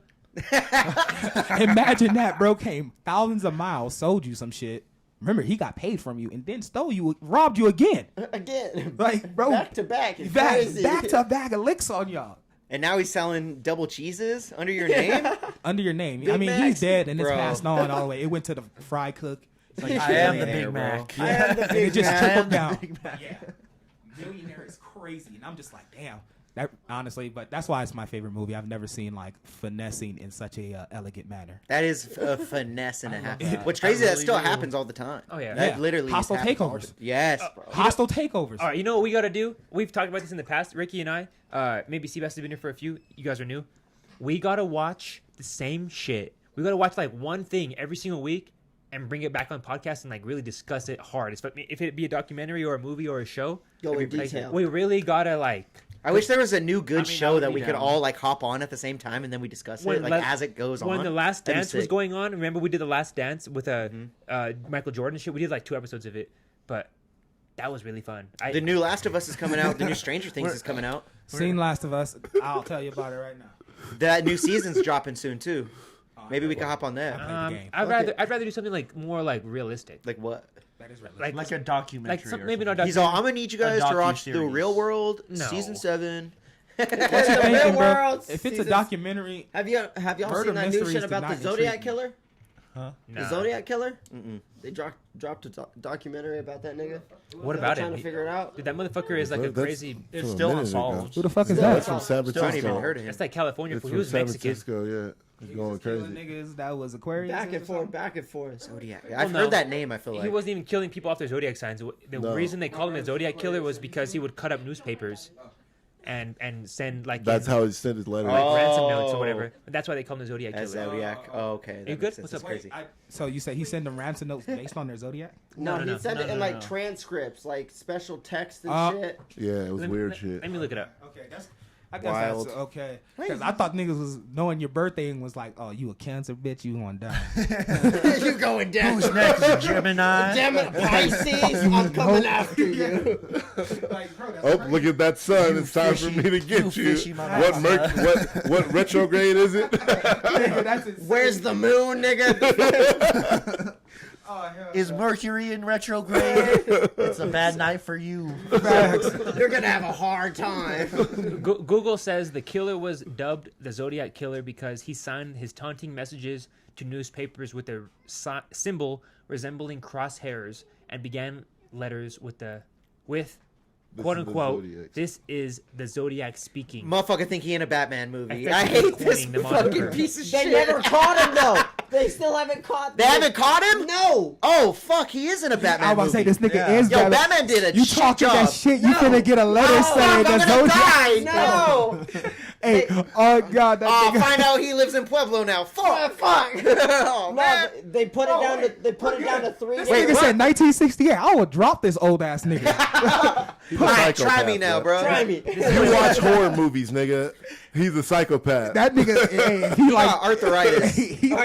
Imagine that, bro. Came thousands of miles, sold you some shit. Remember, he got paid from you and then stole you, robbed you again. Again. Like, bro, Back to back. It's crazy. back to back of licks on y'all. And now he's selling double cheeses under your name. Under your name. Big I mean, Macs? he's dead and it's Bro. passed on all the way. It went to the fry cook. It's like, I am the Millionaire, Big bro. Mac. I am the and big it just man. trickled down. Yeah. Millionaire is crazy. And I'm just like, damn. That honestly, but that's why it's my favorite movie. I've never seen like finessing in such a elegant manner. That is a finesse and a half. that. What's crazy, I that really still do. happens all the time. Oh, yeah. That Yeah. literally Hostile happens all takeovers. the- Yes, bro. Hostile takeovers. all right. You know what we gotta do? We've talked about this in the past. Ricky and I. Maybe Cbass has been here for a few. You guys are new. We gotta watch the same shit. We gotta watch like one thing every single week and bring it back on podcast and like really discuss it hard. If it be a documentary or a movie or a show, Go in like, detail. we really gotta like. I wish there was a new good show would that be we could down. all like hop on at the same time and then we discuss When it like Le- as it goes on. When The Last That'd be Dance was sick. going on, remember we did The Last Dance with Michael Jordan shit. We did like 2 episodes of it, but that was really fun. The new Last of Us is coming out. The new Stranger Things is coming out. Seen Last of Us. I'll tell you about it right now. That new season's dropping soon too. Maybe we can hop on that. the game. I'd rather do something like more like realistic, Like what? That is relevant. like Like a documentary. like some, or maybe not. something. He's all, I'm gonna need you guys to watch The docuseries. Real World No. season 7. What you The thinking, Real bro? World If it's a seasons- documentary, Have y'all Murder seen that new mysteries shit do about not the Zodiac intrigue me. killer? Nah. The Zodiac killer? They dropped a documentary about that nigga. What They're about trying it? to figure it out. Dude, that motherfucker is like a That's crazy. It's from a still minute ago. unsolved. who the fuck is Yeah, that? that's from San I haven't even Francisco. heard of him. That's like California. It's He from was San Mexican. Francisco, yeah. He's going Killing crazy. niggas that was Aquarius. Back or and forth, something? back and forth. Zodiac. Well, I've no. heard that name. I feel like He wasn't even killing people off their zodiac signs. The No. reason they called him a zodiac killer was because he would cut up newspapers and send like That's his, how he sent his letter. like ransom notes or Oh. whatever. That's why they call him the zodiac as killer. Zodiac. Oh, okay. That You makes good? sense. What's That's up? crazy. So you say he sent them ransom notes based on their zodiac? No, no, he no. said No, it in no, like no. transcripts, like special text and Uh, shit. Yeah, it was weird shit. Let me look it up. Okay, I guess Wild. that's okay. Because I thought niggas was knowing your birthday and was like, oh, you a Cancer bitch, you gonna die. You going down? Who's next? Gemini. Damn Pisces, I'm coming after you. Like, bro, that's Oh, look at that sun! It's time for me to get you. fishy What what retrograde is it? that's insane. Where's the moon, nigga? Oh, hell Is Mercury in retrograde? It's a bad night for you. You're gonna have a hard time. Google says the killer was dubbed the Zodiac Killer because he signed his taunting messages to newspapers with a symbol resembling crosshairs and began letters with quote unquote, this is the Zodiac speaking. Motherfucker think he in a Batman movie. I I hate this the fucking moniker. piece of They shit. never caught him though. They still haven't caught. They haven't caught him? No. Oh fuck, he is in a Batman I was about to movie. say this nigga is Yo, Batman. Batman did a You shit talking job. that shit? You finna get a letter No, saying I'm that gonna Zodiac. die. No. Hey, oh god, that Oh, nigga. find out he lives in Pueblo now. Fuck. Oh, No, man. they put it down. They put it down to 3 This days. nigga said 1968. I would drop this old ass nigga. He's a Alright, try psychopath, me now, bro. Try me. You watch horror movies, nigga. He's a psychopath. That nigga, hey, he like arthritis.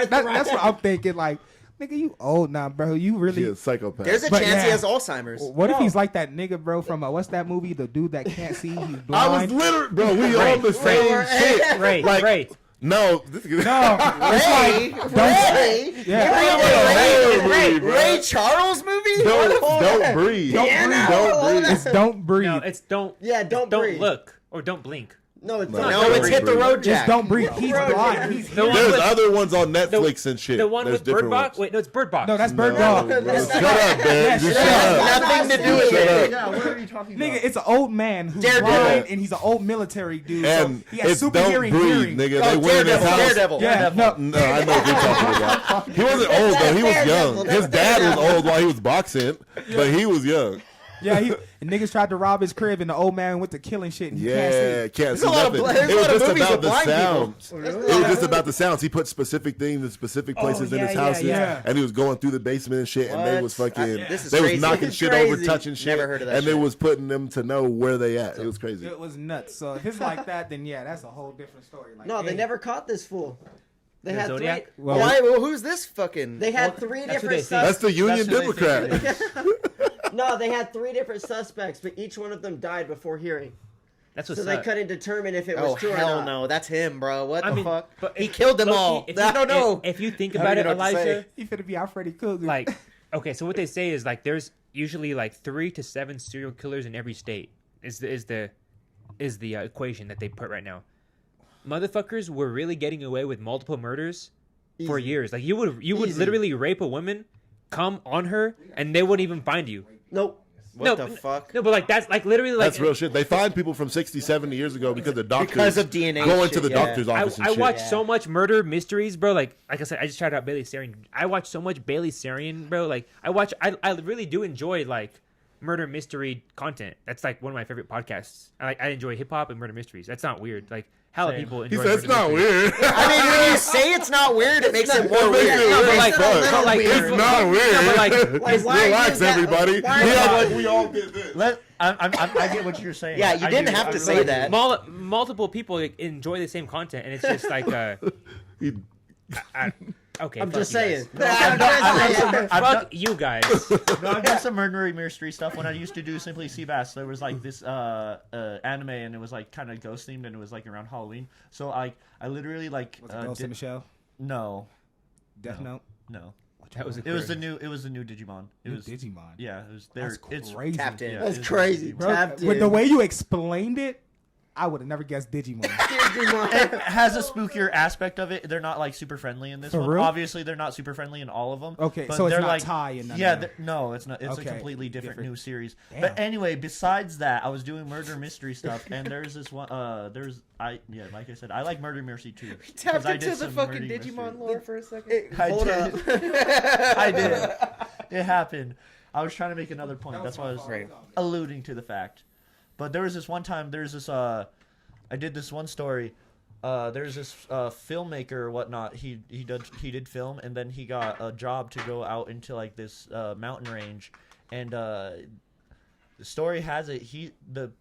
That's what I'm thinking. Like, nigga, you old now, bro. You really He's a psychopath. There's a But chance he yeah. has Alzheimer's. What if he's like that nigga, bro, from what's that movie? The dude that can't see, he's I was blind. literally, bro. We on the same shit. Right, Like, right. No, this is No, Ray? it's like Ray? Yeah. Ray Charles movie? Don't breathe. Don't breathe. No, it's don't. Yeah, don't Don't breathe. look or don't blink. No, it's No. not. No, it's hit the road, Just Jack. don't breathe. He's blind. He's The one There's with- other ones on Netflix and shit. The one There's with Bird different Box. ones. Wait, no, it's Bird Box. no, that's Bird No, Dog. bro. That's Shut not- up, man. Just It shut has up. nothing to do with Shut it. up. Yeah, what are you talking about? Nigga, it's an old man who's Daredevil. blind and he's an old military dude. And so he has it's super don't hearing. breathe, nigga. Oh, They went in his Daredevil. house. Daredevil. Yeah, no. No, I know what you're talking about. He wasn't old though. He was Daredevil. young. That's His dad was Daredevil. old while he was boxing, but he was young. Yeah, and niggas tried to rob his crib, and the old man went to killing shit, and he can't Yeah, see. can't There's see a lot of nothing. bl- there's It a was lot of just movies about with the blind people. sounds. It was just about the sounds. He put specific things in specific places in his yeah, houses, yeah. and he was going through the basement and shit, and they What? was fucking. This is They was crazy. knocking It's shit over, crazy. touching shit, Never heard of that and they shit. was putting them to know where they at. It was crazy. It was nuts. So if it's like that, then yeah, that's a whole different story. Like, No, they hey, never caught this fool. They The had Zodiac? three. Well, Why? Well, who's this fucking? They had three that's who they different think. That's the Union That's who they think Democrat. No, they had three different suspects, but each one of them died before hearing. That's So what's they up. couldn't determine if it was Oh true or hell not. no, that's him, bro. What I the mean, fuck? but He if- killed them low-key, all. if I don't know. If you think I about don't it, even know what to Elijah, he finna be our Freddy Krueger. like, okay, so what they say is like there's usually like 3 to 7 serial killers in every state. Is the equation that they put right now. Motherfuckers were really getting away with multiple murders for years. Like you would Easy. literally rape a woman, come on her, and they wouldn't even find you. Nope. What the fuck? No, but like that's like literally like That's real shit. They find people from 60, 70 years ago because the doctors Because of DNA go shit, into the yeah. doctor's office and I shit. watch so much murder mysteries, bro. Like I said, I just tried out Bailey Sarian. I watch so much Bailey Sarian, bro. Like I really do enjoy like murder mystery content. That's like one of my favorite podcasts. I enjoy hip hop and murder mysteries. That's not weird. Like hella people He enjoy. said it's murder not mysteries. weird. I mean, when you say it's not weird, it makes it more weird. it No, but weird like, as fuck. but like, It's not weird. No, but like, Just why are you relax, that- everybody. why are We you- act like we all did this. I get what you're saying. Yeah, you I didn't do. have I to really say do. that. multiple people like, enjoy the same content, and it's just like He- okay. I'm fuck just you saying. guys. I've Fuck you guys. No, I've done some murder mystery stuff when I used to do Simply Cbass. There was like this anime, and it was like kind of ghost themed, and it was like around Halloween. So I literally like Was it Ghost in the Shell? No, Death Note? no. That was It was the new Digimon. It New was Digimon. Yeah, it was there. That's It's crazy. Tapped in. yeah, That's it's crazy. Digimon. Bro, Tapped with in. the way you explained it, I would have never guessed Digimon. It has a spookier aspect of it. They're not like super friendly in this For one. real? Obviously, they're not super friendly in all of them. Okay, but so it's they're not like, Thai and none of yeah, them. no, it's not. It's Okay, a completely different new series. Damn. But anyway, besides that, I was doing murder mystery stuff, and there's this one. Like I said, I like murder mystery too. 'cause Tapped I into did the some fucking murder Digimon mystery. lore for a second. I Hold did. up. I did. It happened. I was trying to make another point. That's why I was alluding to the fact. But there was this one time. There's this. I did this one story. There's this filmmaker or whatnot. He did film, and then he got a job to go out into like this mountain range, and the story has it the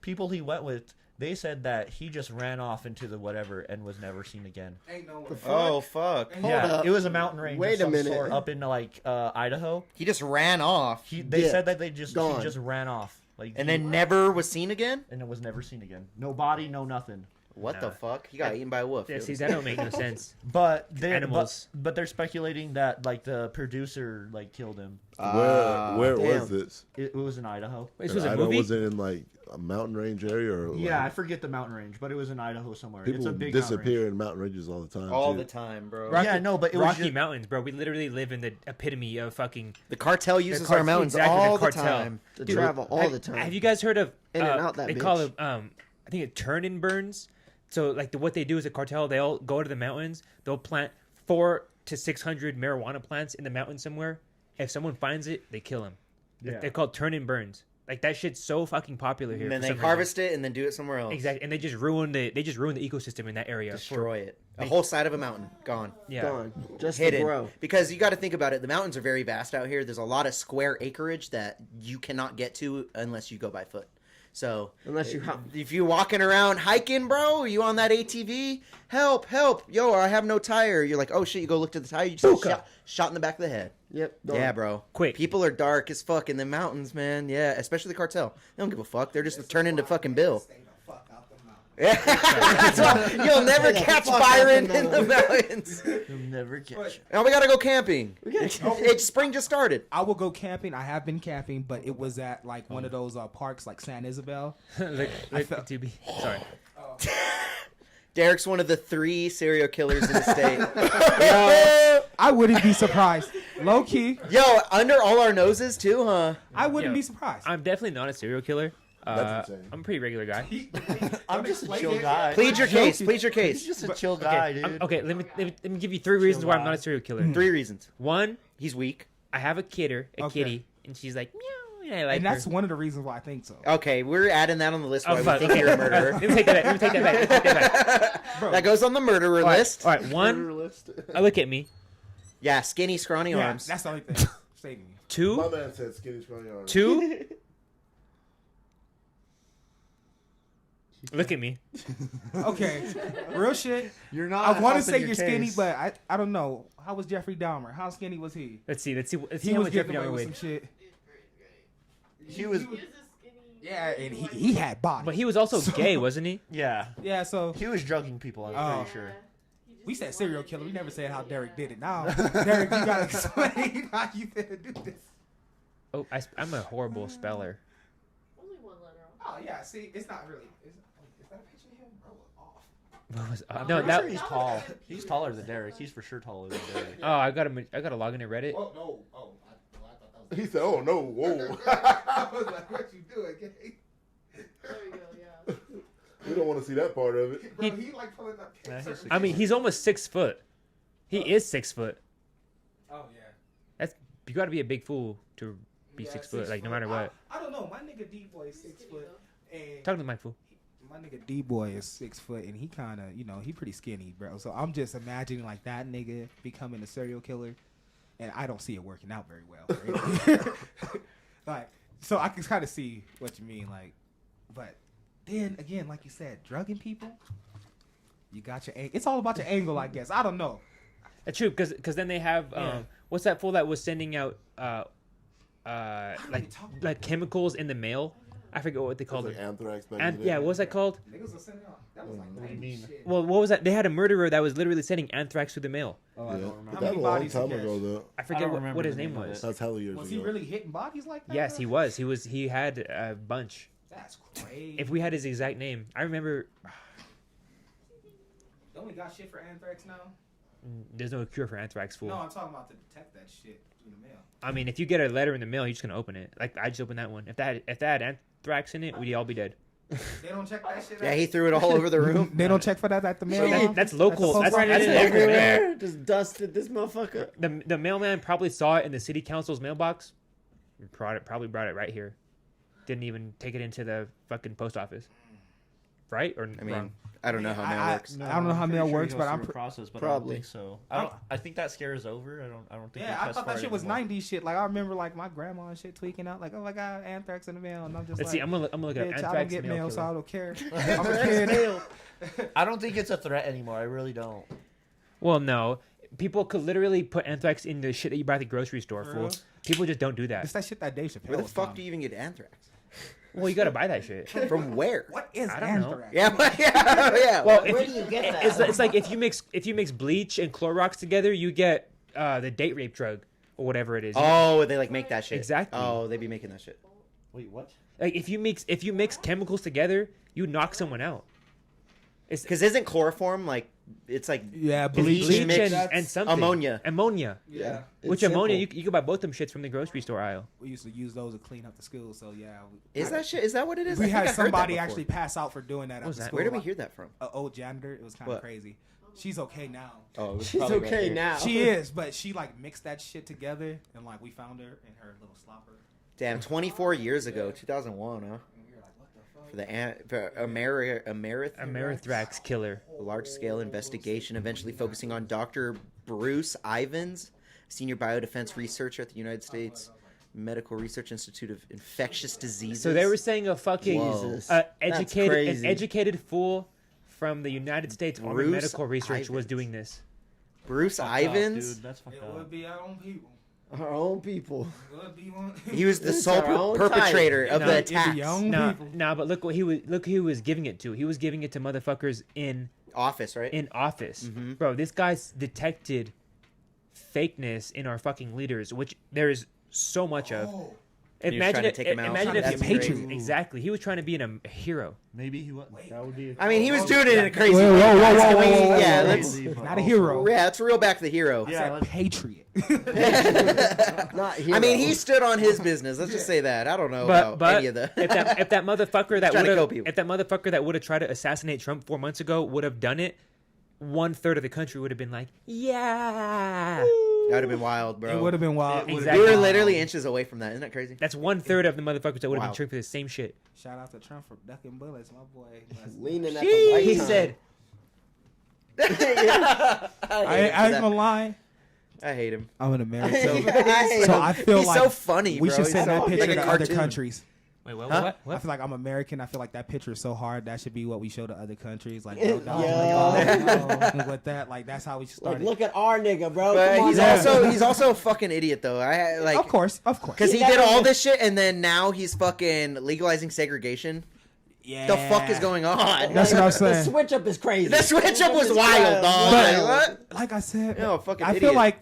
people he went with. They said that he just ran off into the whatever and was never seen again. Ain't no way. Oh fuck! Yeah, up. it was a mountain range. Wait of a some minute. sort up in like Idaho. He just ran off, They Yeah. said that he just Gone. ran off, like, and then never was seen again. and it was never seen again. No body, no nothing. What the Nah. fuck? He got eaten by a wolf. Yeah, see, that don't make no sense. But Animals. but they're speculating that like the producer like killed him. Where was this? It was in Idaho. This was a Idaho, movie? was it in like a mountain range area or? Like, Yeah, I forget the mountain range, but it was in Idaho somewhere. people It's a big mountain range. disappear in mountain ranges all the time. All too. the time, bro. Yeah, no, but it was Rocky just- Mountains, bro. We literally live in the epitome of fucking. The cartel uses cartel- our mountains exactly, all the the cartel. time. To Dude, travel all the time. Have you guys heard of? In and out that they call bitch. it. I think it turn and burns. So like what they do is a cartel. They all go to the mountains. They'll plant 400 to 600 marijuana plants in the mountain somewhere. If someone finds it, they kill him. Yeah. They're called turn and burns. Like that shit's so fucking popular here. And then for they some reason. harvest it and then do it somewhere else. Exactly, and they just ruin the ecosystem in that area. Destroy it. A whole side of a mountain gone. Yeah. Gone. Just to Hidden. grow. Because you got to think about it. The mountains are very vast out here. There's a lot of square acreage that you cannot get to unless you go by foot. So Unless you if you're walking around hiking, bro, are you on that ATV? Help! Yo, I have no tire. You're like, oh shit! You go look to the tire. You just get shot in the back of the head. Yep. Yeah, bro. Quick. People are dark as fuck in the mountains, man. Yeah, especially the cartel. They don't give a fuck. They're just turning to fucking Bill. Yeah. That's why you'll never catch Byron in the mountains. You'll never catch. Now we gotta go camping. It's spring just started. I will go camping. I have been camping, but it was at like one of those parks like San Isabel. To be sorry. Deryk's one of the 3 serial killers in the state. Yo, I wouldn't be surprised. Low key. yo, under all our noses too, huh? I wouldn't Yo, be surprised. I'm definitely not a serial killer. That's insane. I'm a pretty regular guy. I'm just a chill guy. Plead your case. Plead your He's case. just a chill guy, Okay, dude. okay, let me give you 3 reasons why I'm not a serial killer. 3 reasons. 1, He's weak. I have a kitty, and she's like meow, and I like and that's her. one of the reasons why I think so. Okay, we're adding that on the list. Why we fuck, think okay. you're a murderer. Let me take that back. Let me take that back. That goes on the murderer list. All right, 1. Look at me. Yeah, skinny, scrawny Yeah, arms. that's the only thing saving me. 2. My man said skinny scrawny arms. 2. Look at me. Okay, real shit. You're not. I want to helping say your you're skinny, case. but I don't know. How was Jeffrey Dahmer? How skinny was he? Let's see. Let's see He how was much getting Jeffrey away Dahmer with weighed. some shit. He was. Yeah, and he had body. But he was also gay, wasn't he? Yeah. Yeah, so He was drugging people. I'm pretty sure. we said serial killer. We never said how Deryk did it. Now, Deryk, you gotta explain how you finna do this. Oh, I'm a horrible speller. Only 1 letter off. Oh yeah, see, it's not really. Is that a picture of him? Bro, off. What was No, no that? he's tall. He's taller than Deryk. He's for sure taller than Deryk. Oh, I gotta log into Reddit. Oh no! Oh, I thought that was. He said, "Oh no! Whoa!" I was like, "What you doing, gay?" There we go, yeah. We don't want to see that part of it. Bro, he like pulling up pictures. I mean, he's almost 6 foot. He is 6 foot. Oh yeah. That's you got to be a big fool to be Yeah, 6 foot, like no matter what. I don't know. My nigga D boy is 6 foot, and Talk to the mic, fool. my nigga D boy is 6 foot, and he kind of, he pretty skinny, bro. So I'm just imagining like that nigga becoming a serial killer, and I don't see it working out very well. Right? Like, so I can kind of see what you mean, like, but then again, like you said, drugging people. You got your. It's all about your angle, I guess. I don't know. That's true, because then they have what's that fool that was sending out like chemicals in the mail? I forget what they called Like it. anthrax. Yeah, what was that called? Niggas was sending out. That was like 90 shit. Well, what was that? They had a murderer that was literally sending anthrax through the mail. Oh, I don't Yeah, remember. but How that many was a long bodies time he ago, catch? though. I I forget don't what remember his the name name of was. it. That's hella years Was ago. he really hitting bodies like that? Yes, bro? he was. He had a bunch. That's crazy. If we had his exact name, I remember. Don't we got shit for anthrax now? There's no cure for anthrax, fool. No, I'm talking about to detect that shit in the mail. I mean, if you get a letter in the mail, you're just gonna open it. Like I just opened that one. If that had anthrax in it, we'd all be dead. They don't check that shit. Yeah, he threw it all over the room. They don't check for that at the mail. That's local. That's That's, supposed that's to- local mail. Everywhere. Just dusted this motherfucker. The mailman probably saw it in the city council's mailbox. And probably brought it right here. Didn't even take it into the fucking post office. Right or I mean, wrong? I don't know how mail works. I don't know how I'm pretty mail sure works, he but goes I'm through a process, but probably. I don't think so. I think that scares over. I don't think. Yeah, they I test thought for that it shit was anymore. 90s shit. Like, I remember, like, my grandma and shit tweaking out, like, oh, I got anthrax in the mail. And I'm just Let's like, see. I'm gonna look at bitch, anthrax I don't get mail mail, so killer. I don't care. I'm a kid. I don't think it's a threat anymore. I really don't. Well, no. People could literally put anthrax in the shit that you buy at the grocery store. For Fool. real? People just don't do that. It's that shit that Dave Chappelle Where the was fuck on. do you even get anthrax? Well, you gotta buy that shit. From where? What is I don't know. anthrax? Yeah. Well, Where do you get that? It's like if you mix bleach and Clorox together, you get the date rape drug or whatever it is. Oh, they like make that shit. Exactly. Oh, they be making that shit. Wait, what? Like if you mix chemicals together, you knock someone out. Because isn't chloroform like it's like Yeah, bleach bleach. mixed and something ammonia. Yeah. Which It's ammonia simple. you can buy both them shits from the grocery store aisle. We used to use those to clean up the school. So yeah. Is that shit? Is that what it is? I We think had I heard that somebody before. actually pass out for doing that. At was the that? school. Where did we hear that from? An old janitor. It was kind What? of crazy. She's okay now. Oh, She's okay now. She is, but she like mixed that shit together, and like we found her in her little slopper. Damn, 24 years ago, 2001, huh? For the Amerithrax killer. A large-scale investigation eventually focusing on Dr. Bruce Ivins, senior biodefense researcher at the United States Medical Research Institute of Infectious Diseases. So they were saying a fucking Jesus. That's educated crazy. an educated fool from the United States Army Bruce Medical Research was Ivins. doing this. Bruce Ivins? Dude, that's fucked It up. would be our own people. Our own people. It would be one. He was the It's sole our own perpetrator type. of No, the it'd be attacks. your own Nah, people. but look who he was giving it to. He was giving it to motherfuckers in Office, right? office. Mhm. Bro, this guy's detected fakeness in our fucking leaders, which there is so much of. He was trying to take him out. Imagine if That's he crazy. Exactly. He was trying to be a hero. Maybe he was. That would be. I mean, he was doing it in a crazy Whoa, way. whoa, whoa, guys. whoa, Can we- whoa, whoa, yeah, whoa. let's. Not a hero. Yeah, let's reel back the hero. Yeah, A patriot. Not hero. I mean, he stood on his business. Let's just say that. I don't know about But any of the. if that motherfucker that Trying to would kill have people. if that motherfucker that would have tried to assassinate Trump 4 months ago would have done it, 1/3 of the country would have been like, yeah. That would have been wild, bro. It would have been wild. Exactly. We were literally inches away from that. Isn't that crazy? That's 1/3 of the motherfuckers that would have Wow. been tricked for the same shit. Shout out to Trump for ducking bullets, my boy. Leaning at the right He time. said, I ain't gonna lie. I hate him. I'm an American. So, So I feel he's like so funny. we bro. should He's send so that funny. picture Like a to other cartoon. countries. wait, what? Huh? I feel like I'm American. I feel like that picture is so hard. That should be what we show to other countries. Like, Yeah. with that, like that's how we should start Like, it. look at our nigga, bro. But Come on, he's also a fucking idiot though. I like Of course. because he did all this shit and then now he's fucking legalizing segregation. Yeah. The fuck is going on? That's what I'm The saying. switch up is crazy. The switch up was is wild, dog. But- Like, what? Like I said, Yo, fucking I feel idiot. like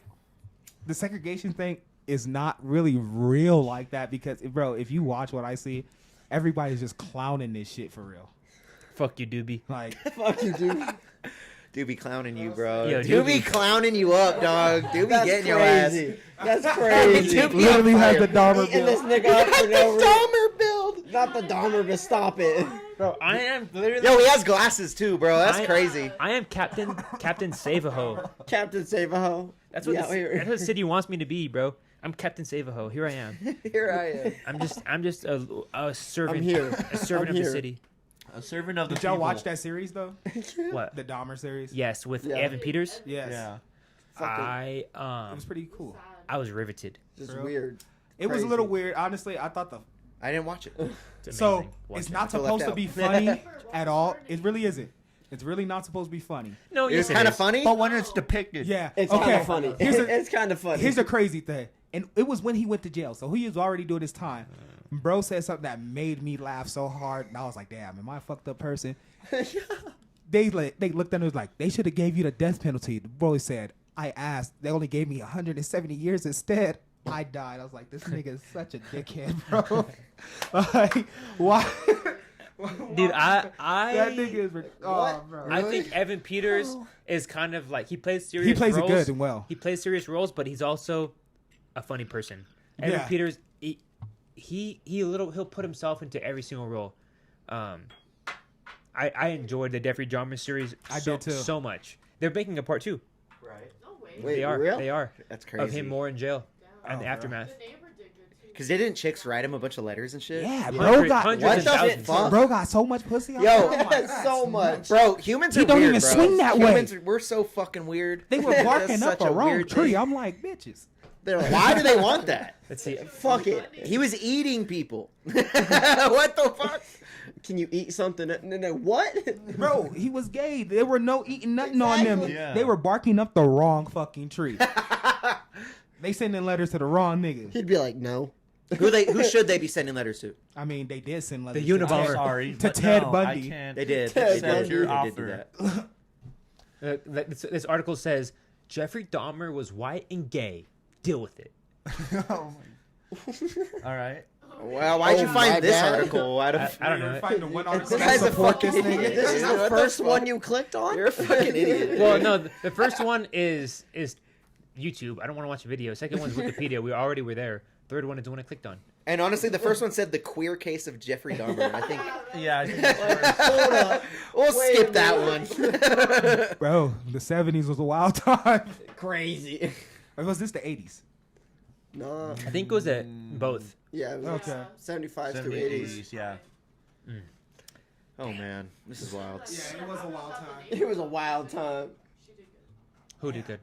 the segregation thing is not really real like that because, bro, if you watch what I see, everybody's just clowning this shit for real. Fuck you, Doobie. Like, Fuck you, dude. Do be clowning you, bro. Yo, Do be Doobie. clowning you up, dog. Do be That's getting your ass. crazy. That's crazy. Doobie literally on has fire. the Dahmer Eating this bill. nigga up for no reason. Dahmer build. Not the Dahmer, but stop it. Bro, I am literally. Yo, he has glasses too, bro. That's I- crazy. I am Captain Save-A-Ho. Captain Save-A-Ho. That's what Yeah, that's what the city wants me to be, bro. I'm Captain Save-A-Ho. Here I am. Here I am. I'm just a servant. I'm here. A servant I'm of the here. city. A servant of the Did y'all people. watch that series though? What? The Dahmer series? Yes, with Yeah. Evan Peters. Yes. Yeah. I It was pretty cool. I was riveted. Just Bro. weird. It was a Crazy. little weird. Honestly, I thought I didn't watch it. It's so amazing. Watch it's it. not feel supposed left to out. be funny at all. It really isn't. It's really not supposed to be funny. No, It was yes, it kind of is. funny. But when it's depicted. Yeah. It's okay. kind of funny. Here's a, It's kind of funny. here's a crazy thing. And it was when he went to jail. So he was already doing his time. Bro said something that made me laugh so hard. And I was like, damn, am I a fucked up person? They looked at him and was like, they should have gave you the death penalty. The boy said, I asked. They only gave me 170 years instead. I died. I was like, this nigga is such a dickhead, bro. Like, why? Dude, that nigga is. Oh, bro. I think Evan Peters is kind of like he plays serious. He plays it roles. good and well. He plays serious roles, but he's also a funny person. Evan Yeah. Peters, he'll put himself into every single role. I enjoyed the Jeffrey Dahmer series. I did too. So much. They're making a part 2. Wait, They are. real? They are. That's crazy. Of him more in jail and the bro. aftermath. Because didn't chicks write him a bunch of letters and shit? Yeah, bro Hundred- got hundreds What and the thousands. fuck? bro got so much pussy. Yo, Oh my God. so much. Bro, humans He are don't weird, even bro. swing that way. Humans, we're so fucking weird. They were That's barking up such a wrong weird tree. thing. I'm like, bitches. They're like, Why do they want that? Let's see. fuck it. He was eating people. What the fuck? Can you eat something? No, what? Bro, he was gay. There were no eating nothing on them. Yeah. They were barking up the wrong fucking tree. They sending letters to the wrong nigga. He'd be like, no. Who should they be sending letters to? I mean, they did send letters. The Unabomber. Sorry, to but Ted no, Bundy. I can't. They did. Ted They did. Bundy. They did do Offer. that. This article says Jeffrey Dahmer was white and gay. Deal with it. All right. Well, why'd you my find this bad. article? Out of I don't know. Find the one article This that guy's a support fucking this nigga. idiot. This is dude. the What first fuck? one you clicked on? You're a fucking idiot. Well, no, the first one is YouTube. I don't want to watch a video. Second one's Wikipedia. We already were there. Third one is the one I clicked on. And honestly, the first one said the queer case of Jeffrey Dahmer. I think Yeah. I think that's Hold up. we'll Wait skip a that minute. one. Bro, the 70s was a wild time. Crazy. Or was this the 80s? No. I think it was both. Yeah, it was Okay. 75 through 70s, 80s. yeah. Oh man, this is wild. Yeah, it was a wild time. It was a wild time. Who did good?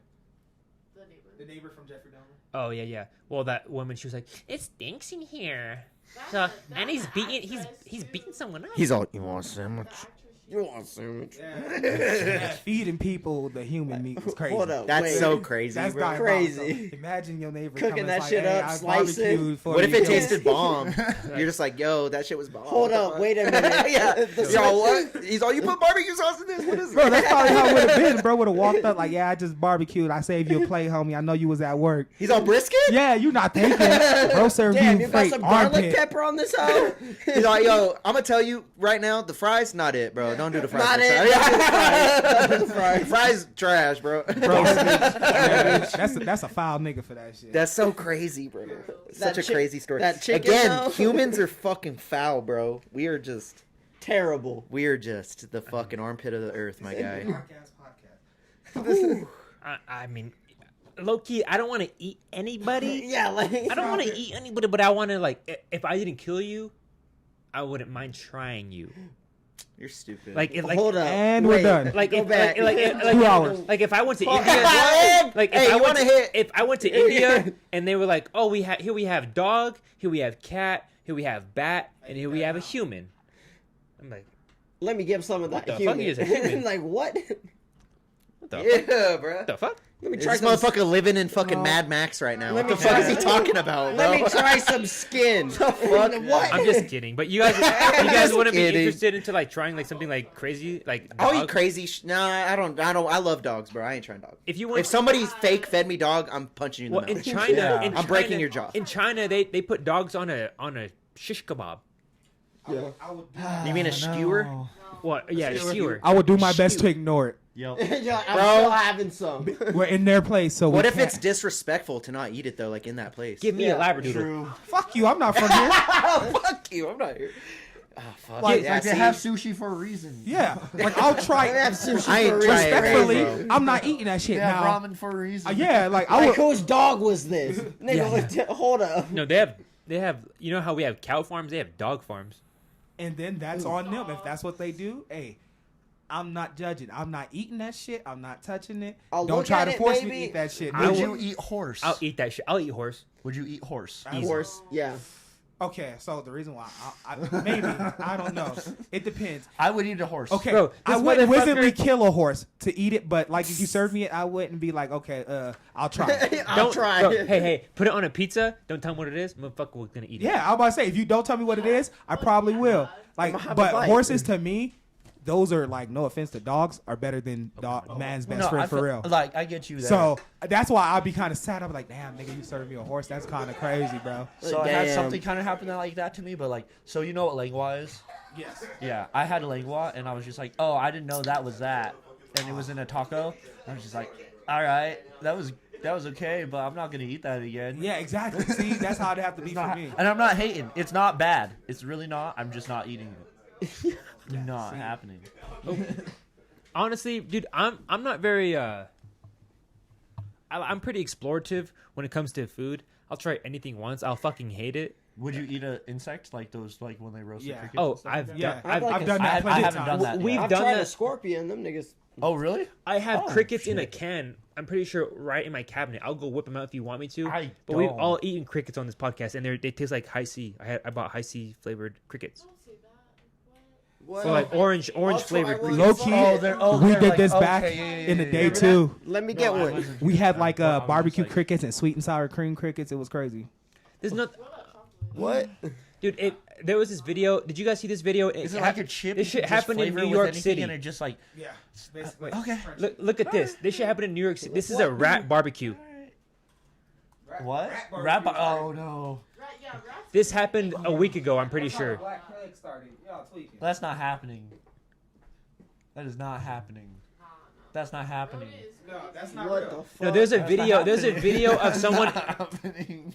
The neighbor from Jeffrey Dahmer. Oh yeah. Well, that woman, she was like, "It stinks in here." So, and he's beating someone up. He's all, you want a sandwich? You want a sandwich? Yeah, feeding people the human meat was crazy. Hold up. That's wait. so crazy, That's bro. diabolical. Crazy. Imagine your neighbor Cooking coming, that like, shit hey, up, I slice it. barbecued for What if you. it tasted bomb? You're just like, yo, that shit was bomb. Hold up. Wait a minute. Yeah. The Yo, what? He's all, you put barbecue sauce in this? What is Bro, it? that's probably how it would have been. Bro would have walked up like, yeah, I just barbecued. I saved you a plate, homie. I know you was at work. He's all brisket? Yeah, you not thinking. Bro served Damn, you you got fake some garlic armpit. pepper on this hoe? He's like, yo, I'm gonna tell you right now, the fries, not it, bro. Don't do the fries. Not next it. time. Not the fries. Fries trash, bro. Bro, that's a foul nigga for that shit. That's so crazy, bro. Such a crazy story. that chicken, Again, though? humans are fucking foul, bro. We are just Terrible. the fucking armpit of the earth, my guy. I mean, low key, I don't want to eat anybody. Yeah, like I don't want to eat anybody, but I want to, like, if I didn't kill you, I wouldn't mind trying you. You're stupid. Like, if, like, Hold up. And Wait, we're done. like, Go if, back. like, 2 hours. Like, if I went to Fuck. India, like, Hey, if I you went wanna to, hit- if I went to India and they were like, oh, here we have dog, here we have cat, here we have bat, and here we have a human. I'm like, Let me give some of that the human. fuck is a human? Like what? what the fuck? yeah, bro. What the fuck? Let me try This some. motherfucker living in fucking Mad Max right now. Let What the me fuck try- is he talking about, bro? Let me try some skin. fuck? What? I'm just kidding, but you guys just wouldn't be kidding. interested into like trying like something like crazy, like I'll dog? eat crazy. No, I don't. I love dogs, bro. I ain't trying dog. If you want, If somebody fake fed me dog, I'm punching you in the well, mouth. in China, Yeah. in I'm breaking China- your jaw. In China, they put dogs on a shish kebab. You mean a skewer? What? Yeah, a skewer. I would do my best to ignore it. Yep. Yo, I'm Bro. still having some. We're in their place, so What we if it's can't- disrespectful to not eat it though, like in that place? Give me a labradoodle. True. Fuck you, I'm not from here. Fuck you! I'm not here. Oh, fuck. Like- yeah, Like they see? have sushi for a reason. Yeah, like I'll I try. have sushi I ain't for a trying reason. it, Respectfully, bro. I'm not eating that shit They have now. ramen for a reason. Yeah, like I Like would. whose dog was this? Nigga, hold up. No, they have. You know how we have cow farms? They have dog farms. And then that's on them. If that's what they do, hey, I'm not judging. I'm not eating that shit. I'm not touching it. I'll Don't look try at to it, force me to maybe. eat that shit. Would No. you eat horse? I'll eat that shit. I'll eat horse. Would you eat horse? Easy. Horse, yeah. Okay, so the reason why maybe I don't know. It depends. I would eat a horse. Okay, Bro, I this wouldn't motherfucker- willingly kill a horse to eat it, but like if you served me it, I wouldn't be like, okay, I'll try. it. I'll try. Bro, hey, put it on a pizza. Don't tell me what it is. Motherfucker, we're gonna eat it. Yeah, I was about to say if you don't tell me what it is, I probably will. Like, I'ma have a but bite. horses to me, those are like no offense to dogs are better than man's best No, friend I for feel- real. Like I get you there. So that's why I'd be kind of sad. I'm like, damn, nigga, you served me a horse. That's kind of crazy, bro. So I had Damn. something kind of happen like that to me, but like, so you know what lengua is? Yes. Yeah, I had a lengua, and I was just like, oh, I didn't know that was that, and it was in a taco. I was just like, all right, that was okay, but I'm not gonna eat that again. Yeah, exactly. See, that's how it'd have to be It's for not- me. and I'm not hating. It's not bad. It's really not. I'm just not eating it. Not happening. Honestly, dude, I'm not very I'm pretty explorative when it comes to food. I'll try anything once. I'll fucking hate it. Would you eat an insect like those, like when they roast the Yeah. crickets? Oh, and stuff I've like done, that? Yeah, I've, I've done that I plenty of haven't done times. that. We've I've done tried a that. scorpion. Them niggas. Oh, really? I have Oh, crickets in a shit. can. I'm pretty sure right in my cabinet. I'll go whip them out if you want me to. I But we've don't. all eaten crickets on this podcast, and they taste like high C. I bought high C flavored crickets. What? So like orange flavored crickets. Low key, we did this back in the day too. Let me get one. We had like barbecue crickets and sweet and sour cream crickets. It was crazy. There's not. What? Dude, there was this video. Did you guys see this video? Is it like a chip? This shit you just happened in flavor New it with York anything City. And it just like Wait, okay. Look at this. This shit happened in New York City. This is a rat barbecue. What? Rat? Oh no. This happened a week ago. I'm pretty sure. Black Plague started. Y'all tweaking. That's not happening. That is not happening. That's not happening. No, that's not What real. the fuck? No, there's a That's video. not There's a happening. video of someone. Happening.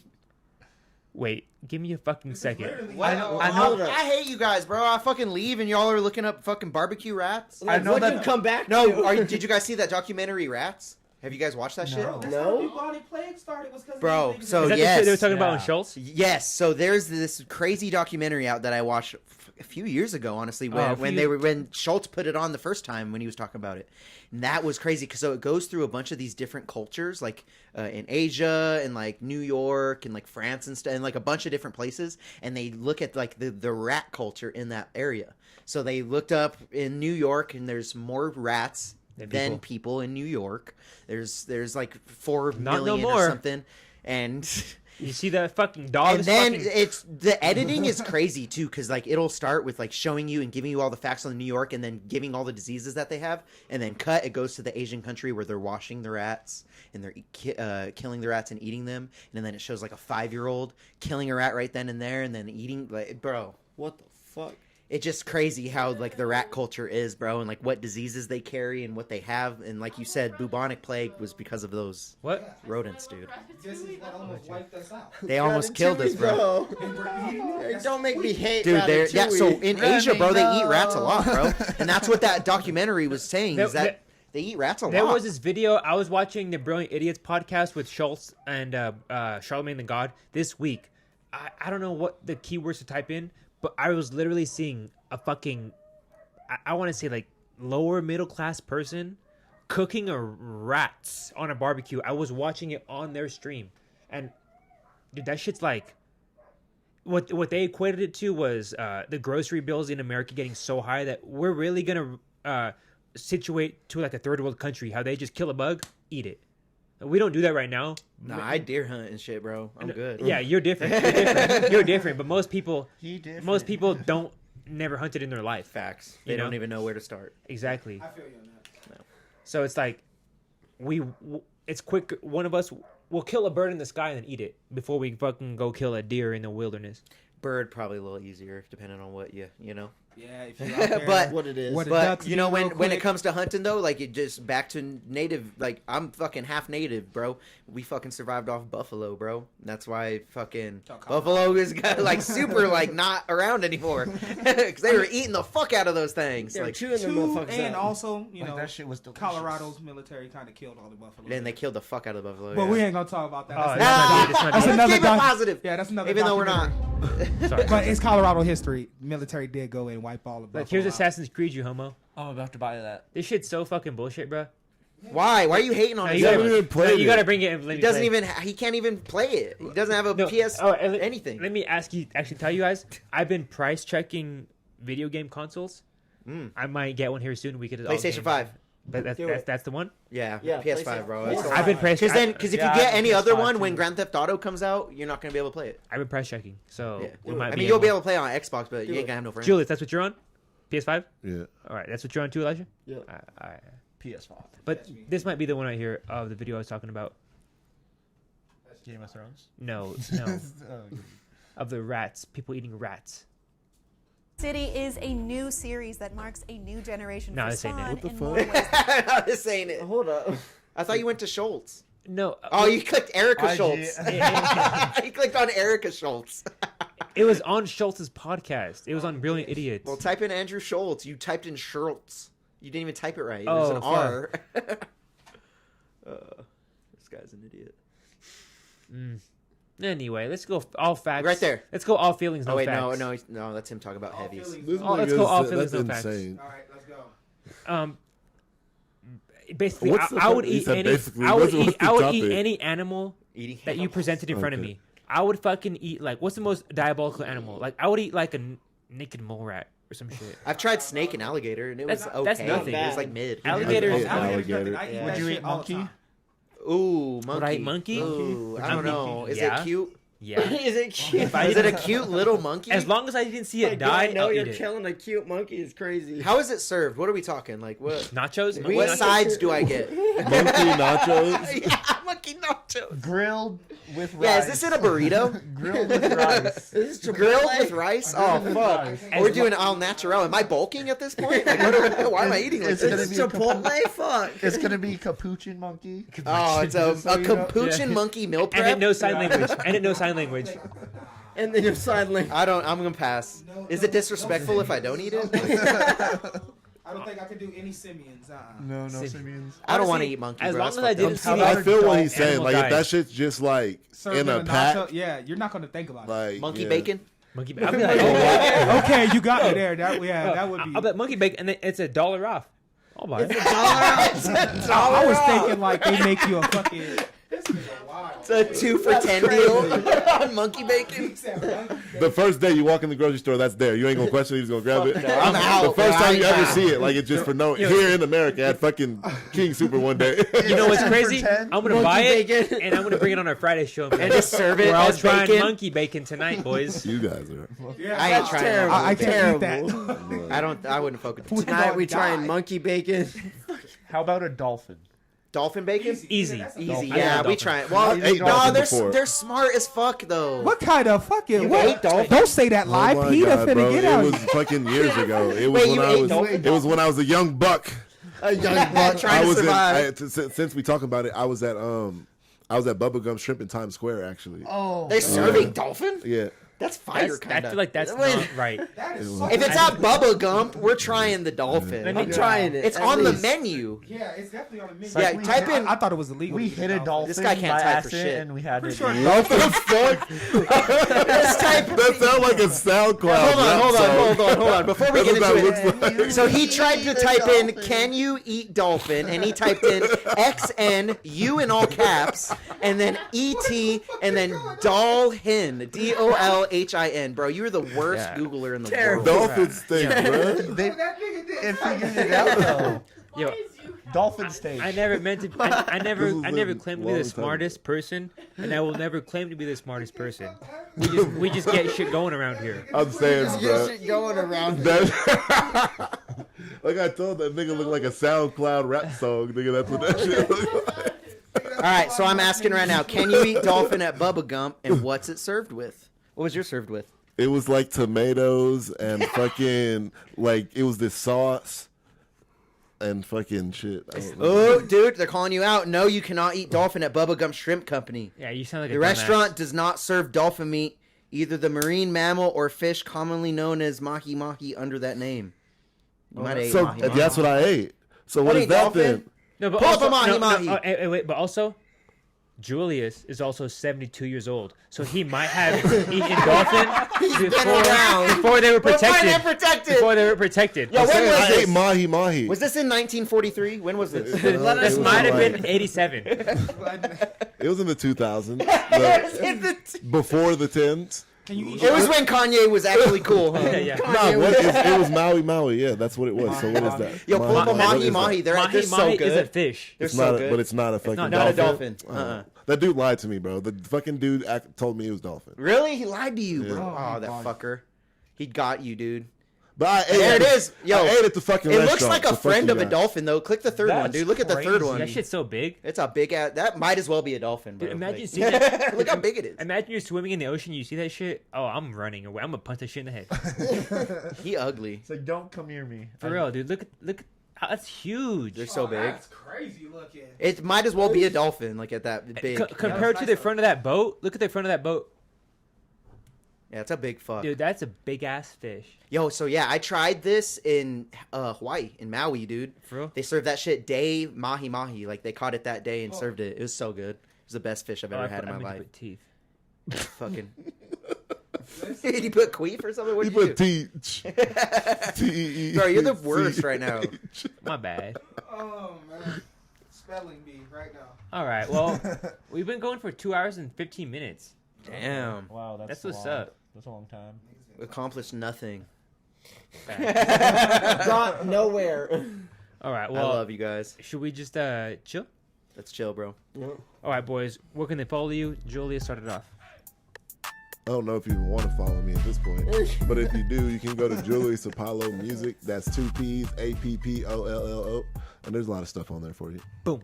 Wait, give me a fucking second. What? I hate you guys, bro. I fucking leave and y'all are looking up fucking barbecue rats. I know What'd that. you come back No, to? did you guys see that documentary Rats? Have you guys watched that shit? No. No? Bubonic plague started was because Bro, so Is that the yes. shit they were talking about on Yeah. Schultz? Yes, so there's this crazy documentary out that I watched a few years ago, honestly, when Schultz put it on the first time when he was talking about it, and that was crazy because so it goes through a bunch of these different cultures, like in Asia and like New York and like France and stuff, and like a bunch of different places, and they look at like the rat culture in that area. So they looked up in New York, and there's more rats than people in New York. There's like 4 Not no million more. or something, and. You see that fucking dog? And then it's the editing is crazy too, because like it'll start with like showing you and giving you all the facts on New York, and then giving all the diseases that they have, and then it goes to the Asian country where they're washing the rats and they're killing the rats and eating them, and then it shows like a 5-year-old killing a rat right then and there, and then eating. Like, bro, What the fuck? it's just crazy how like the rat culture is, bro, and like what diseases they carry and what they have, and like you said, bubonic plague was because of those What? rodents, dude. This is what almost wiped us out. They almost killed us, bro. Hey, don't make me hate Dude, Ratatouille. so in Asia, bro, they eat rats a lot, bro, and that's what that documentary was saying. Is that they eat rats a lot. There was this video. I was watching the Brilliant Idiots podcast with Schultz and Charlemagne the God this week. I don't know what the keywords to type in, but I was literally seeing a fucking, I want to say like lower middle class person cooking a rats on a barbecue. I was watching it on their stream, and dude, that shit's like, what they equated it to was the grocery bills in America getting so high that we're really gonna situate to like a third world country. How they just kill a bug, eat it. We don't do that right now. Nah, I deer hunt and shit, bro. I'm good. Yeah, you're different. You're different. But most people don't never hunted in their life. Facts. They don't even know where to start. Exactly. I feel you on that. So it's like it's quick. One of us will kill a bird in the sky and then eat it before we fucking go kill a deer in the wilderness. Bird probably a little easier depending on what you know. Yeah, if you're out there, but what it is. But you know when it comes to hunting though, like it just back to native. Like I'm fucking half native, bro. We fucking survived off buffalo, bro. That's why fucking buffalo is like super like not around anymore because they were eating the fuck out of those things. They're like chewing them motherfuckers and out. also you Like, know that shit was delicious. Colorado's military kind of killed all the buffalo. then they killed the fuck out of the buffalo. But yeah. we ain't gonna talk about that. Oh, That's Let's another keep it positive. Yeah, that's another. Even though we're not. Sorry. But it's Colorado history. Military did go and wipe all the buffalo Like here's out. Assassin's Creed, you homo. I'm about to buy that. This shit's so fucking bullshit, bro. Why? Why are you hating on No, it? you so gotta, much? even played you it. gotta bring it. And let He me doesn't play. even. He can't even play it. He doesn't have a No, PS. and anything. Let me tell you guys. I've been price checking video game consoles. I might get one here soon. We could all PlayStation game. 5. But that's the one. Yeah, Yeah, PS5, bro. That's the I've been one. price Because if Yeah, you get any other PS5 one when too. Grand Theft Auto comes out, you're not gonna be able to play it. I've been price checking, so Yeah. we might. I mean, you'll be able to play on Xbox, but you ain't gonna have no friends. Julius, that's what you're on. PS5. Yeah. All right, that's what you're on too, Elijah. Yeah. All right. PS5. But this might be the one right here of the video I was talking about. Game of Thrones. No, of the rats, people eating rats. City is a new series that marks a new generation No, for this ain't it. Son What the in fuck? more ways. No, this ain't it. Hold up. I thought you went to Schultz. No. Oh, you clicked Erica IG. Schultz. You clicked on Erica Schultz. It was on Schultz's podcast. It was on Brilliant Idiots. Well, type in Andrew Schultz. You typed in Schultz. You didn't even type it right. Oh, There's an R. This guy's an idiot. Anyway, let's go all facts. Right there. Let's go all feelings, no Oh wait, facts. no, that's him talking about heavies. This Oh, let's nigga go all is- feelings, that's no facts. insane. All right, let's go. Basically, What's the I would fuck? He eat said any. basically, I would what's the eat. I would eat topic? any animal Eating that you animals. presented in front of Okay. me. I would fucking eat like what's the most diabolical animal? Like I would eat like a naked mole rat or some shit. I've tried snake and alligator, and it was That's- okay. that's nothing. It was like mid. Alligator is- Alligator. I eat Yeah. that Would you shit eat all the monkey? time. Ooh, monkey. Would I eat monkey? Ooh, I don't know. Is Yeah. it cute? Yeah. Is it cute? Is it a cute little monkey? As long as I didn't see it Like, die, I know I'll you're eat it. killing a cute monkey is crazy. How is it served? What are we talking? Like what? Nachos? What sides do I get? Monkey nachos. Yeah, monkey nachos. Grilled with rice. Yeah, is this in a burrito? Grilled with rice. Is this Grilled Chipotle? with rice? Oh fuck! We're doing al natural. Am I bulking at this point? Like, why am I eating like It's this? gonna be Chipotle? Fuck. It's gonna be capuchin monkey. Oh, it's a capuchin monkey meal prep. And it knows sign language. And it knows sign language. And then you're sidling. I'm gonna pass. Is it disrespectful if I don't eat it? I don't think I could do any simians. No simians. I don't want to eat monkey. As bro. long as That's I fucked didn't up. see I feel what he's saying. animal Like if died. that shit's just like Served in a nacho- pack, Yeah, you're not gonna think about it. like Monkey yeah. bacon. Monkey bacon. I'll be like, oh, Okay, you got me there. That would be. I'll bet monkey bacon, and then it's $1 off. I'll buy it. I was thinking like they make you a fucking. It's a 2 for $10 deal on monkey bacon. The first day you walk in the grocery store, that's there. You ain't gonna question it. You're just gonna grab it. I'm out, The first bro. time you I'm ever out. see it, like it's just for no. Here in America at fucking King Super one day. You know what's crazy? I'm gonna buy it, bacon. and I'm gonna bring it on our Friday show, man. And just serve it We're all as trying bacon. monkey bacon tonight, boys. You guys are. I ain't trying. terrible. that. I can't eat Terrible. that. I wouldn't fuck with it. Tonight we Die. trying monkey bacon. How about a dolphin? Dolphin bacon? Easy. Easy. I Yeah, love we dolphins. try it. Well, I've ate no, dolphin they're before. they're smart as fuck though. What kind of fucking? You What? ate dolphin? Don't say that Oh live. my Peter God, finna bro. get It out. was fucking years ago. It was Wait, when you I ate was. dolphin? It was when I was a young buck. A young buck trying I to was survive. since we talk about it, I was at Bubblegum Shrimp in Times Square actually. Oh, They're serving dolphin? Yeah. That's fire, That's, kind I of. feel like that's not right. If it's at Bubba Gump, we're trying the dolphin. I'm trying it. It's at on the least. menu. Yeah, it's definitely on the menu. Yeah, type in. I thought it was illegal. we hit a dolphin. This guy can't by type for accident, shit. and we had to. What the fuck? Let's type. That sounds like a SoundCloud. Hold on. Before we get That's what into that it, looks like. so he tried to type in "Can you eat dolphin?" and he typed in XN U in all caps, and then ET, and then Dolhin DOLHIN. Bro, you're the worst Googler in the world. Dolphin steak, bro. They figured it out though. Yo, Dolphin steak. I never meant to. I never This is claimed a to be long the time smartest person, and I will never claim to be the smartest person. We just get shit going around here. I'm saying, Get bro. shit going around. That, like I told that nigga looked like a SoundCloud rap song, nigga. That's what that shit looked like. All right, so I'm asking right now: Can you eat dolphin at Bubba Gump, and what's it served with? What was yours served with? It was like tomatoes and fucking like it was this sauce and fucking shit. I don't know. Oh, dude, they're calling you out. No, you cannot eat dolphin at Bubba Gump Shrimp Company. Yeah, you sound like The a restaurant dumbass. does not serve dolphin meat, either the marine mammal or fish commonly known as mahi mahi under that name. You might have ate So mahi mahi. that's what I ate. So what That is ain't that dolphin. then? No, but Pull up also, a mahi no, mahi. no, wait, but also, Julius is also 72 years old, so he might have eaten dolphin before they were protected. Before they were protected. Yo, when was I this? ate mahi mahi. Was this in 1943? When was this? This might have been 87. It was in the 2000s. It was Before the 10s. when Kanye was actually cool, huh? Yeah. Nah, it was Maui Maui. Yeah, that's what it was. So what is that? Yo, pull up a what mahi is mahi. that? They're so Mahi good. is a fish. They're It's so not, good. but it's not a fucking not a dolphin. dolphin. That dude lied to me, bro. The fucking dude told me it was dolphin. Really? He lied to you, bro. Yeah. Oh, that fucker. He got you, dude. But I ate There it is. Yo, I ate at the fucking it restaurant. looks like a so fuck friend you of a guys. dolphin, though. Click the third one, dude. Look at the third one. That shit's so big. It's a big ass. That might as well be a dolphin, bro. Dude, imagine Like- seeing that. Look how big it is. Imagine you're swimming in the ocean, you see that shit. Oh, I'm running away. I'm gonna punch that shit in the head. He ugly. It's like, don't come near me. For real, dude. Look. Oh, that's huge. They're so big. That's crazy looking. It might as well be a dolphin, like at that big. Compared to the front of that boat, look at the front of that boat. Yeah, it's a big fuck. Dude, that's a big ass fish. Yo, so yeah, I tried this in Hawaii, in Maui, dude. For real? They served that shit day mahi mahi. Like they caught it that day and served it. It was so good. It was the best fish I've ever had in my life. Put teeth. Fucking. Did you put queef or something? What He did you put do? teach. T-E-E. Bro, you're the worst right now. My bad. Oh man, spelling bee right now. All right. Well, we've been going for 2 hours and 15 minutes. Damn. Wow, That's a what's long, up. That's a long time. Accomplished nothing. Got nowhere. All right. I Well, love you guys. should we just chill? Let's chill, bro. All right, boys. Where can they follow you? Julia started off. I don't know if you even want to follow me at this point, but if you do, you can go to Julius Apollo Music. That's 2 P's, APPOLLO, and there's a lot of stuff on there for you. Boom.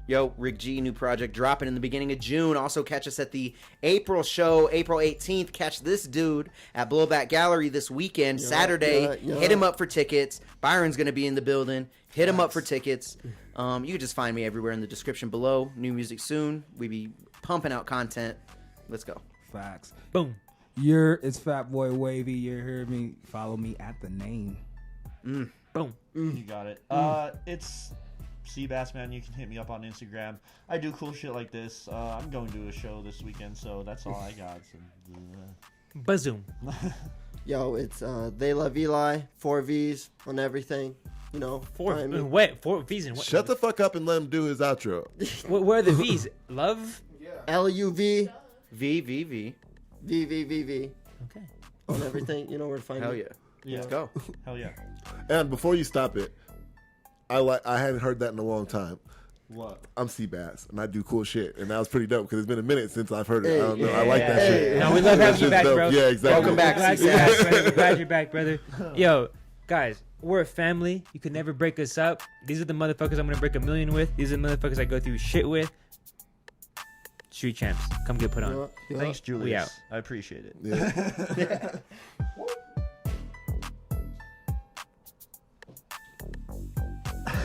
Yo, Rick G, new project dropping in the beginning of June. Also catch us at the April show, April 18th. Catch this dude at Blowback Gallery this weekend, Saturday. Hit him up for tickets. Byron's going to be in the building. Hit him up for tickets. You can just find me everywhere in the description below. New music soon. We be pumping out content. Let's go. Facts. Boom. It's Fat Boy Wavy. You heard me. Follow me at the name. Boom. You got it. It's Cbass, man. You can hit me up on Instagram. I do cool shit like this. I'm going to a show this weekend, so that's all I got. So, Bazoom. Yo, it's They Love Eli, 4 V's on everything. You know, 4 V's and what? Shut the fuck up and let him do his outro. Where are the V's? Love? LUV. VVV. VVVV. Okay. On everything, you know where to find Hell me. yeah. Let's go. Hell yeah. And before you stop it, I hadn't heard that in a long time. What? I'm Cbass, and I do cool shit, and that was pretty dope because it's been a minute since I've heard it. I don't know. I like that shit. No, we love having you back, dope. bro. Yeah, exactly. Welcome back, Cbass. Glad you're back, brother. Yo, guys, we're a family. You can never break us up. These are the motherfuckers I'm gonna break a million with. These are the motherfuckers I go through shit with. Street champs, come get put on. Thanks, Julius. We out. I appreciate it. Yeah.